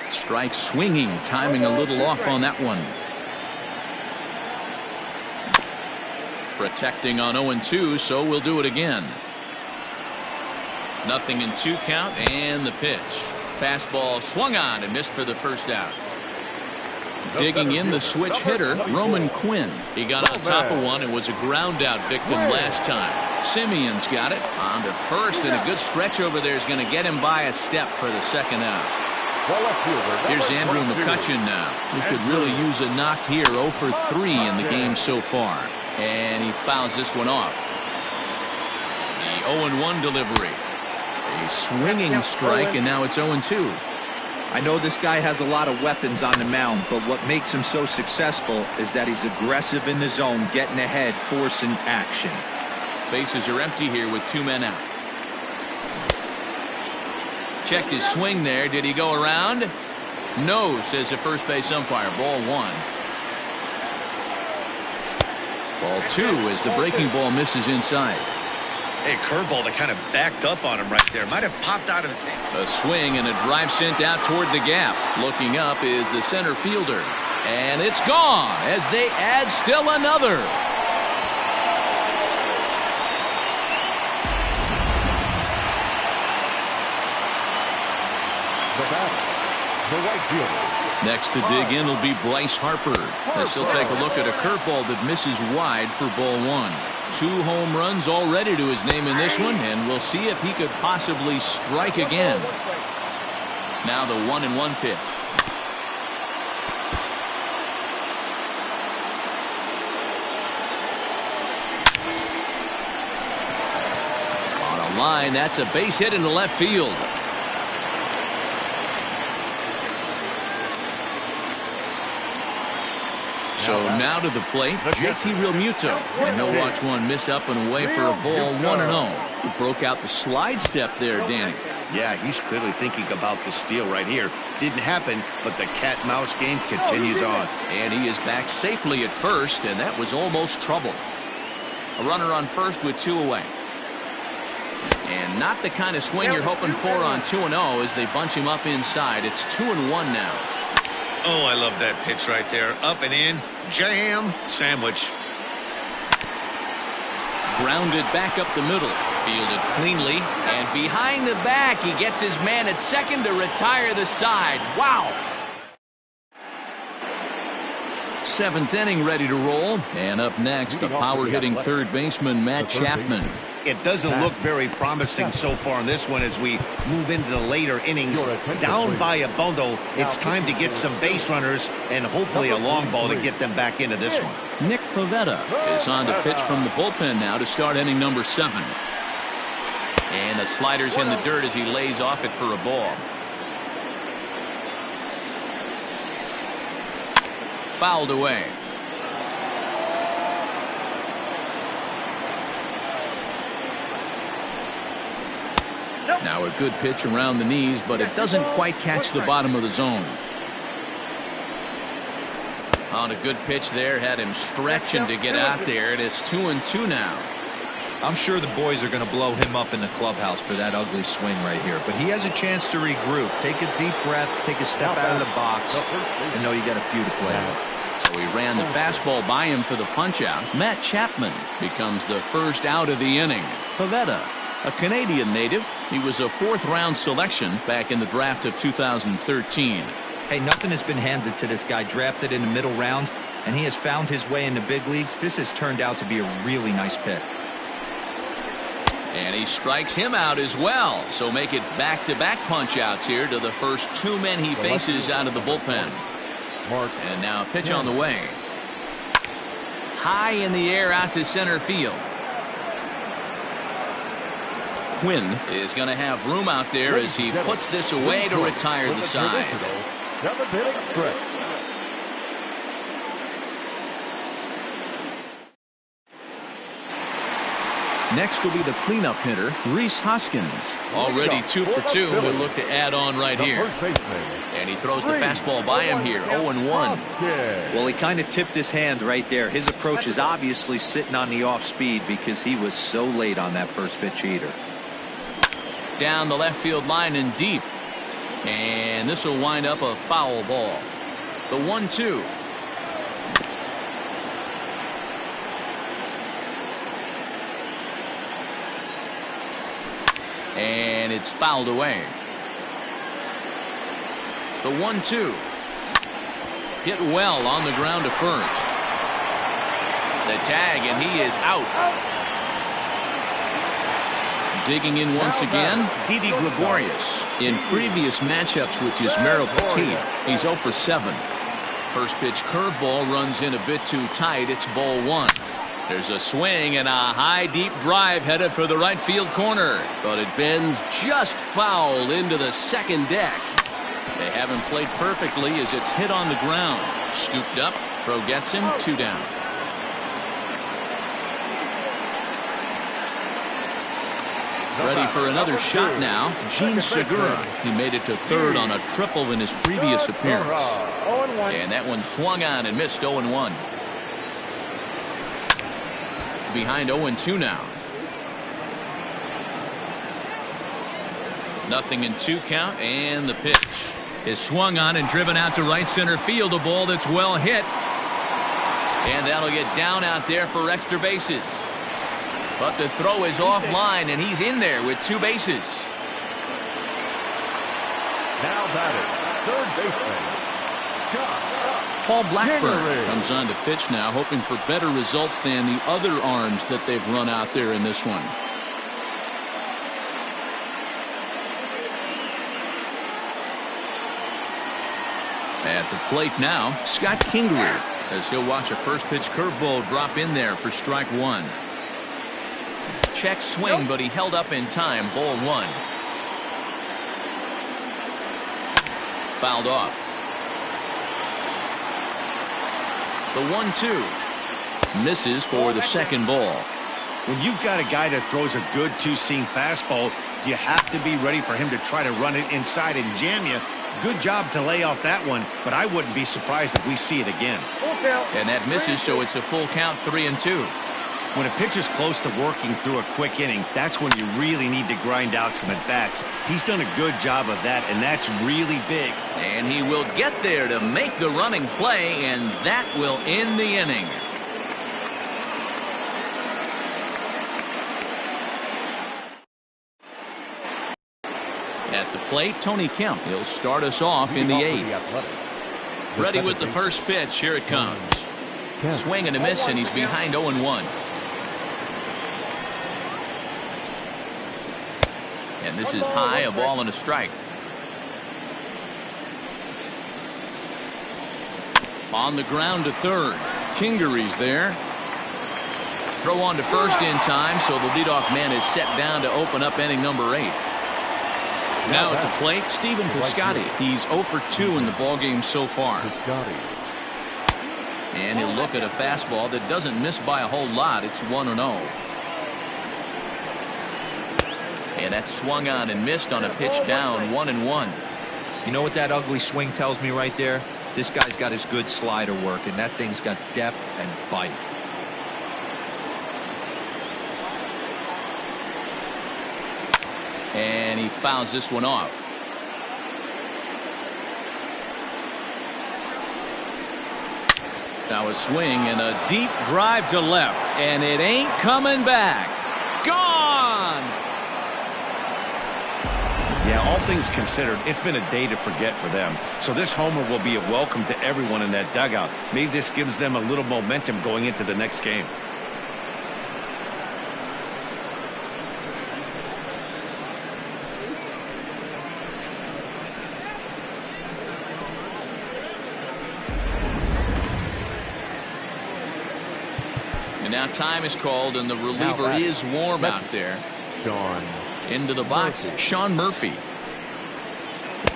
Strike swinging, timing a little off on that one. Protecting on 0-2, so we'll do it again. 0-2 count, and the pitch. Fastball swung on and missed for the first out. Digging in the switch hitter, Roman Quinn. He got on top of one and was a ground out victim last time. Simeon's got it on to first, and a good stretch over there is going to get him by a step for the second out. Here's Andrew McCutcheon now. He could really use a knock here. 0 for 3 in the game so far. And he fouls this one off. The 0-1 delivery. A swinging strike, and now it's 0-2. I know this guy has a lot of weapons on the mound, but what makes him so successful is that he's aggressive in the zone, getting ahead, forcing action. Bases are empty here with 2 men out. Checked his swing there. Did he go around? No, says the first base umpire. Ball 1. Ball 2 as the breaking ball misses inside. Hey, curveball that kind of backed up on him right there. Might have popped out of his hand. A swing and a drive sent out toward the gap. Looking up is the center fielder. And it's gone as they add still another. The right fielder. Next to dig in will be Bryce Harper, as he'll take a look at a curveball that misses wide for ball 1. 2 home runs already to his name in this one, and we'll see if he could possibly strike again. Now the 1-1 pitch. On a line, that's a base hit into left field. So now to the plate, JT Realmuto, and he'll watch one miss up and away for a ball. 1-0. He broke out the slide step there, Danny. Yeah, he's clearly thinking about the steal right here. Didn't happen, but the cat-mouse game continues on. And he is back safely at first, and that was almost trouble. A runner on first with 2 away. And not the kind of swing you're hoping for on 2-0 as they bunch him up inside. It's 2-1 now. Oh, I love that pitch right there. Up and in, jam, sandwich. Grounded back up the middle. Fielded cleanly. And behind the back, he gets his man at second to retire the side. Wow. 7th inning ready to roll. And up next, the power-hitting third baseman, Matt Chapman. It doesn't look very promising so far in this one as we move into the later innings. Down by a bundle, it's time to get some base runners and hopefully a long ball to get them back into this one. Nick Pivetta is on to pitch from the bullpen now to start inning number 7. And the slider's in the dirt as he lays off it for a ball. Fouled away. Now a good pitch around the knees, but it doesn't quite catch the bottom of the zone. On a good pitch there, had him stretching to get out there, and it's 2-2 now. I'm sure the boys are going to blow him up in the clubhouse for that ugly swing right here, but he has a chance to regroup, take a deep breath, take a step out of the box, and know you got a few to play with. So he ran the fastball by him for the punch-out. Matt Chapman becomes the first out of the inning. Pivetta, a Canadian native. He was a 4th-round selection back in the draft of 2013. Hey, nothing has been handed to this guy. Drafted in the middle rounds, and he has found his way in the big leagues. This has turned out to be a really nice pick. And he strikes him out as well. So make it back-to-back punch-outs here to the first 2 men he faces out of the bullpen. And now a pitch on the way. High in the air out to center field. Quinn is going to have room out there as he puts this away to retire the side. Next will be the cleanup hitter, Rhys Hoskins. Already 2 for 2. He'll look to add on right here. And he throws the fastball by him here, 0-1. Well, he kind of tipped his hand right there. His approach is obviously sitting on the off speed because he was so late on that first pitch heater. Down the left field line and deep. And this will wind up a foul ball. The 1-2. And it's fouled away. The 1-2. Hit well on the ground to first. The tag, and he is out. Digging in once again, Didi Gregorius. In previous matchups with Yusmeiro Petit, he's 0 for 7. First pitch curveball runs in a bit too tight. It's ball 1. There's a swing and a high deep drive headed for the right field corner. But it bends just foul into the second deck. They haven't played perfectly as it's hit on the ground. Scooped up, throw gets him, 2 down. Ready for another shot now, Gene Segura. He made it to third on a triple in his previous appearance. And that one swung on and missed. 0-1. Behind 0-2 now. 0-2 count, and the pitch is swung on and driven out to right center field. A ball that's well hit. And that'll get down out there for extra bases. But the throw is offline, and he's in there with 2 bases. Now batting, third baseman, Paul Blackburn comes on to pitch now, hoping for better results than the other arms that they've run out there in this one. At the plate now, Scott Kingery, as he'll watch a first pitch curveball drop in there for strike 1. Check swing, but he held up in time. Ball 1. Fouled off. The 1-2 misses for the second ball. When you've got a guy that throws a good two-seam fastball, you have to be ready for him to try to run it inside and jam you. Good job to lay off that one, but I wouldn't be surprised if we see it again. And that misses, so it's a full count, 3-2. When a pitch is close to working through a quick inning, that's when you really need to grind out some at-bats. He's done a good job of that, and that's really big. And he will get there to make the running play, and that will end the inning. At the plate, Tony Kemp. He'll start us off in the 8th. Ready with the first pitch. Here it comes. Swing and a miss, and he's behind 0-1. And this is high, a ball and a strike. On the ground to third. Kingery's there. Throw on to first in time, so the leadoff man is set down to open up inning number 8. Now at the plate, Stephen Piscotty. He's 0 for 2 in the ballgame so far. And he'll look at a fastball that doesn't miss by a whole lot. It's 1-0. And that's swung on and missed on a pitch down, 1-1. You know what that ugly swing tells me right there? This guy's got his good slider work, and that thing's got depth and bite. And he fouls this one off. Now a swing and a deep drive to left, and it ain't coming back. Gone! Yeah, all things considered, it's been a day to forget for them. So this homer will be a welcome to everyone in that dugout. Maybe this gives them a little momentum going into the next game. And now time is called, and the reliever is warm out there. Into the box, Sean Murphy.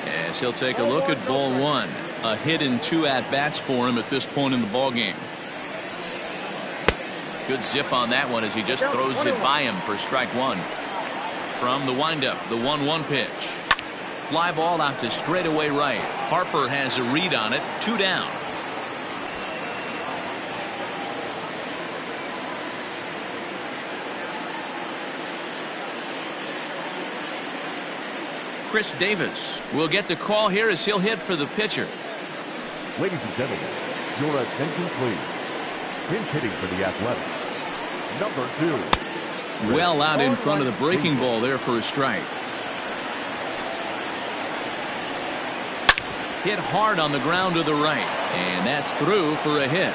As he'll take a look at ball 1. A hit and 2 at-bats for him at this point in the ballgame. Good zip on that one as he just throws it by him for strike 1. From the windup, the 1-1 pitch. Fly ball out to straightaway right. Harper has a read on it. 2 down. Chris Davis will get the call here as he'll hit for the pitcher. Ladies and gentlemen, your attention please. Pinch hitting for the Athletics, number 2. Well out in front of the breaking ball there for a strike. Hit hard on the ground to the right. And that's through for a hit.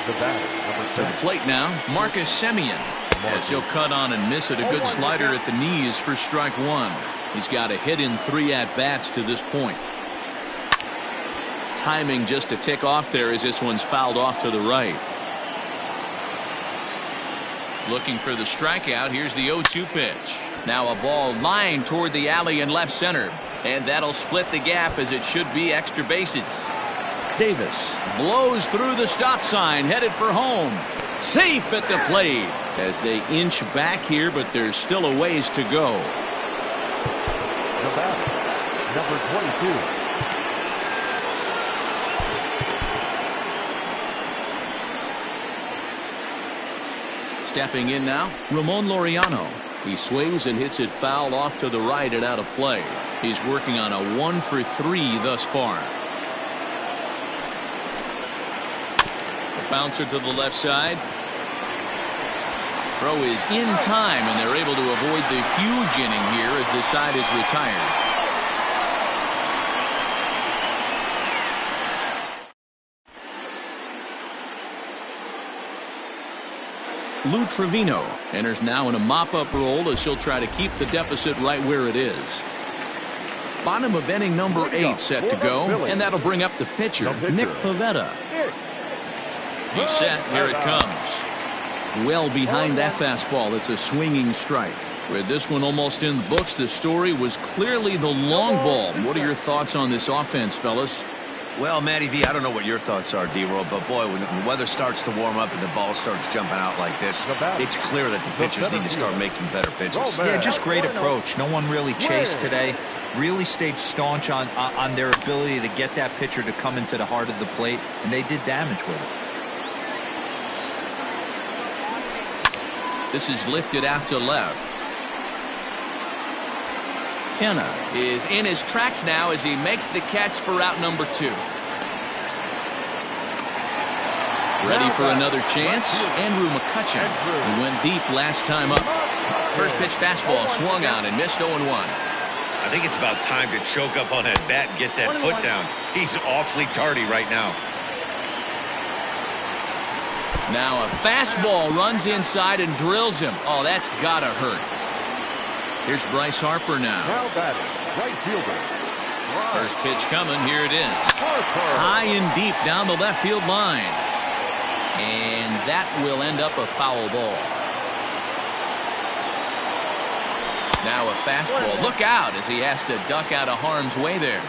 The batter, To the plate now, Marcus Semien. As he'll cut on and miss it. A good slider at the knees for strike one. He's got a hit in 3 at-bats to this point. Timing just to tick off there as this one's fouled off to the right. Looking for the strikeout. Here's the 0-2 pitch. Now a ball lined toward the alley in left center. And that'll split the gap as it should be extra bases. Davis blows through the stop sign, headed for home. Safe at the plate as they inch back here, but there's still a ways to go. The batter, number 22. Stepping in now, Ramon Laureano. He swings and hits it foul off to the right and out of play. He's working on a 1-for-3 thus far. Bouncer to the left side. Throw is in time, and they're able to avoid the huge inning here as the side is retired. Lou Trevino enters now in a mop-up role as he'll try to keep the deficit right where it is. Bottom of inning number 8 set to go, and that'll bring up the pitcher, Nick Pivetta. He's set. Here it comes. Well behind that fastball. It's a swinging strike. With this one almost in the books, the story was clearly the long ball. What are your thoughts on this offense, fellas? Well, Matty V, I don't know what your thoughts are, D-Roll, but boy, when the weather starts to warm up and the ball starts jumping out like this, it's clear that the pitchers need to start making better pitches. Yeah, just great approach. No one really chased today. Really stayed staunch on their ability to get that pitcher to come into the heart of the plate, and they did damage with it. This is lifted out to left. Kenna is in his tracks now as he makes the catch for out number 2. Ready for another chance. Andrew McCutcheon, who went deep last time up. First pitch fastball swung on and missed 0-1. I think it's about time to choke up on that bat and get that foot down. He's awfully tardy right now. Now a fastball runs inside and drills him. Oh, that's gotta hurt. Here's Bryce Harper now. Now batting, right fielder. First pitch coming. Here it is. High and deep down the left field line. And that will end up a foul ball. Now a fastball. Look out as he has to duck out of harm's way there.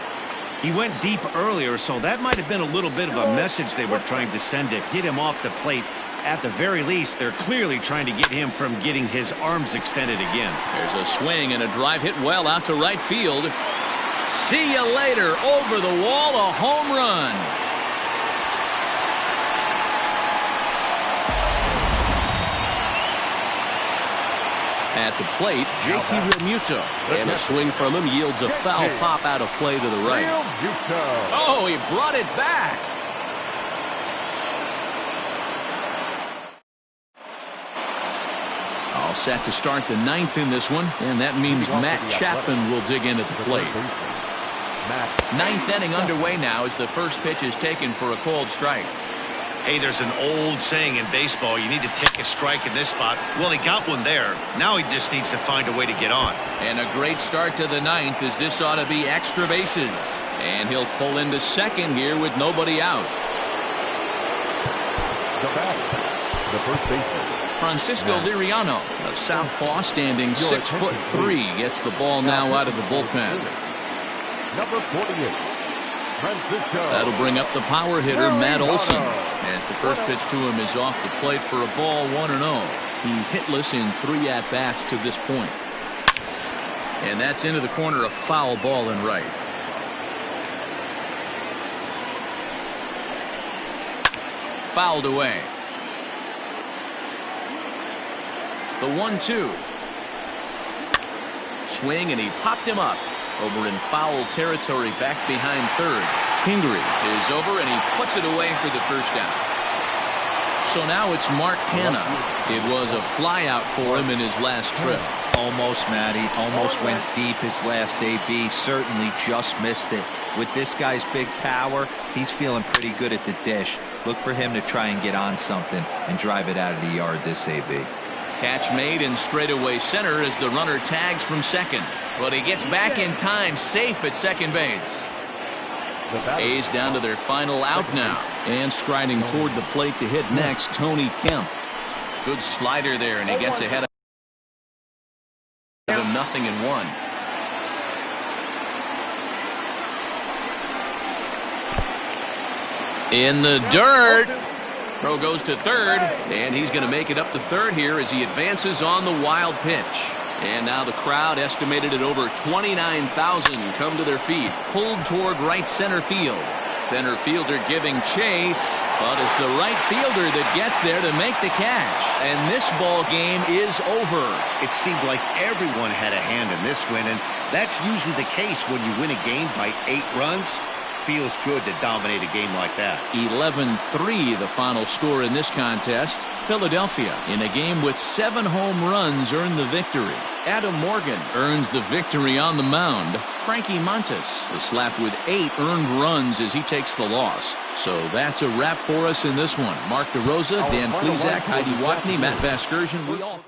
He went deep earlier, so that might have been a little bit of a message they were trying to send to get him off the plate. At the very least, they're clearly trying to get him from getting his arms extended again. There's a swing and a drive hit well out to right field. See you later. Over the wall, a home run. At the plate, JT Realmuto. And a swing from him yields a foul pop out of play to the right. Oh, he brought it back. All set to start the 9th in this one, and that means Matt Chapman will dig in at the plate. 9th inning underway now as the first pitch is taken for a called strike. Hey, there's an old saying in baseball, you need to take a strike in this spot. Well, he got one there. Now he just needs to find a way to get on. And a great start to the 9th as this ought to be extra bases. And he'll pull into second here with nobody out. The batter, the first baseman, Francisco Liriano, a southpaw standing 6'3", gets the ball now out of the bullpen. Number 48. That'll bring up the power hitter, Matt Olson, as the first pitch to him is off the plate for a ball, 1-0. He's hitless in 3 at-bats to this point. And that's into the corner, a foul ball and right. Fouled away. The 1-2. Swing, and he popped him up. Over in foul territory back behind third. Pingree is over, and he puts it away for the first down. So now it's Mark Hanna. It was a flyout for him in his last trip. Almost, Matty. Almost went deep his last AB. Certainly just missed it. With this guy's big power, he's feeling pretty good at the dish. Look for him to try and get on something and drive it out of the yard this AB. Catch made in straightaway center as the runner tags from second. But he gets back in time, safe at second base. A's down to their final out now. And striding toward the plate to hit next, Tony Kemp. Good slider there, and he gets ahead of him 0-1. In the dirt. Throw goes to third, and he's going to make it up to third here as he advances on the wild pitch. And now the crowd, estimated at over 29,000, come to their feet, pulled toward right center field. Center fielder giving chase, but it's the right fielder that gets there to make the catch. And this ball game is over. It seemed like everyone had a hand in this win, and that's usually the case when you win a game by 8 runs. Feels good to dominate a game like that. 11-3 the final score in this contest. Philadelphia, in a game with 7 home runs, earned the victory. Adam Morgan earns the victory on the mound. Frankie Montas is slapped with 8 earned runs as he takes the loss. So that's a wrap for us in this one. Mark DeRosa, Dan Plezak, Heidi Watney, Matt Vasgersian. We all